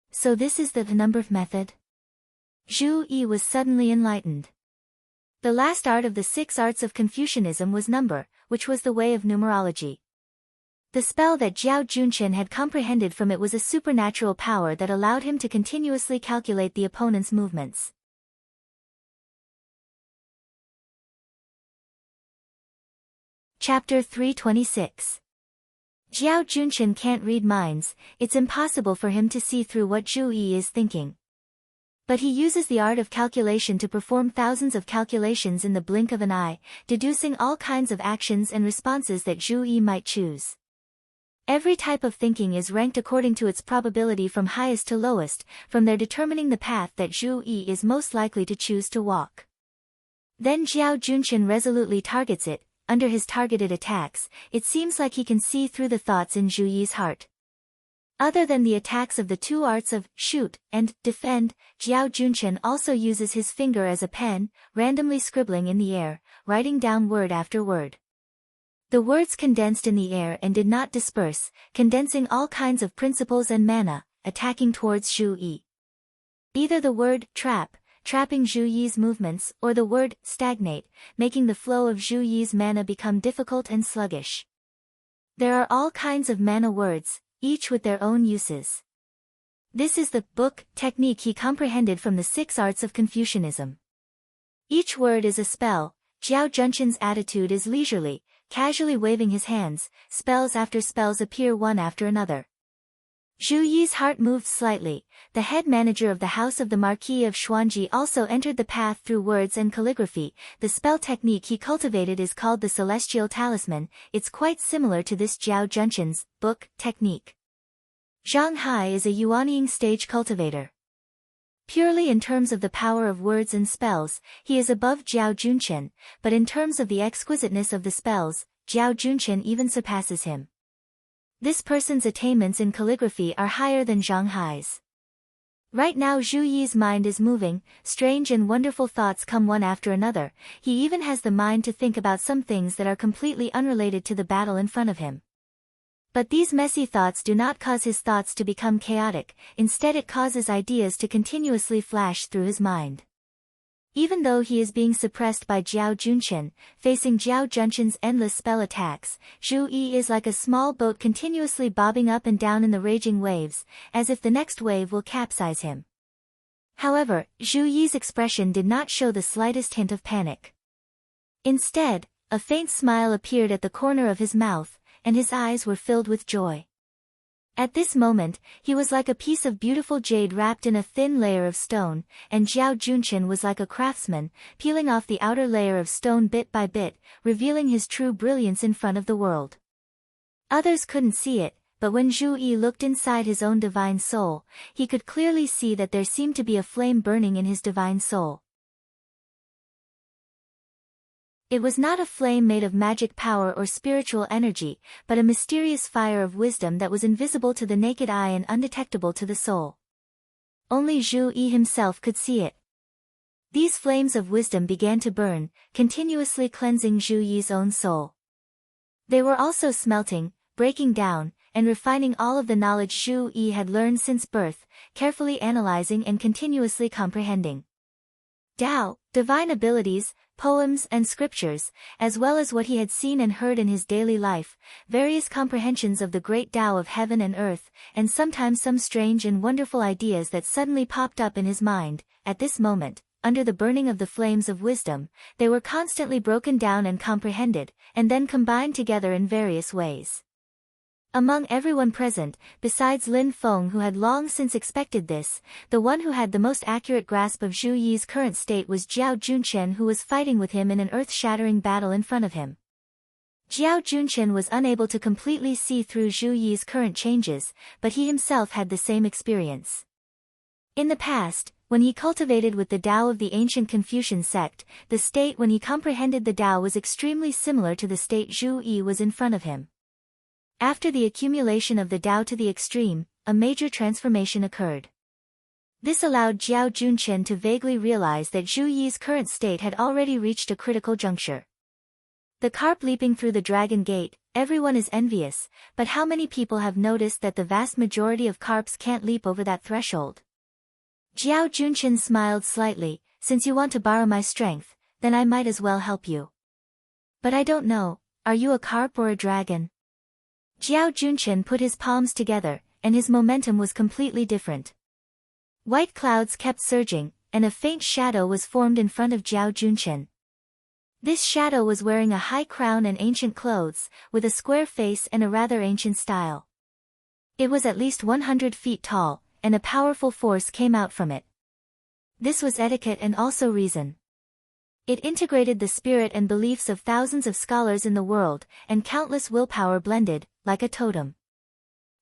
So this is the number method? Zhu Yi was suddenly enlightened. The last art of the 6 arts of Confucianism was number, which was the way of numerology. The spell that Jiao Junchen had comprehended from it was a supernatural power that allowed him to continuously calculate the opponent's movements. Chapter 326. Jiao Junchen can't read minds, it's impossible for him to see through what Zhu Yi is thinking. But he uses the art of calculation to perform thousands of calculations in the blink of an eye, deducing all kinds of actions and responses that Zhu Yi might choose. Every type of thinking is ranked according to its probability from highest to lowest, from there determining the path that Zhu Yi is most likely to choose to walk. Then Jiao Junchen resolutely targets it. Under his targeted attacks, it seems like he can see through the thoughts in Zhu Yi's heart. Other than the attacks of the 2 arts of shoot and defend, Jiao Junchen also uses his finger as a pen, randomly scribbling in the air, writing down word after word. The words condensed in the air and did not disperse, condensing all kinds of principles and mana, attacking towards Zhu Yi. Either the word trap, trapping Zhu Yi's movements, or the word stagnate, making the flow of Zhu Yi's mana become difficult and sluggish. There are all kinds of mana words, each with their own uses. This is the book technique he comprehended from the 6 arts of Confucianism. Each word is a spell. Jiao Junchen's attitude is leisurely, casually waving his hands, spells after spells appear one after another. Zhu Yi's heart moved slightly. The head manager of the house of the Marquis of Xuanji also entered the path through words and calligraphy. The spell technique he cultivated is called the Celestial Talisman. It's quite similar to this Jiao Junchen's book technique. Zhang Hai is a Yuanying stage cultivator. Purely in terms of the power of words and spells, he is above Jiao Junchen, but in terms of the exquisiteness of the spells, Zhao Junchen even surpasses him. This person's attainments in calligraphy are higher than Zhang Hai's. Right now Zhu Yi's mind is moving, strange and wonderful thoughts come one after another, he even has the mind to think about some things that are completely unrelated to the battle in front of him. But these messy thoughts do not cause his thoughts to become chaotic, instead it causes ideas to continuously flash through his mind. Even though he is being suppressed by Zhao Junchen, facing Zhao Junchen's endless spell attacks, Zhu Yi is like a small boat continuously bobbing up and down in the raging waves, as if the next wave will capsize him. However, Zhu Yi's expression did not show the slightest hint of panic. Instead, a faint smile appeared at the corner of his mouth, and his eyes were filled with joy. At this moment, he was like a piece of beautiful jade wrapped in a thin layer of stone, and Zhao Junchen was like a craftsman, peeling off the outer layer of stone bit by bit, revealing his true brilliance in front of the world. Others couldn't see it, but when Zhu Yi looked inside his own divine soul, he could clearly see that there seemed to be a flame burning in his divine soul. It was not a flame made of magic power or spiritual energy, but a mysterious fire of wisdom that was invisible to the naked eye and undetectable to the soul. Only Zhu Yi himself could see it. These flames of wisdom began to burn, continuously cleansing Zhu Yi's own soul. They were also smelting, breaking down, and refining all of the knowledge Zhu Yi had learned since birth, carefully analyzing and continuously comprehending. Tao, divine abilities, poems and scriptures, as well as what he had seen and heard in his daily life, various comprehensions of the great Tao of heaven and earth, and sometimes some strange and wonderful ideas that suddenly popped up in his mind. At this moment, under the burning of the flames of wisdom, they were constantly broken down and comprehended, and then combined together in various ways. Among everyone present, besides Lin Feng who had long since expected this, the one who had the most accurate grasp of Zhu Yi's current state was Zhao Junchen, who was fighting with him in an earth-shattering battle in front of him. Zhao Junchen was unable to completely see through Zhu Yi's current changes, but he himself had the same experience. In the past, when he cultivated with the Tao of the ancient Confucian sect, the state when he comprehended the Tao was extremely similar to the state Zhu Yi was in front of him. After the accumulation of the Tao to the extreme, a major transformation occurred. This allowed Zhao Junchen to vaguely realize that Zhu Yi's current state had already reached a critical juncture. The carp leaping through the dragon gate, everyone is envious, but how many people have noticed that the vast majority of carps can't leap over that threshold? Zhao Junchen smiled slightly, since you want to borrow my strength, then I might as well help you. But I don't know, are you a carp or a dragon? Zhao Junchen put his palms together, and his momentum was completely different. White clouds kept surging, and a faint shadow was formed in front of Zhao Junchen. This shadow was wearing a high crown and ancient clothes, with a square face and a rather ancient style. It was at least 100 feet tall, and a powerful force came out from it. This was etiquette and also reason. It integrated the spirit and beliefs of thousands of scholars in the world, and countless willpower blended, like a totem.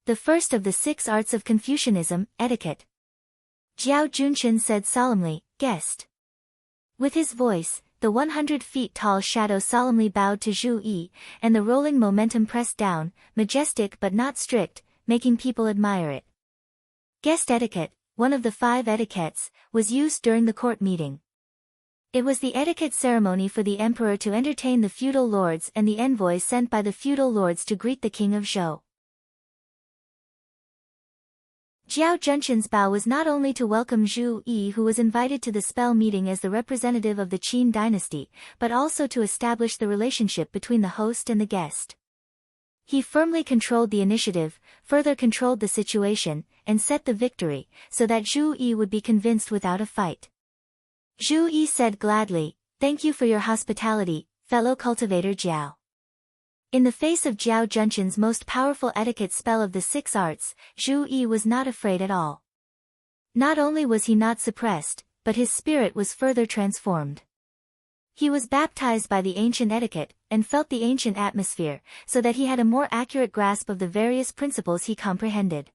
The first of the 6 arts of Confucianism, etiquette. Zhao Junchen said solemnly, guest. With his voice, the 100 feet tall shadow solemnly bowed to Zhu Yi, and the rolling momentum pressed down, majestic but not strict, making people admire it. Guest etiquette, one of the 5 etiquettes, was used during the court meeting. It was the etiquette ceremony for the emperor to entertain the feudal lords and the envoys sent by the feudal lords to greet the king of Zhou. Zhao Junchen's bow was not only to welcome Zhu Yi, who was invited to the spell meeting as the representative of the Qin dynasty, but also to establish the relationship between the host and the guest. He firmly controlled the initiative, further controlled the situation, and set the victory, so that Zhu Yi would be convinced without a fight. Zhu Yi said gladly, "Thank you for your hospitality, fellow cultivator Zhao." In the face of Zhao Junchen's most powerful etiquette spell of the 6 arts, Zhu Yi was not afraid at all. Not only was he not suppressed, but his spirit was further transformed. He was baptized by the ancient etiquette, and felt the ancient atmosphere, so that he had a more accurate grasp of the various principles he comprehended.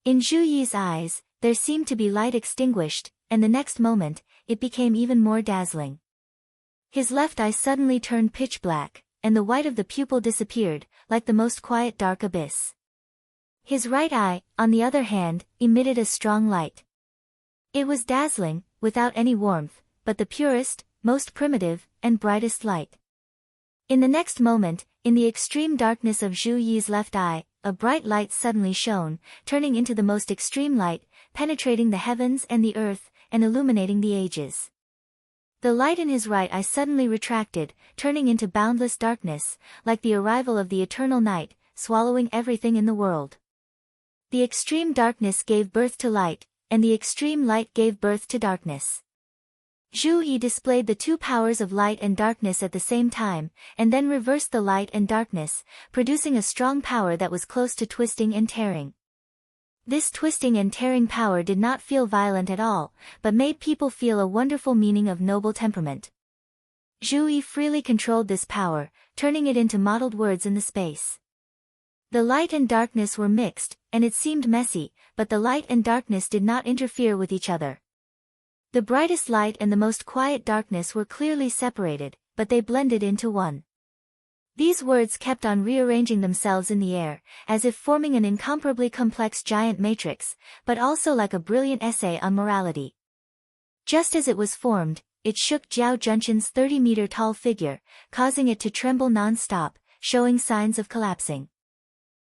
In Zhu Yi's eyes, there seemed to be light extinguished, and the next moment, it became even more dazzling. His left eye suddenly turned pitch black, and the white of the pupil disappeared, like the most quiet dark abyss. His right eye, on the other hand, emitted a strong light. It was dazzling, without any warmth, but the purest, most primitive, and brightest light. In the next moment, in the extreme darkness of Zhu Yi's left eye, a bright light suddenly shone, turning into the most extreme light, penetrating the heavens and the earth, and illuminating the ages. The light in his right eye suddenly retracted, turning into boundless darkness, like the arrival of the eternal night, swallowing everything in the world. The extreme darkness gave birth to light, and the extreme light gave birth to darkness. Zhu Yi displayed the two powers of light and darkness at the same time, and then reversed the light and darkness, producing a strong power that was close to twisting and tearing. This twisting and tearing power did not feel violent at all, but made people feel a wonderful meaning of noble temperament. Zhu Yi freely controlled this power, turning it into mottled words in the space. The light and darkness were mixed, and it seemed messy, but the light and darkness did not interfere with each other. The brightest light and the most quiet darkness were clearly separated, but they blended into one. These words kept on rearranging themselves in the air, as if forming an incomparably complex giant matrix, but also like a brilliant essay on morality. Just as it was formed, it shook Zhao Junshan's 30-meter-tall figure, causing it to tremble non-stop, showing signs of collapsing.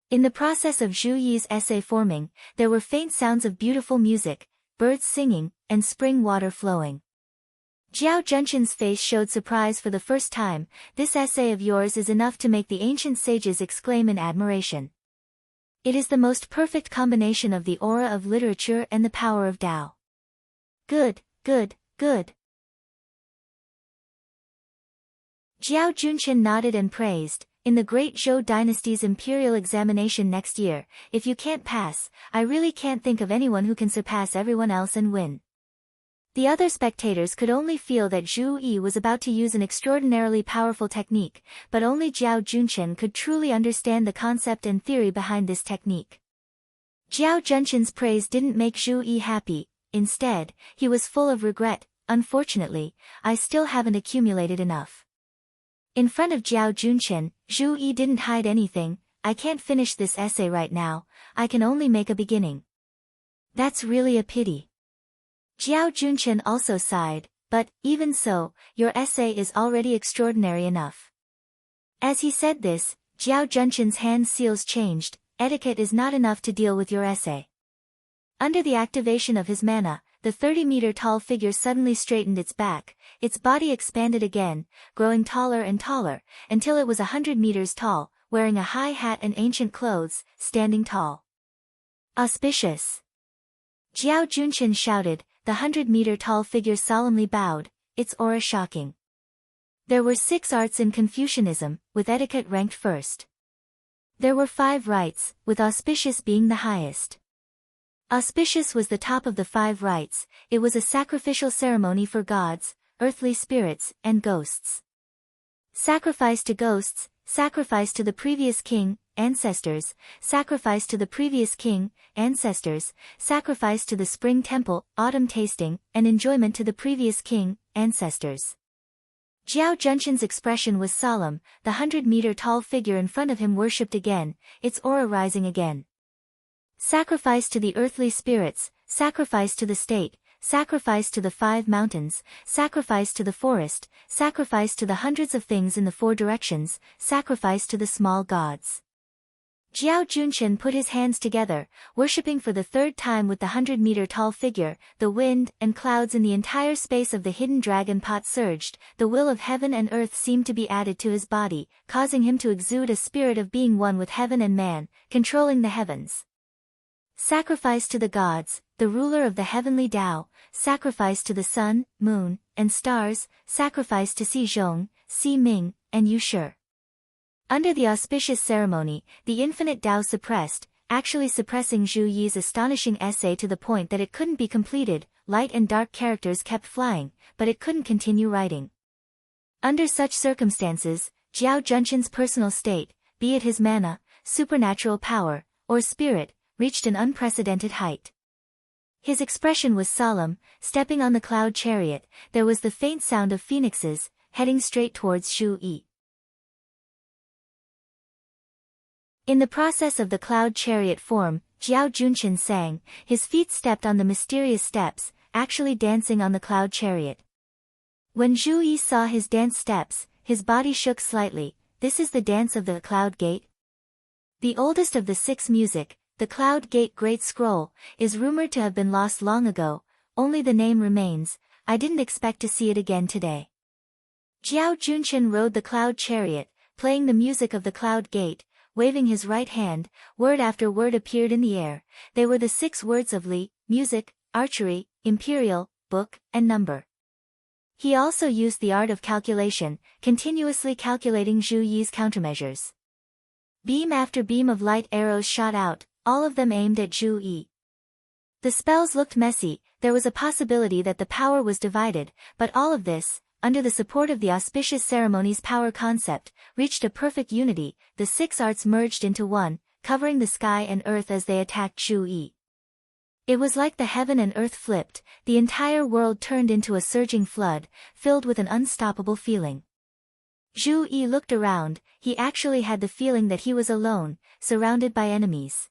In the process of Zhu Yi's essay forming, there were faint sounds of beautiful music, birds singing, and spring water flowing. Zhao Junshan's face showed surprise for the first time. This essay of yours is enough to make the ancient sages exclaim in admiration. It is the most perfect combination of the aura of literature and the power of Tao. Good, good, good. Zhao Junshan nodded and praised. In the Great Zhou dynasty's imperial examination next year, if you can't pass, I really can't think of anyone who can surpass everyone else and win. The other spectators could only feel that Zhu Yi was about to use an extraordinarily powerful technique, but only Zhao Junshan could truly understand the concept and theory behind this technique. Zhao Junshan's praise didn't make Zhu Yi happy. Instead, he was full of regret. Unfortunately, I still haven't accumulated enough. In front of Zhao Junshan, Zhu Yi didn't hide anything. I can't finish this essay right now, I can only make a beginning. That's really a pity. Zhao Junshan also sighed, but, even so, your essay is already extraordinary enough. As he said this, Zhao Junshan's hand seals changed. Etiquette is not enough to deal with your essay. Under the activation of his mana, the 30-meter-tall figure suddenly straightened its back, its body expanded again, growing taller and taller, until it was 100 meters tall, wearing a high hat and ancient clothes, standing tall. Auspicious! Zhao Junshan shouted. The 100-meter-tall figure solemnly bowed, its aura shocking. There were 6 arts in Confucianism, with etiquette ranked first. There were 5 rites, with auspicious being the highest. Auspicious was the top of the 5 rites. It was a sacrificial ceremony for gods, earthly spirits, and ghosts. Sacrifice to ghosts, sacrifice to the previous king, ancestors, sacrifice to the previous king, ancestors, sacrifice to the spring temple, autumn tasting, and enjoyment to the previous king, ancestors. Zhao Junshan's expression was solemn. The 100-meter-tall figure in front of him worshipped again, its aura rising again. Sacrifice to the earthly spirits, sacrifice to the state, sacrifice to the 5 mountains, sacrifice to the forest, sacrifice to the hundreds of things in the 4 directions, sacrifice to the small gods. Zhao Junshan put his hands together, worshipping for the 3rd time with the 100-meter-tall figure. The wind and clouds in the entire space of the hidden dragon pot surged. The will of heaven and earth seemed to be added to his body, causing him to exude a spirit of being one with heaven and man, controlling the heavens. Sacrifice to the gods, the ruler of the heavenly Tao, sacrifice to the sun, moon, and stars, sacrifice to Si Zhong, Si Ming, and Yu Shi. Under the auspicious ceremony, the infinite Tao suppressed, actually suppressing Zhu Yi's astonishing essay to the point that it couldn't be completed. Light and dark characters kept flying, but it couldn't continue writing. Under such circumstances, Zhao Junshan's personal state, be it his mana, supernatural power, or spirit, reached an unprecedented height. His expression was solemn. Stepping on the cloud chariot, there was the faint sound of phoenixes, heading straight towards Zhu Yi. In the process of the cloud chariot form, Jiao Junchen sang, his feet stepped on the mysterious steps, actually dancing on the cloud chariot. When Zhu Yi saw his dance steps, his body shook slightly. This is the dance of the cloud gate? The oldest of the 6 music, the Cloud Gate Great Scroll, is rumored to have been lost long ago, only the name remains. I didn't expect to see it again today. Jiao Junchen rode the cloud chariot, playing the music of the Cloud Gate, waving his right hand. Word after word appeared in the air. They were the 6 words of Li, music, archery, imperial, book, and number. He also used the art of calculation, continuously calculating Zhu Yi's countermeasures. Beam after beam of light arrows shot out, all of them aimed at Zhu Yi. The spells looked messy. There was a possibility that the power was divided, but all of this, under the support of the auspicious ceremony's power concept, reached a perfect unity. The 6 arts merged into one, covering the sky and earth as they attacked Zhu Yi. It was like the heaven and earth flipped, the entire world turned into a surging flood, filled with an unstoppable feeling. Zhu Yi looked around. He actually had the feeling that he was alone, surrounded by enemies.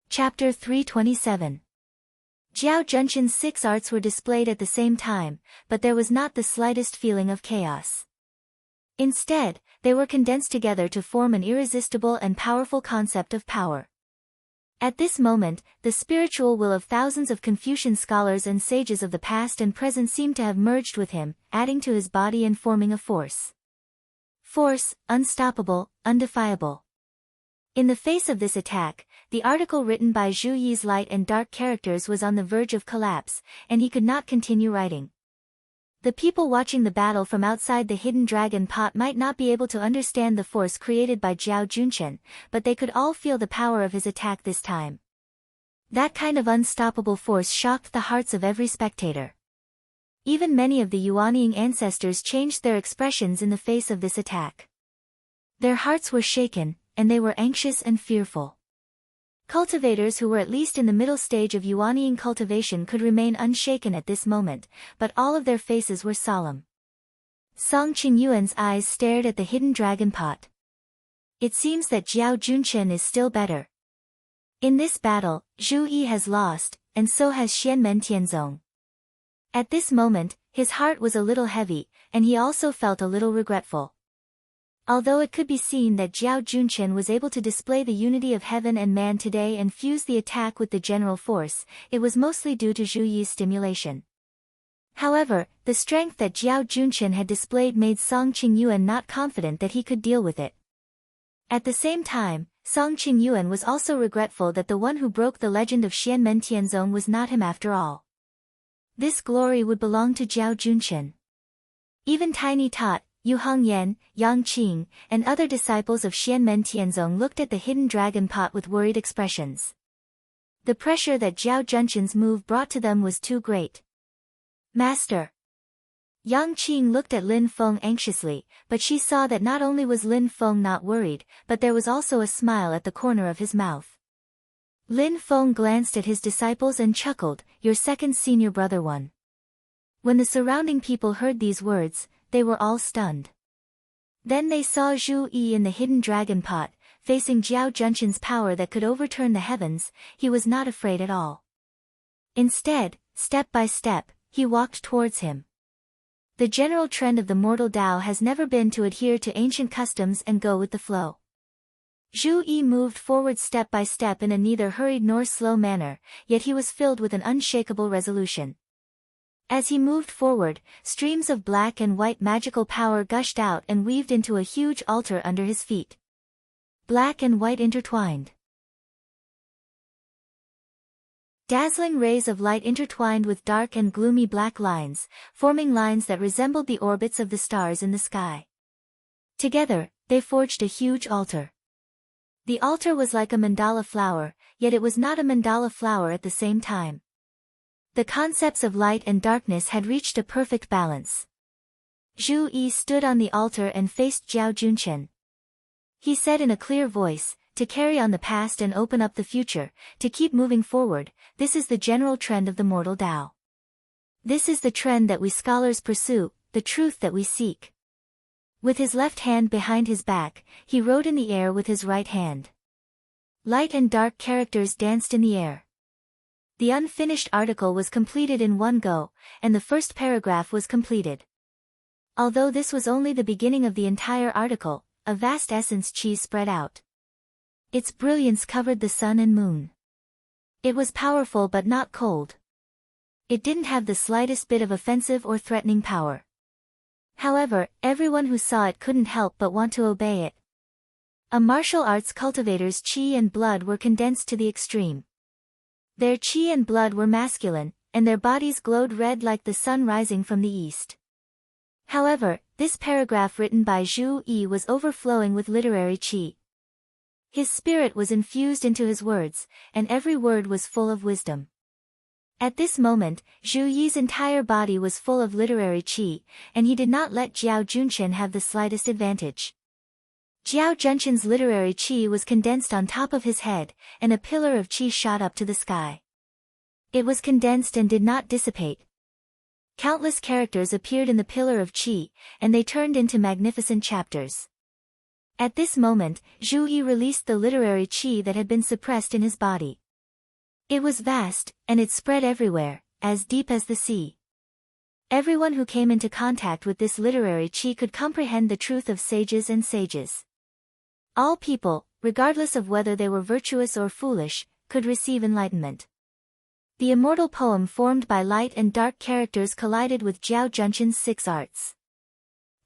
Chapter 327. Jiao Junchen's 6 arts were displayed at the same time, but there was not the slightest feeling of chaos. Instead, they were condensed together to form an irresistible and powerful concept of power. At this moment, the spiritual will of thousands of Confucian scholars and sages of the past and present seemed to have merged with him, adding to his body and forming a force. Force, unstoppable, undefiable. In the face of this attack, the article written by Zhu Yi's light and dark characters was on the verge of collapse, and he could not continue writing. The people watching the battle from outside the hidden dragon pot might not be able to understand the force created by Jiao Junchen, but they could all feel the power of his attack this time. That kind of unstoppable force shocked the hearts of every spectator. Even many of the Yuanying ancestors changed their expressions in the face of this attack. Their hearts were shaken, and they were anxious and fearful. Cultivators who were at least in the middle stage of Yuanying cultivation could remain unshaken at this moment, but all of their faces were solemn. Song Qingyuan's eyes stared at the hidden dragon pot. It seems that Jiao Junchen is still better. In this battle, Zhu Yi has lost, and so has Xianmen Tianzong. At this moment, his heart was a little heavy, and he also felt a little regretful. Although it could be seen that Jiao Junchen was able to display the unity of heaven and man today and fuse the attack with the general force, it was mostly due to Zhu Yi's stimulation. However, the strength that Jiao Junchen had displayed made Song Qingyuan not confident that he could deal with it. At the same time, Song Qingyuan was also regretful that the one who broke the legend of Xianmen Tianzong was not him after all. This glory would belong to Jiao Junchen. Even Tiny Tot, Yu Hongyan, Yang Qing, and other disciples of Xianmen Tianzong looked at the hidden dragon pot with worried expressions. The pressure that Jiao Junchen's move brought to them was too great. Master! Yang Qing looked at Lin Feng anxiously, but she saw that not only was Lin Feng not worried, but there was also a smile at the corner of his mouth. Lin Feng glanced at his disciples and chuckled, "Your second senior brother won." When the surrounding people heard these words, they were all stunned. Then they saw Zhu Yi in the hidden dragon pot, facing Jiao Junchen's power that could overturn the heavens. He was not afraid at all. Instead, step by step, he walked towards him. The general trend of the mortal Tao has never been to adhere to ancient customs and go with the flow. Zhu Yi moved forward step by step in a neither hurried nor slow manner, yet he was filled with an unshakable resolution. As he moved forward, streams of black and white magical power gushed out and weaved into a huge altar under his feet. Black and white intertwined. Dazzling rays of light intertwined with dark and gloomy black lines, forming lines that resembled the orbits of the stars in the sky. Together, they forged a huge altar. The altar was like a mandala flower, yet it was not a mandala flower at the same time. The concepts of light and darkness had reached a perfect balance. Zhu Yi stood on the altar and faced Jiao Junchen. He said in a clear voice, "To carry on the past and open up the future, to keep moving forward, this is the general trend of the mortal Tao. This is the trend that we scholars pursue, the truth that we seek. With his left hand behind his back, he wrote in the air with his right hand. Light and dark characters danced in the air. The unfinished article was completed in one go, and the first paragraph was completed. Although this was only the beginning of the entire article, a vast essence chi spread out. Its brilliance covered the sun and moon. It was powerful but not cold. It didn't have the slightest bit of offensive or threatening power. However, everyone who saw it couldn't help but want to obey it. A martial arts cultivator's chi and blood were condensed to the extreme. Their chi and blood were masculine, and their bodies glowed red like the sun rising from the east. However, this paragraph written by Zhu Yi was overflowing with literary chi. His spirit was infused into his words, and every word was full of wisdom. At this moment, Zhu Yi's entire body was full of literary chi, and he did not let Jiao Junchen have the slightest advantage. Jiao Junchen's literary chi was condensed on top of his head, and a pillar of chi shot up to the sky. It was condensed and did not dissipate. Countless characters appeared in the pillar of chi, and they turned into magnificent chapters. At this moment, Zhu Yi released the literary chi that had been suppressed in his body. It was vast, and it spread everywhere, as deep as the sea. Everyone who came into contact with this literary chi could comprehend the truth of sages and sages. All people, regardless of whether they were virtuous or foolish, could receive enlightenment. The immortal poem formed by light and dark characters collided with Jiao Junchen's 6 arts.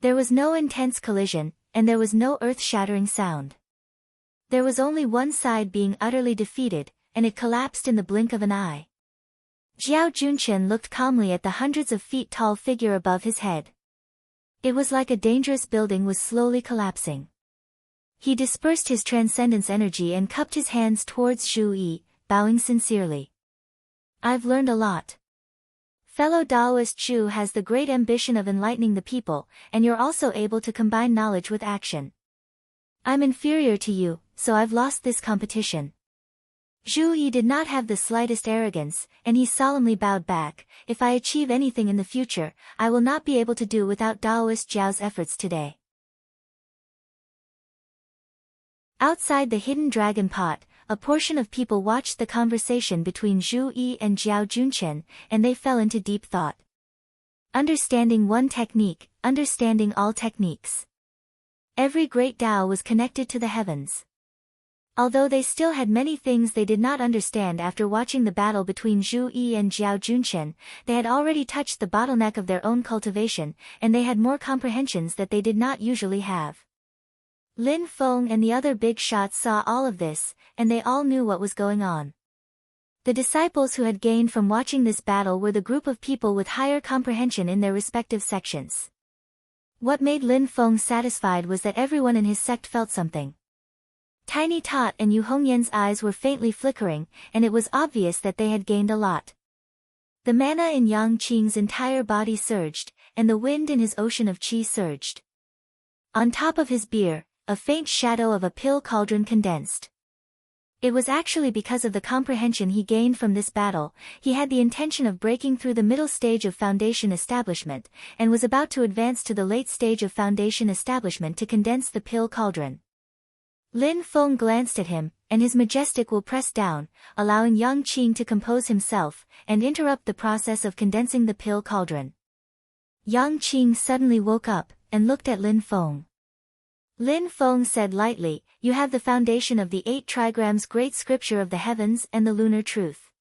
There was no intense collision, and there was no earth-shattering sound. There was only one side being utterly defeated, and it collapsed in the blink of an eye. Jiao Junchen looked calmly at the hundreds of feet tall figure above his head. It was like a dangerous building was slowly collapsing. He dispersed his transcendence energy and cupped his hands towards Zhu Yi, bowing sincerely. I've learned a lot. Fellow Taoist Zhu has the great ambition of enlightening the people, and you're also able to combine knowledge with action. I'm inferior to you, so I've lost this competition. Zhu Yi did not have the slightest arrogance, and he solemnly bowed back. If I achieve anything in the future, I will not be able to do without Taoist Zhao's efforts today. Outside the hidden dragon pot, a portion of people watched the conversation between Zhu Yi and Jiao Junchen, and they fell into deep thought. Understanding one technique, understanding all techniques. Every great Tao was connected to the heavens. Although they still had many things they did not understand after watching the battle between Zhu Yi and Jiao Junchen, they had already touched the bottleneck of their own cultivation, and they had more comprehensions that they did not usually have. Lin Feng and the other big shots saw all of this, and they all knew what was going on. The disciples who had gained from watching this battle were the group of people with higher comprehension in their respective sections. What made Lin Feng satisfied was that everyone in his sect felt something. Tiny Tot and Yu Hongyan's eyes were faintly flickering, and it was obvious that they had gained a lot. The mana in Yang Qing's entire body surged, and the wind in his ocean of qi surged. On top of his beer, a faint shadow of a pill cauldron condensed. It was actually because of the comprehension he gained from this battle. He had the intention of breaking through the middle stage of foundation establishment, and was about to advance to the late stage of foundation establishment to condense the pill cauldron. Lin Feng glanced at him, and his majestic will pressed down, allowing Yang Qing to compose himself, and interrupt the process of condensing the pill cauldron. Yang Qing suddenly woke up, and looked at Lin Feng. Lin Feng said lightly, "You have the foundation of the 8 trigrams great scripture of the heavens and the lunar truth.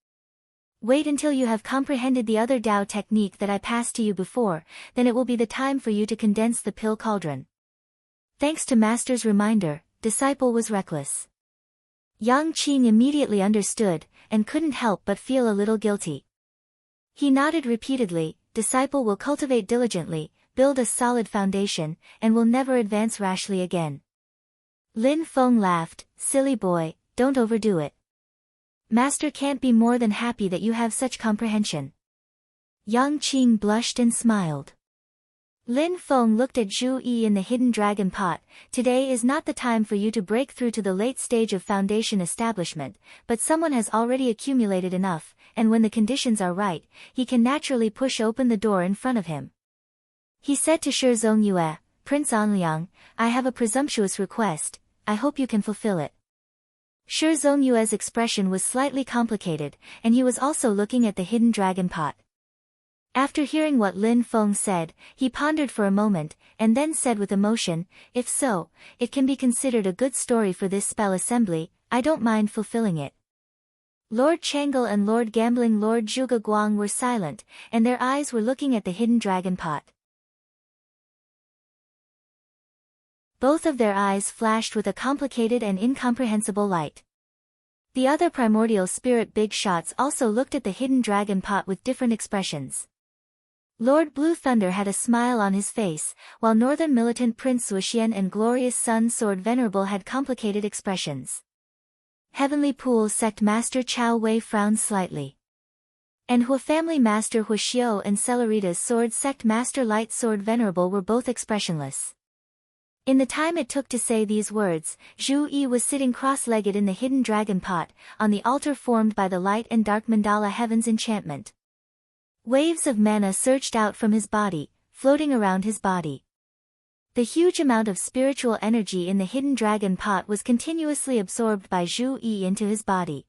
Wait until you have comprehended the other Tao technique that I passed to you before, then it will be the time for you to condense the pill cauldron." Thanks to Master's reminder, disciple was reckless. Yang Qing immediately understood, and couldn't help but feel a little guilty. He nodded repeatedly, disciple will cultivate diligently, build a solid foundation, and will never advance rashly again. Lin Feng laughed, silly boy, don't overdo it. Master can't be more than happy that you have such comprehension. Yang Qing blushed and smiled. Lin Feng looked at Zhu Yi in the hidden dragon pot. Today is not the time for you to break through to the late stage of foundation establishment, but someone has already accumulated enough, and when the conditions are right, he can naturally push open the door in front of him. He said to Shi Zongyue, Prince Anliang, I have a presumptuous request, I hope you can fulfill it. Shi Zongyue's expression was slightly complicated, and he was also looking at the hidden dragon pot. After hearing what Lin Feng said, he pondered for a moment, and then said with emotion, if so, it can be considered a good story for this spell assembly, I don't mind fulfilling it. Lord Changle and Lord Gambling Lord Zhuge Guang were silent, and their eyes were looking at the hidden dragon pot. Both of their eyes flashed with a complicated and incomprehensible light. The other primordial spirit big shots also looked at the hidden dragon pot with different expressions. Lord Blue Thunder had a smile on his face, while Northern Militant Prince Wuxian and Glorious Sun Sword Venerable had complicated expressions. Heavenly Pool Sect Master Chao Wei frowned slightly. And Hua Family Master Hua Xiao and Celerita's Sword Sect Master Light Sword Venerable were both expressionless. In the time it took to say these words, Zhu Yi was sitting cross-legged in the hidden dragon pot, on the altar formed by the light and dark mandala heaven's enchantment. Waves of mana surged out from his body, floating around his body. The huge amount of spiritual energy in the hidden dragon pot was continuously absorbed by Zhu Yi into his body.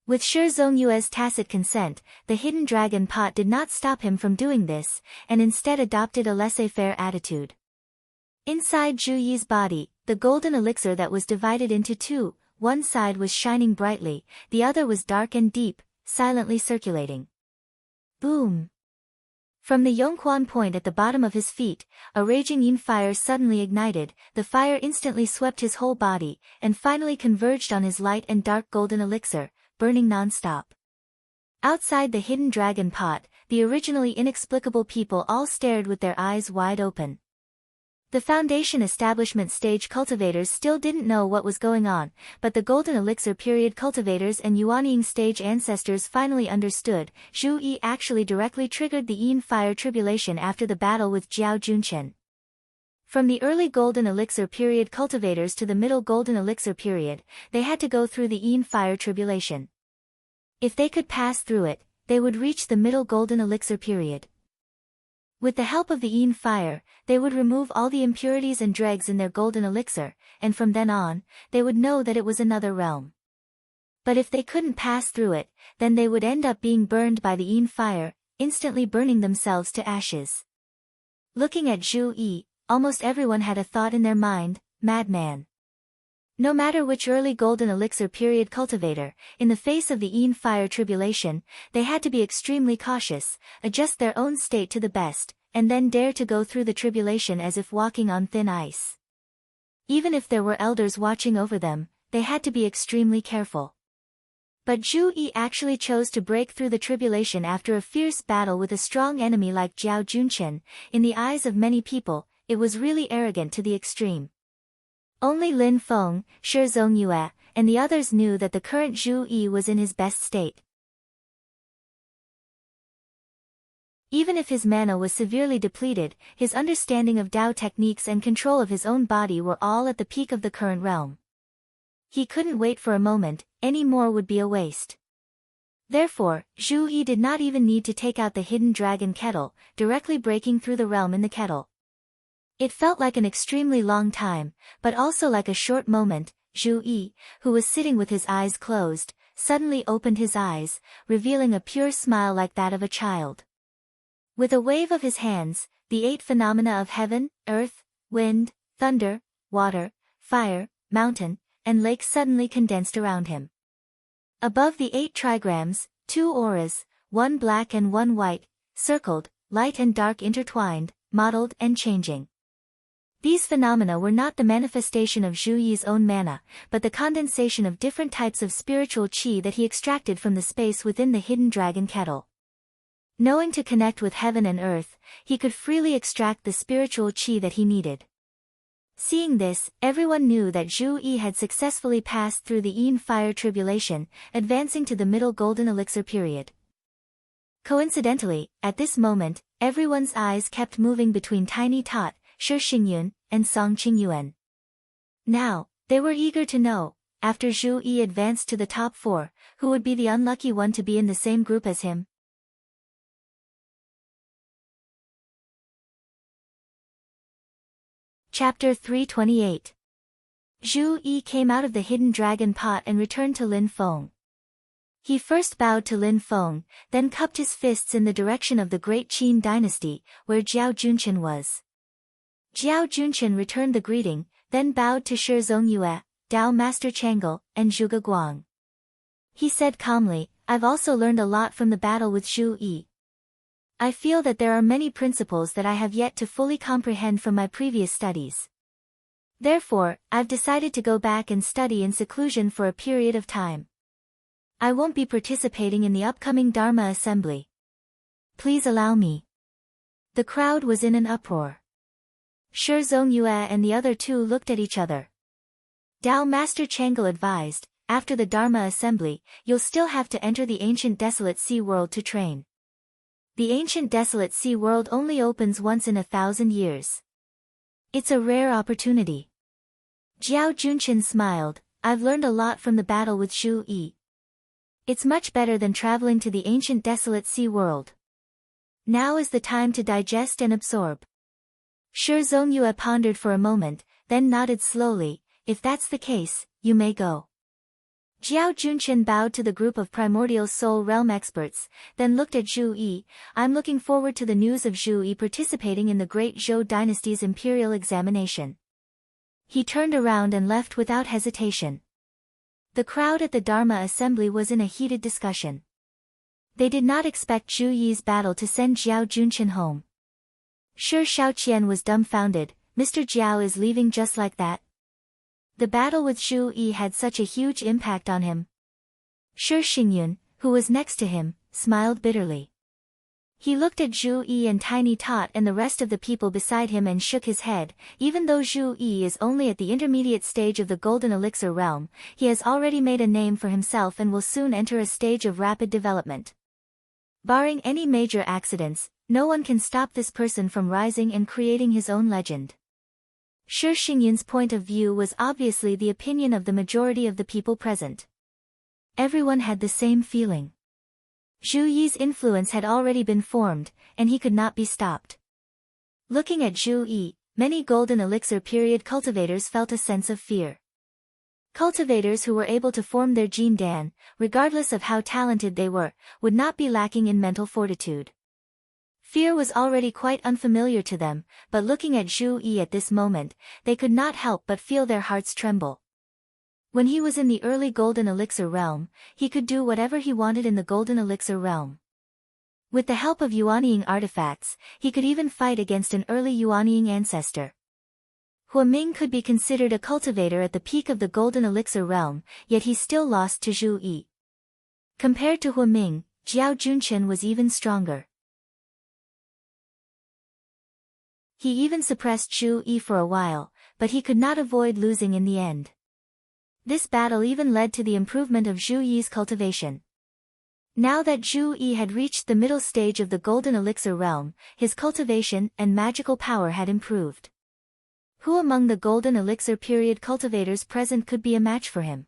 With Shi Zongyue's tacit consent, the hidden dragon pot did not stop him from doing this, and instead adopted a laissez-faire attitude. Inside Zhu Yi's body, the golden elixir that was divided into two, one side was shining brightly, the other was dark and deep, silently circulating. Boom! From the Yongquan point at the bottom of his feet, a raging yin fire suddenly ignited, the fire instantly swept his whole body, and finally converged on his light and dark golden elixir, burning non-stop. Outside the hidden dragon pot, the originally inexplicable people all stared with their eyes wide open. The Foundation Establishment Stage cultivators still didn't know what was going on, but the Golden Elixir period cultivators and Yuanying Stage ancestors finally understood. Zhu Yi actually directly triggered the Yin Fire Tribulation after the battle with Jiao Junchen. From the early Golden Elixir period cultivators to the middle Golden Elixir period, they had to go through the Yin Fire Tribulation. If they could pass through it, they would reach the middle Golden Elixir period. With the help of the Yin Fire, they would remove all the impurities and dregs in their golden elixir, and from then on, they would know that it was another realm. But if they couldn't pass through it, then they would end up being burned by the Yin Fire, instantly burning themselves to ashes. Looking at Zhu Yi, almost everyone had a thought in their mind, madman. No matter which early golden elixir period cultivator, in the face of the Yin Fire Tribulation, they had to be extremely cautious, adjust their own state to the best, and then dare to go through the tribulation as if walking on thin ice. Even if there were elders watching over them, they had to be extremely careful. But Zhu Yi actually chose to break through the tribulation after a fierce battle with a strong enemy like Jiao Junchen. In the eyes of many people, it was really arrogant to the extreme. Only Lin Feng, Shi Zongyue, and the others knew that the current Zhu Yi was in his best state. Even if his mana was severely depleted, his understanding of Dao techniques and control of his own body were all at the peak of the current realm. He couldn't wait for a moment, any more would be a waste. Therefore, Zhu Yi did not even need to take out the hidden dragon kettle, directly breaking through the realm in the kettle. It felt like an extremely long time, but also like a short moment. Zhu Yi, who was sitting with his eyes closed, suddenly opened his eyes, revealing a pure smile like that of a child. With a wave of his hands, the 8 phenomena of heaven, earth, wind, thunder, water, fire, mountain, and lake suddenly condensed around him. Above the 8 trigrams, 2 auras, one black and one white, circled, light and dark intertwined, modeled and changing. These phenomena were not the manifestation of Zhu Yi's own mana, but the condensation of different types of spiritual qi that he extracted from the space within the hidden dragon kettle. Knowing to connect with heaven and earth, he could freely extract the spiritual qi that he needed. Seeing this, everyone knew that Zhu Yi had successfully passed through the Yin Fire Tribulation, advancing to the middle Golden Elixir period. Coincidentally, at this moment, everyone's eyes kept moving between Tiny Tot, Shi Xingyun, and Song Qingyuan. Now, they were eager to know, after Zhu Yi advanced to the top 4, who would be the unlucky one to be in the same group as him. Chapter 328. Zhu Yi came out of the hidden dragon pot and returned to Lin Feng. He first bowed to Lin Feng, then cupped his fists in the direction of the great Qin dynasty, where Jiao Junqian was. Jiao Junqian returned the greeting, then bowed to Shi Zongyue, Dao Master Chang'e, and Zhuge Guang. He said calmly, "I've also learned a lot from the battle with Zhu Yi. I feel that there are many principles that I have yet to fully comprehend from my previous studies. Therefore, I've decided to go back and study in seclusion for a period of time. I won't be participating in the upcoming Dharma assembly. Please allow me." The crowd was in an uproar. Shi Zongyue and the other two looked at each other. Dao Master Chang'e advised, "After the Dharma assembly, you'll still have to enter the ancient desolate sea world to train. The ancient desolate sea world only opens once in 1,000 years. It's a rare opportunity." Jiao Junqian smiled, "I've learned a lot from the battle with Zhu Yi. It's much better than traveling to the ancient desolate sea world. Now is the time to digest and absorb." Shi Zongyue pondered for a moment, then nodded slowly, "If that's the case, you may go." Jiao Junqian bowed to the group of primordial soul realm experts, then looked at Zhu Yi. "I'm looking forward to the news of Zhu Yi participating in the great Zhou dynasty's imperial examination." He turned around and left without hesitation. The crowd at the Dharma assembly was in a heated discussion. They did not expect Zhu Yi's battle to send Jiao Junqian home. Shi Shaoqian was dumbfounded. "Mr. Jiao is leaving just like that? The battle with Zhu Yi had such a huge impact on him." Shi Xingyun, who was next to him, smiled bitterly. He looked at Zhu Yi and Tiny Tot and the rest of the people beside him and shook his head. Even though Zhu Yi is only at the intermediate stage of the Golden Elixir realm, he has already made a name for himself and will soon enter a stage of rapid development. Barring any major accidents, no one can stop this person from rising and creating his own legend. Shi Xingyun's point of view was obviously the opinion of the majority of the people present. Everyone had the same feeling. Zhu Yi's influence had already been formed, and he could not be stopped. Looking at Zhu Yi, many Golden Elixir period cultivators felt a sense of fear. Cultivators who were able to form their Jin Dan, regardless of how talented they were, would not be lacking in mental fortitude. Fear was already quite unfamiliar to them, but looking at Zhu Yi at this moment, they could not help but feel their hearts tremble. When he was in the early Golden Elixir realm, he could do whatever he wanted in the Golden Elixir realm. With the help of Yuanying artifacts, he could even fight against an early Yuanying ancestor. Hua Ming could be considered a cultivator at the peak of the Golden Elixir realm, yet he still lost to Zhu Yi. Compared to Hua Ming, Jiao Junqian was even stronger. He even suppressed Zhu Yi for a while, but he could not avoid losing in the end. This battle even led to the improvement of Zhu Yi's cultivation. Now that Zhu Yi had reached the middle stage of the Golden Elixir realm, his cultivation and magical power had improved. Who among the Golden Elixir period cultivators present could be a match for him?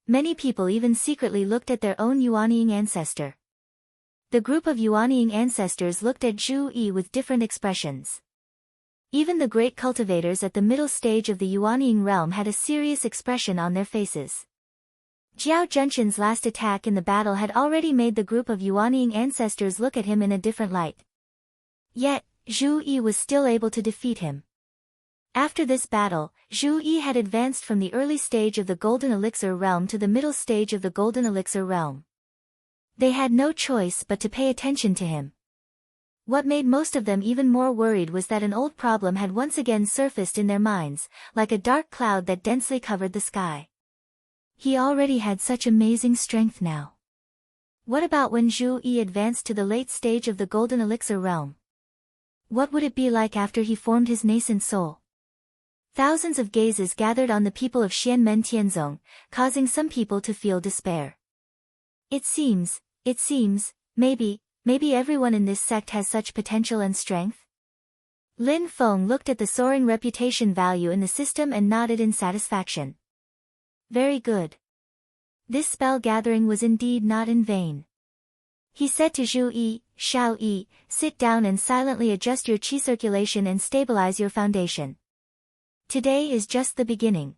Many people even secretly looked at their own Yuanying ancestor. The group of Yuanying ancestors looked at Zhu Yi with different expressions. Even the great cultivators at the middle stage of the Yuanying realm had a serious expression on their faces. Jiao Junqian's last attack in the battle had already made the group of Yuanying ancestors look at him in a different light. Yet, Zhu Yi was still able to defeat him. After this battle, Zhu Yi had advanced from the early stage of the Golden Elixir realm to the middle stage of the Golden Elixir realm. They had no choice but to pay attention to him. What made most of them even more worried was that an old problem had once again surfaced in their minds, like a dark cloud that densely covered the sky. He already had such amazing strength now. What about when Zhu Yi advanced to the late stage of the Golden Elixir realm? What would it be like after he formed his nascent soul? Thousands of gazes gathered on the people of Xianmen Tianzong, causing some people to feel despair. It seems, maybe everyone in this sect has such potential and strength? Lin Feng looked at the soaring reputation value in the system and nodded in satisfaction. Very good. This spell gathering was indeed not in vain. He said to Zhu Yi, "Shao Yi, sit down and silently adjust your qi circulation and stabilize your foundation." Today is just the beginning.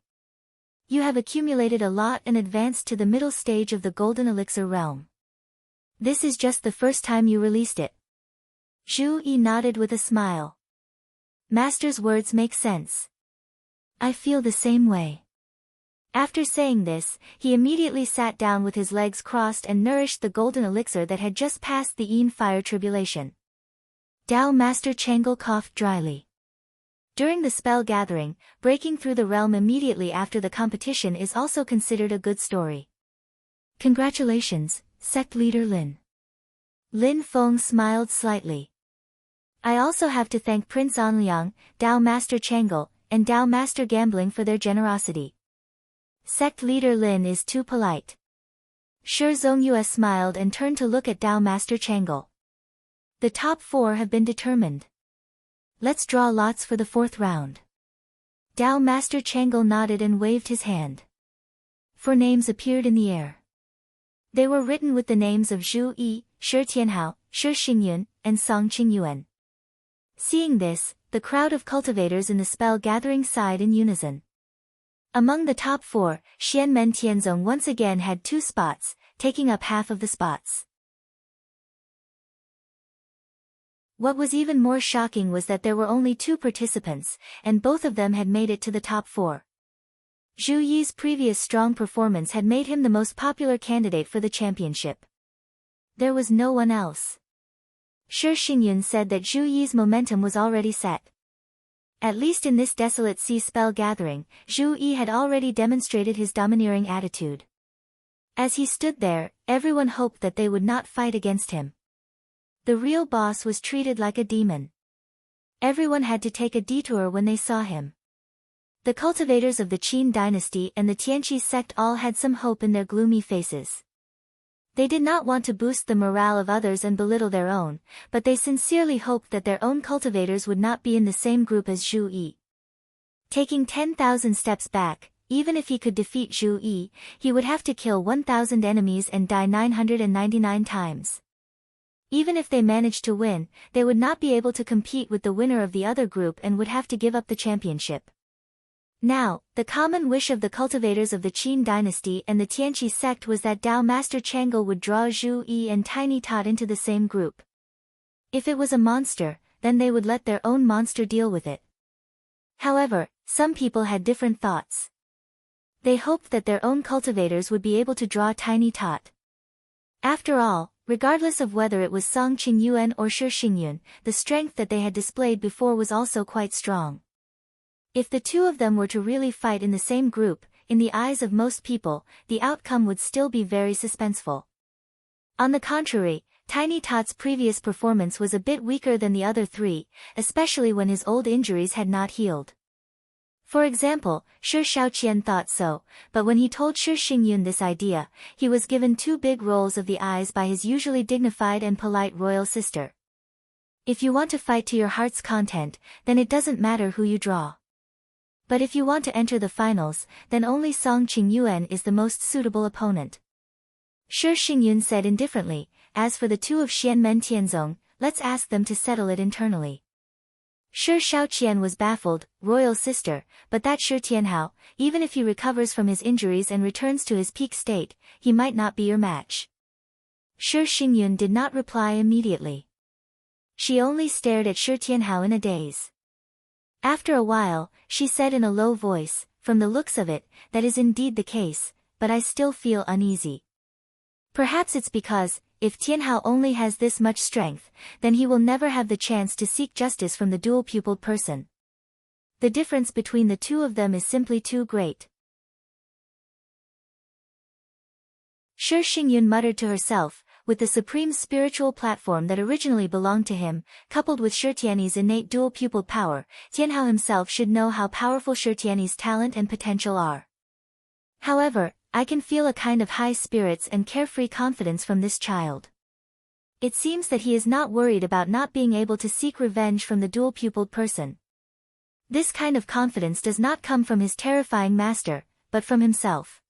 You have accumulated a lot and advanced to the middle stage of the golden elixir realm. This is just the first time you released it. Zhu Yi nodded with a smile. Master's words make sense. I feel the same way. After saying this, he immediately sat down with his legs crossed and nourished the golden elixir that had just passed the Yin fire tribulation. Dao Master Changel coughed dryly. During the spell gathering, breaking through the realm immediately after the competition is also considered a good story. Congratulations, Sect Leader Lin. Lin Feng smiled slightly. I also have to thank Prince Anliang, Dao Master Changel, and Dao Master Gambling for their generosity. Sect Leader Lin is too polite. Shi Zongyue smiled and turned to look at Dao Master Changel. The top 4 have been determined. Let's draw lots for the 4th round. Dao Master Changel nodded and waved his hand. 4 names appeared in the air. They were written with the names of Zhu Yi, Shi Tianhao, Shi Xingyun, and Song Qingyuan. Seeing this, the crowd of cultivators in the spell gathering sighed in unison. Among the top 4, Xianmen Tianzong once again had 2 spots, taking up half of the spots. What was even more shocking was that there were only 2 participants, and both of them had made it to the top 4. Zhu Yi's previous strong performance had made him the most popular candidate for the championship. There was no one else. Shi Xingyun said that Zhu Yi's momentum was already set. At least in this desolate sea spell gathering, Zhu Yi had already demonstrated his domineering attitude. As he stood there, everyone hoped that they would not fight against him. The real boss was treated like a demon. Everyone had to take a detour when they saw him. The cultivators of the Qin dynasty and the Tianqi sect all had some hope in their gloomy faces. They did not want to boost the morale of others and belittle their own, but they sincerely hoped that their own cultivators would not be in the same group as Zhu Yi. Taking 10,000 steps back, even if he could defeat Zhu Yi, he would have to kill 1,000 enemies and die 999 times. Even if they managed to win, they would not be able to compete with the winner of the other group and would have to give up the championship. Now, the common wish of the cultivators of the Qin dynasty and the Tianqi sect was that Dao Master Changel would draw Zhu Yi and Tiny Tot into the same group. If it was a monster, then they would let their own monster deal with it. However, some people had different thoughts. They hoped that their own cultivators would be able to draw Tiny Tot. After all, regardless of whether it was Song Qingyuan or Shi Xingyun, the strength that they had displayed before was also quite strong. If the 2 of them were to really fight in the same group, in the eyes of most people, the outcome would still be very suspenseful. On the contrary, Tiny Tot's previous performance was a bit weaker than the other 3, especially when his old injuries had not healed. For example, Shi Shaoqian thought so, but when he told Shi Xingyun this idea, he was given 2 big rolls of the eyes by his usually dignified and polite royal sister. If you want to fight to your heart's content, then it doesn't matter who you draw. But if you want to enter the finals, then only Song Qingyuan is the most suitable opponent. Shi Xingyun said indifferently, as for the 2 of Xianmen Tianzong, let's ask them to settle it internally. Shi Shaoqian was baffled, royal sister, but that Shi Tianhao, even if he recovers from his injuries and returns to his peak state, he might not be your match. Shi Xingyun did not reply immediately. She only stared at Shi Tianhao in a daze. After a while, she said in a low voice, from the looks of it, that is indeed the case, but I still feel uneasy. Perhaps it's because, if Tianhao only has this much strength, then he will never have the chance to seek justice from the dual-pupiled person. The difference between the 2 of them is simply too great. Shi Xingyun muttered to herself, with the supreme spiritual platform that originally belonged to him, coupled with Shi Tianyi's innate dual-pupiled power, Tianhao himself should know how powerful Shi Tianyi's talent and potential are. However, I can feel a kind of high spirits and carefree confidence from this child. It seems that he is not worried about not being able to seek revenge from the dual-pupiled person. This kind of confidence does not come from his terrifying master, but from himself.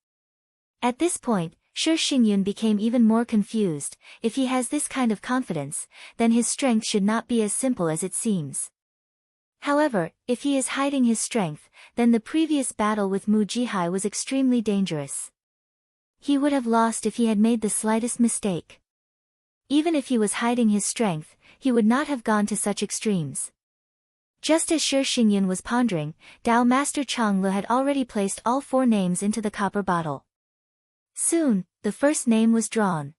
At this point, Shi Xingyun became even more confused. If he has this kind of confidence, then his strength should not be as simple as it seems. However, if he is hiding his strength, then the previous battle with Mu Jihai was extremely dangerous. He would have lost if he had made the slightest mistake. Even if he was hiding his strength, he would not have gone to such extremes. Just as Shi Xingyun was pondering, Dao Master Changli had already placed all 4 names into the copper bottle. Soon, the first name was drawn.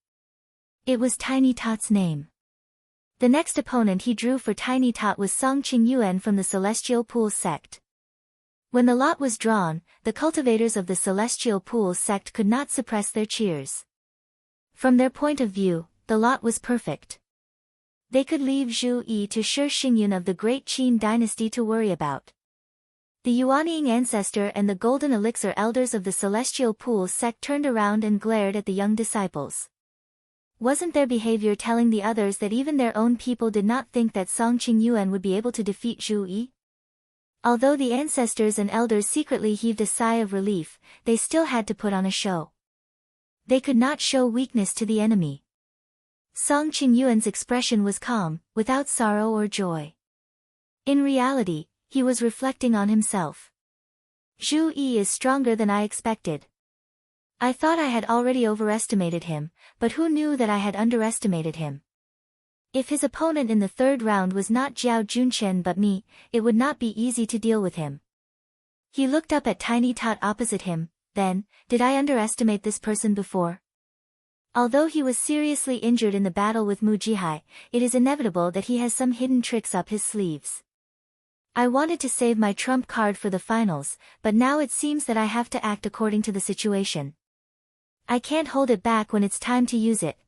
It was Tiny Tot's name. The next opponent he drew for Tiny Tot was Song Qingyuan from the Celestial Pools sect. When the lot was drawn, the cultivators of the Celestial Pools sect could not suppress their cheers. From their point of view, the lot was perfect. They could leave Zhu Yi to Shi Xingyun of the Great Qin dynasty to worry about. The Yuanying ancestor and the Golden Elixir elders of the Celestial Pools sect turned around and glared at the young disciples. Wasn't their behavior telling the others that even their own people did not think that Song Qingyuan would be able to defeat Zhu Yi? Although the ancestors and elders secretly heaved a sigh of relief, they still had to put on a show. They could not show weakness to the enemy. Song Qingyuan's expression was calm, without sorrow or joy. In reality, he was reflecting on himself. Zhu Yi is stronger than I expected. I thought I had already overestimated him, but who knew that I had underestimated him? If his opponent in the 3rd round was not Jiao Junchen but me, it would not be easy to deal with him. He looked up at Tiny Tot opposite him. Then, did I underestimate this person before? Although he was seriously injured in the battle with Mu Jihai, it is inevitable that he has some hidden tricks up his sleeves. I wanted to save my trump card for the finals, but now it seems that I have to act according to the situation. I can't hold it back when it's time to use it.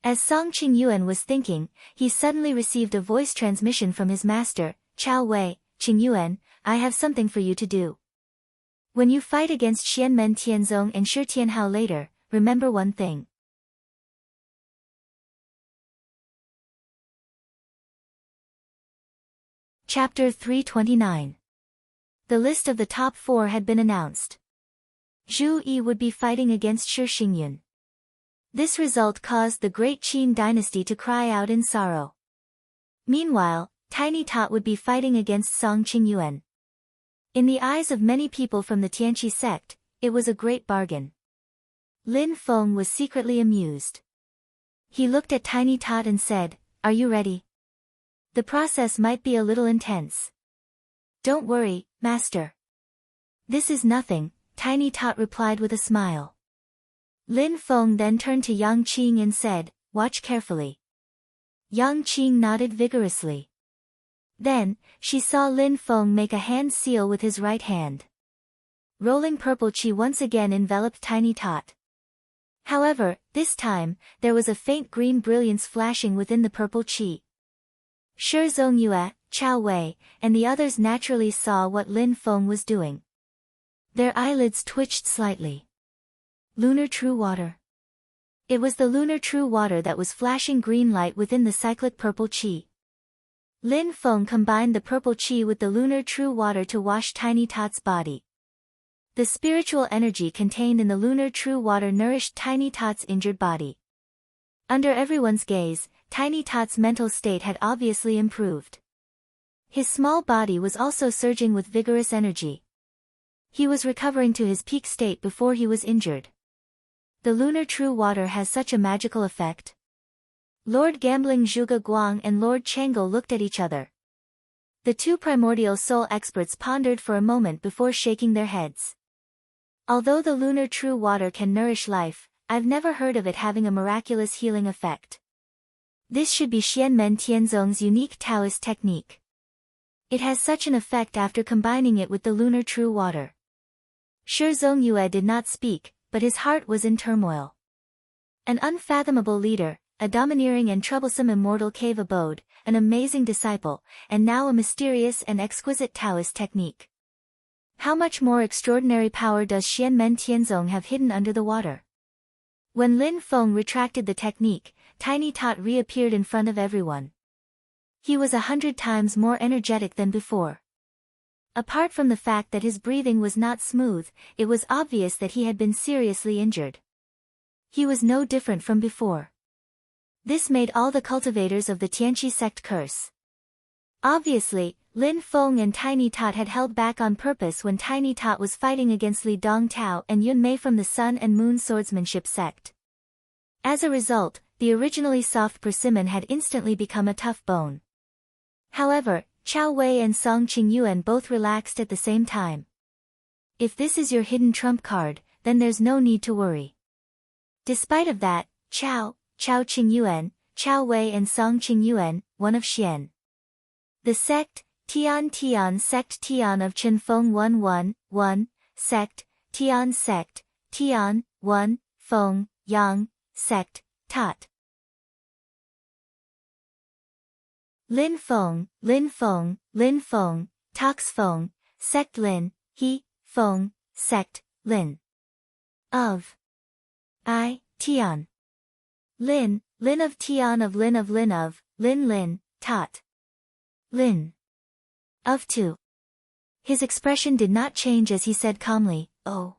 As Song Qingyuan was thinking, he suddenly received a voice transmission from his master, Chao Wei. Qingyuan, I have something for you to do. When you fight against Xianmen Tianzong and Shi Tianhao later, remember one thing. Chapter 329. The list of the top 4 had been announced. Zhu Yi would be fighting against Shi Xingyun. This result caused the Great Qin dynasty to cry out in sorrow. Meanwhile, Tiny Tot would be fighting against Song Qingyuan. In the eyes of many people from the Tianqi sect, it was a great bargain. Lin Feng was secretly amused. He looked at Tiny Tot and said, "Are you ready? The process might be a little intense." "Don't worry, Master. This is nothing," Tiny Tot replied with a smile. Lin Feng then turned to Yang Qing and said, "Watch carefully." Yang Qing nodded vigorously. Then, she saw Lin Feng make a hand seal with his right hand. Rolling purple qi once again enveloped Tiny Tot. However, this time, there was a faint green brilliance flashing within the purple qi. Shi Zongyue, Chao Wei, and the others naturally saw what Lin Feng was doing. Their eyelids twitched slightly. Lunar True Water. It was the Lunar True Water that was flashing green light within the cyclic purple qi. Lin Feng combined the purple qi with the Lunar True Water to wash Tiny Tot's body. The spiritual energy contained in the Lunar True Water nourished Tiny Tot's injured body. Under everyone's gaze, Tiny Tot's mental state had obviously improved. His small body was also surging with vigorous energy. He was recovering to his peak state before he was injured. The Lunar True Water has such a magical effect. Lord Gambling Zhuge Guang and Lord Changel looked at each other. The 2 primordial soul experts pondered for a moment before shaking their heads. Although the Lunar True Water can nourish life, I've never heard of it having a miraculous healing effect. This should be Xianmen Tianzong's unique Taoist technique. It has such an effect after combining it with the Lunar True Water. Shi Zongyue did not speak, but his heart was in turmoil. An unfathomable leader, a domineering and troublesome immortal cave abode, an amazing disciple, and now a mysterious and exquisite Taoist technique. How much more extraordinary power does Xianmen Tianzong have hidden under the water? When Lin Feng retracted the technique, Tiny Tot reappeared in front of everyone. He was 100 times more energetic than before. Apart from the fact that his breathing was not smooth, it was obvious that he had been seriously injured. He was no different from before. This made all the cultivators of the Tianqi sect curse. Obviously, Lin Feng and Tiny Tot had held back on purpose when Tiny Tot was fighting against Li Dongtao and Yun Mei from the Sun and Moon Swordsmanship sect. As a result, the originally soft persimmon had instantly become a tough bone. However, Chao Wei and Song Qingyuan both relaxed at the same time. If this is your hidden trump card, then there's no need to worry. Despite of that, Chao Qingyuan, Chao Wei and Song Qingyuan, one of Xian. The sect, Tian sect Tian of Qinfeng 1 sect, Tian 1, Feng, Yang, sect, Tot. Lin Feng, Tox Feng, sect Lin, He, Feng, sect, Lin. Of Tian. Lin of Tian of Lin, Tot. Lin. Of 2. His expression did not change as he said calmly, "Oh.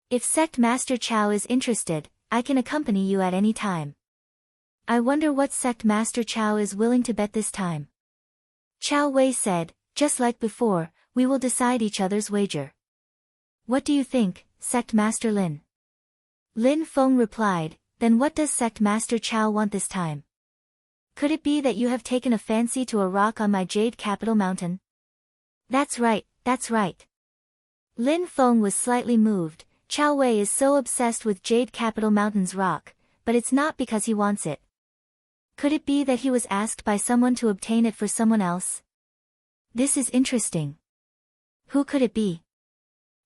If Sect Master Chao is interested, I can accompany you at any time. I wonder what Sect Master Chao is willing to bet this time." Chao Wei said, "Just like before, we will decide each other's wager." "What do you think, Sect Master Lin?" Lin Feng replied, "Then what does Sect Master Chao want this time? Could it be that you have taken a fancy to a rock on my Jade Capital Mountain?" That's right. Lin Feng was slightly moved. Chao Wei is so obsessed with Jade Capital Mountain's rock, but it's not because he wants it. Could it be that he was asked by someone to obtain it for someone else? This is interesting. Who could it be?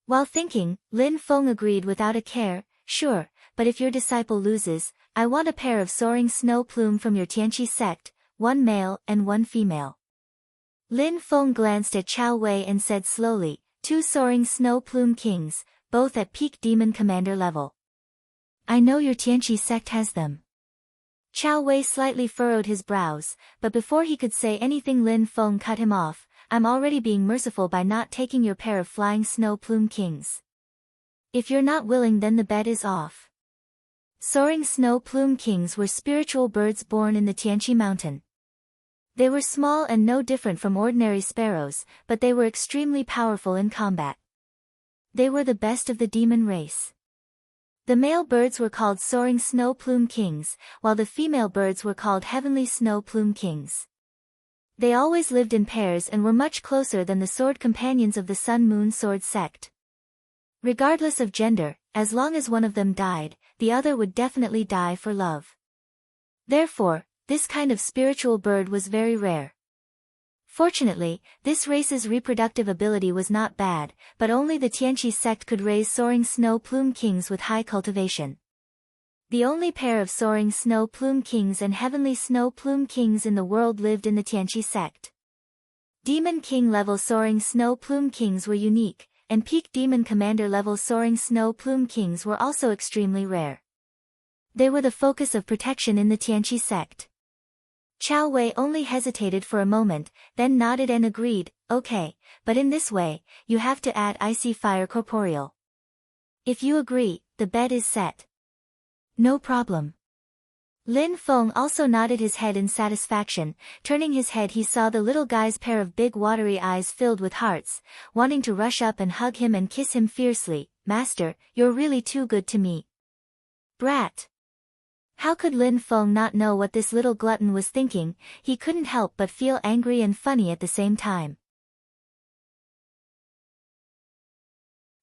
While thinking, Lin Feng agreed without a care, "Sure, but if your disciple loses, I want a pair of soaring snow plume from your Tianqi sect, one male and one female." Lin Feng glanced at Chao Wei and said slowly, "2 soaring snow plume kings, both at peak demon commander level. I know your Tianqi sect has them." Chao Wei slightly furrowed his brows, but before he could say anything Lin Feng cut him off. "I'm already being merciful by not taking your pair of flying snow plume kings. If you're not willing, then the bet is off." Soaring snow plume kings were spiritual birds born in the Tianqi mountain. They were small and no different from ordinary sparrows, but they were extremely powerful in combat. They were the best of the demon race. The male birds were called soaring snow plume kings, while the female birds were called heavenly snow plume kings. They always lived in pairs and were much closer than the sword companions of the Sun Moon Sword sect. Regardless of gender, as long as one of them died, the other would definitely die for love. Therefore, this kind of spiritual bird was very rare. Fortunately, this race's reproductive ability was not bad, but only the Tianqi sect could raise soaring snow plume kings with high cultivation. The only pair of soaring snow plume kings and heavenly snow plume kings in the world lived in the Tianqi sect. Demon King level soaring snow plume kings were unique, and peak demon commander level soaring snow plume kings were also extremely rare. They were the focus of protection in the Tianqi sect. Chao Wei only hesitated for a moment, then nodded and agreed, "Okay, but in this way, you have to add icy fire corporeal. If you agree, the bet is set." "No problem." Lin Feng also nodded his head in satisfaction. Turning his head, he saw the little guy's pair of big watery eyes filled with hearts, wanting to rush up and hug him and kiss him fiercely. "Master, you're really too good to me." "Brat." How could Lin Feng not know what this little glutton was thinking? He couldn't help but feel angry and funny at the same time.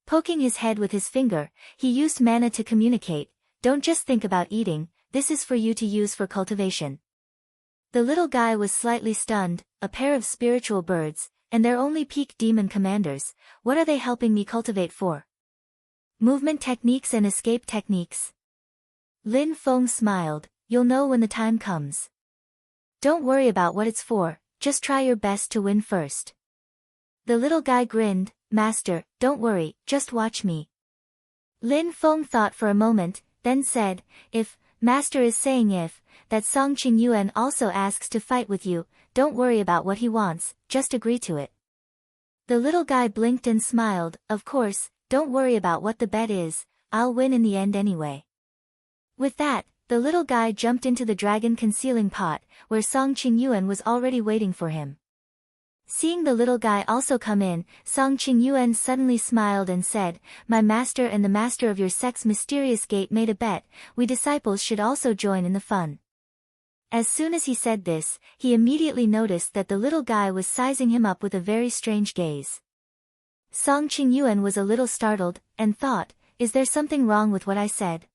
Poking his head with his finger, he used mana to communicate. "Don't just think about eating, this is for you to use for cultivation." The little guy was slightly stunned. A pair of spiritual birds, and they're only peak demon commanders. What are they helping me cultivate for? Movement techniques and escape techniques. Lin Feng smiled. "You'll know when the time comes. Don't worry about what it's for, just try your best to win first." The little guy grinned. "Master, don't worry, just watch me." Lin Feng thought for a moment, then said, "If Master is saying if that Song Qingyuan also asks to fight with you, don't worry about what he wants, just agree to it." The little guy blinked and smiled. "Of course, don't worry about what the bet is, I'll win in the end anyway." With that, the little guy jumped into the dragon concealing pot, where Song Qingyuan was already waiting for him. Seeing the little guy also come in, Song Qingyuan suddenly smiled and said, "My master and the master of your sect's mysterious gate made a bet, we disciples should also join in the fun." As soon as he said this, he immediately noticed that the little guy was sizing him up with a very strange gaze. Song Qingyuan was a little startled, and thought, "Is there something wrong with what I said?"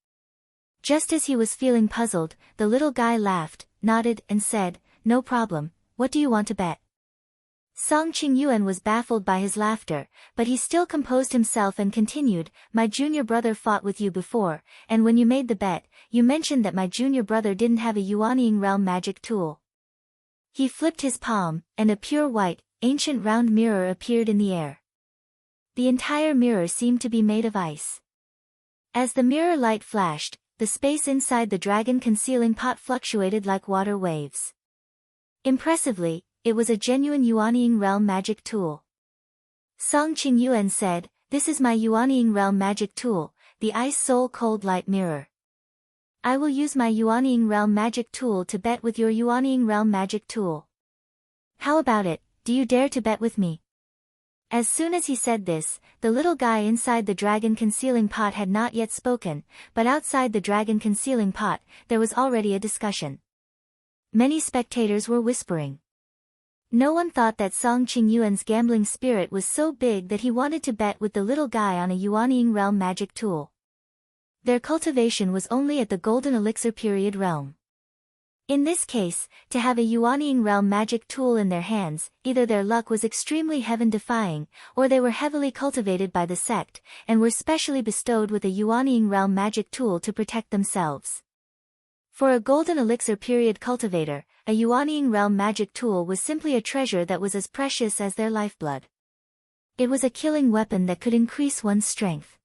Just as he was feeling puzzled, the little guy laughed, nodded, and said, "No problem, what do you want to bet?" Song Qingyuan was baffled by his laughter, but he still composed himself and continued, "My junior brother fought with you before, and when you made the bet, you mentioned that my junior brother didn't have a Yuanying realm magic tool." He flipped his palm, and a pure white, ancient round mirror appeared in the air. The entire mirror seemed to be made of ice. As the mirror light flashed, the space inside the dragon concealing pot fluctuated like water waves. Impressively, it was a genuine Yuanying realm magic tool. Song Qingyuan said, "This is my Yuanying realm magic tool, the Ice Soul Cold Light Mirror. I will use my Yuanying realm magic tool to bet with your Yuanying realm magic tool. How about it, do you dare to bet with me?" As soon as he said this, the little guy inside the dragon concealing pot had not yet spoken, but outside the dragon concealing pot, there was already a discussion. Many spectators were whispering. No one thought that Song Qingyuan's gambling spirit was so big that he wanted to bet with the little guy on a Yuanying realm magic tool. Their cultivation was only at the Golden Elixir period realm. In this case, to have a Yuanying realm magic tool in their hands, either their luck was extremely heaven-defying, or they were heavily cultivated by the sect, and were specially bestowed with a Yuanying realm magic tool to protect themselves. For a Golden Elixir period cultivator, a Yuanying realm magic tool was simply a treasure that was as precious as their lifeblood. It was a killing weapon that could increase one's strength.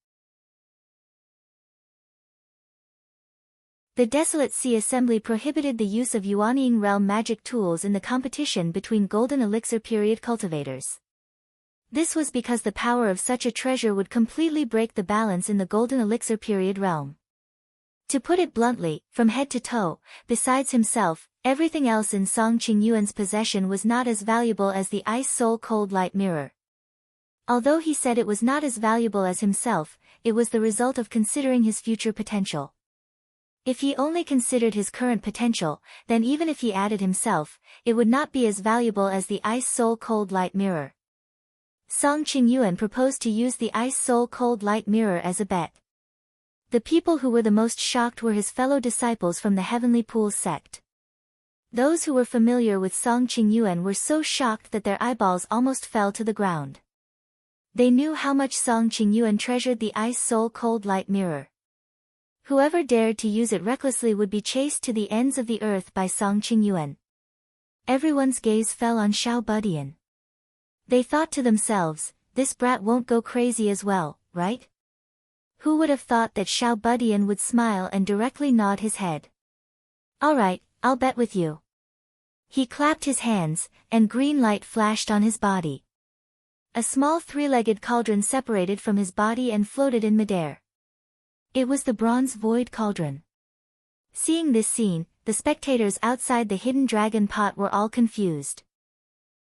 The Desolate Sea Assembly prohibited the use of Yuanying realm magic tools in the competition between Golden Elixir period cultivators. This was because the power of such a treasure would completely break the balance in the Golden Elixir period realm. To put it bluntly, from head to toe, besides himself, everything else in Song Qingyuan's possession was not as valuable as the Ice Soul Cold Light Mirror. Although he said it was not as valuable as himself, it was the result of considering his future potential. If he only considered his current potential, then even if he added himself, it would not be as valuable as the Ice Soul Cold Light Mirror. Song Qingyuan proposed to use the Ice Soul Cold Light Mirror as a bet. The people who were the most shocked were his fellow disciples from the Heavenly Pools sect. Those who were familiar with Song Qingyuan were so shocked that their eyeballs almost fell to the ground. They knew how much Song Qingyuan treasured the Ice Soul Cold Light Mirror. Whoever dared to use it recklessly would be chased to the ends of the earth by Song Qingyuan. Everyone's gaze fell on Xiao Budian. They thought to themselves, "This brat won't go crazy as well, right?" Who would have thought that Xiao Budian would smile and directly nod his head? "All right, I'll bet with you." He clapped his hands, and green light flashed on his body. A small three-legged cauldron separated from his body and floated in midair. It was the bronze void cauldron. Seeing this scene, the spectators outside the hidden dragon pot were all confused.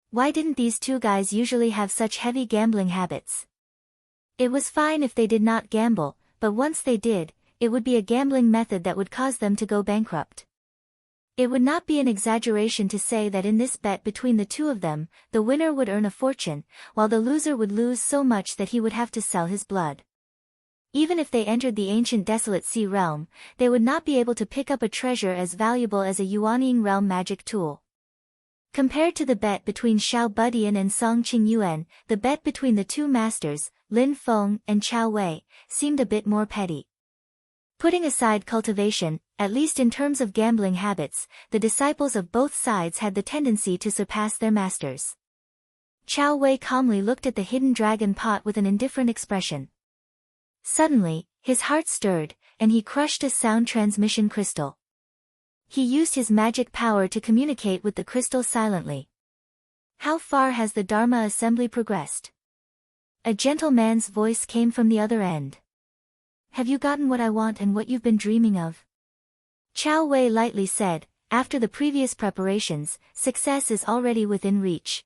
Why didn't these two guys usually have such heavy gambling habits? It was fine if they did not gamble, but once they did, it would be a gambling method that would cause them to go bankrupt. It would not be an exaggeration to say that in this bet between the two of them, the winner would earn a fortune, while the loser would lose so much that he would have to sell his blood. Even if they entered the ancient Desolate Sea realm, they would not be able to pick up a treasure as valuable as a Yuanying realm magic tool. Compared to the bet between Xiao Budian and Song Qingyuan, the bet between the two masters, Lin Feng and Chao Wei, seemed a bit more petty. Putting aside cultivation, at least in terms of gambling habits, the disciples of both sides had the tendency to surpass their masters. Chao Wei calmly looked at the hidden dragon pot with an indifferent expression. Suddenly, his heart stirred, and he crushed a sound transmission crystal. He used his magic power to communicate with the crystal silently. "How far has the Dharma assembly progressed?" A gentle man's voice came from the other end. "Have you gotten what I want and what you've been dreaming of?" Chao Wei lightly said, "After the previous preparations, success is already within reach."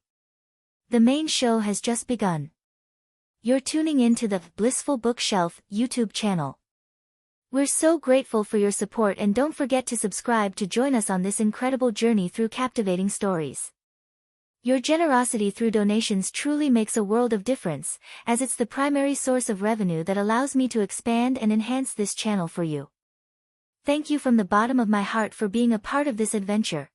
The main show has just begun. You're tuning in to the Blissful Bookshelf YouTube channel. We're so grateful for your support, and don't forget to subscribe to join us on this incredible journey through captivating stories. Your generosity through donations truly makes a world of difference, as it's the primary source of revenue that allows me to expand and enhance this channel for you. Thank you from the bottom of my heart for being a part of this adventure.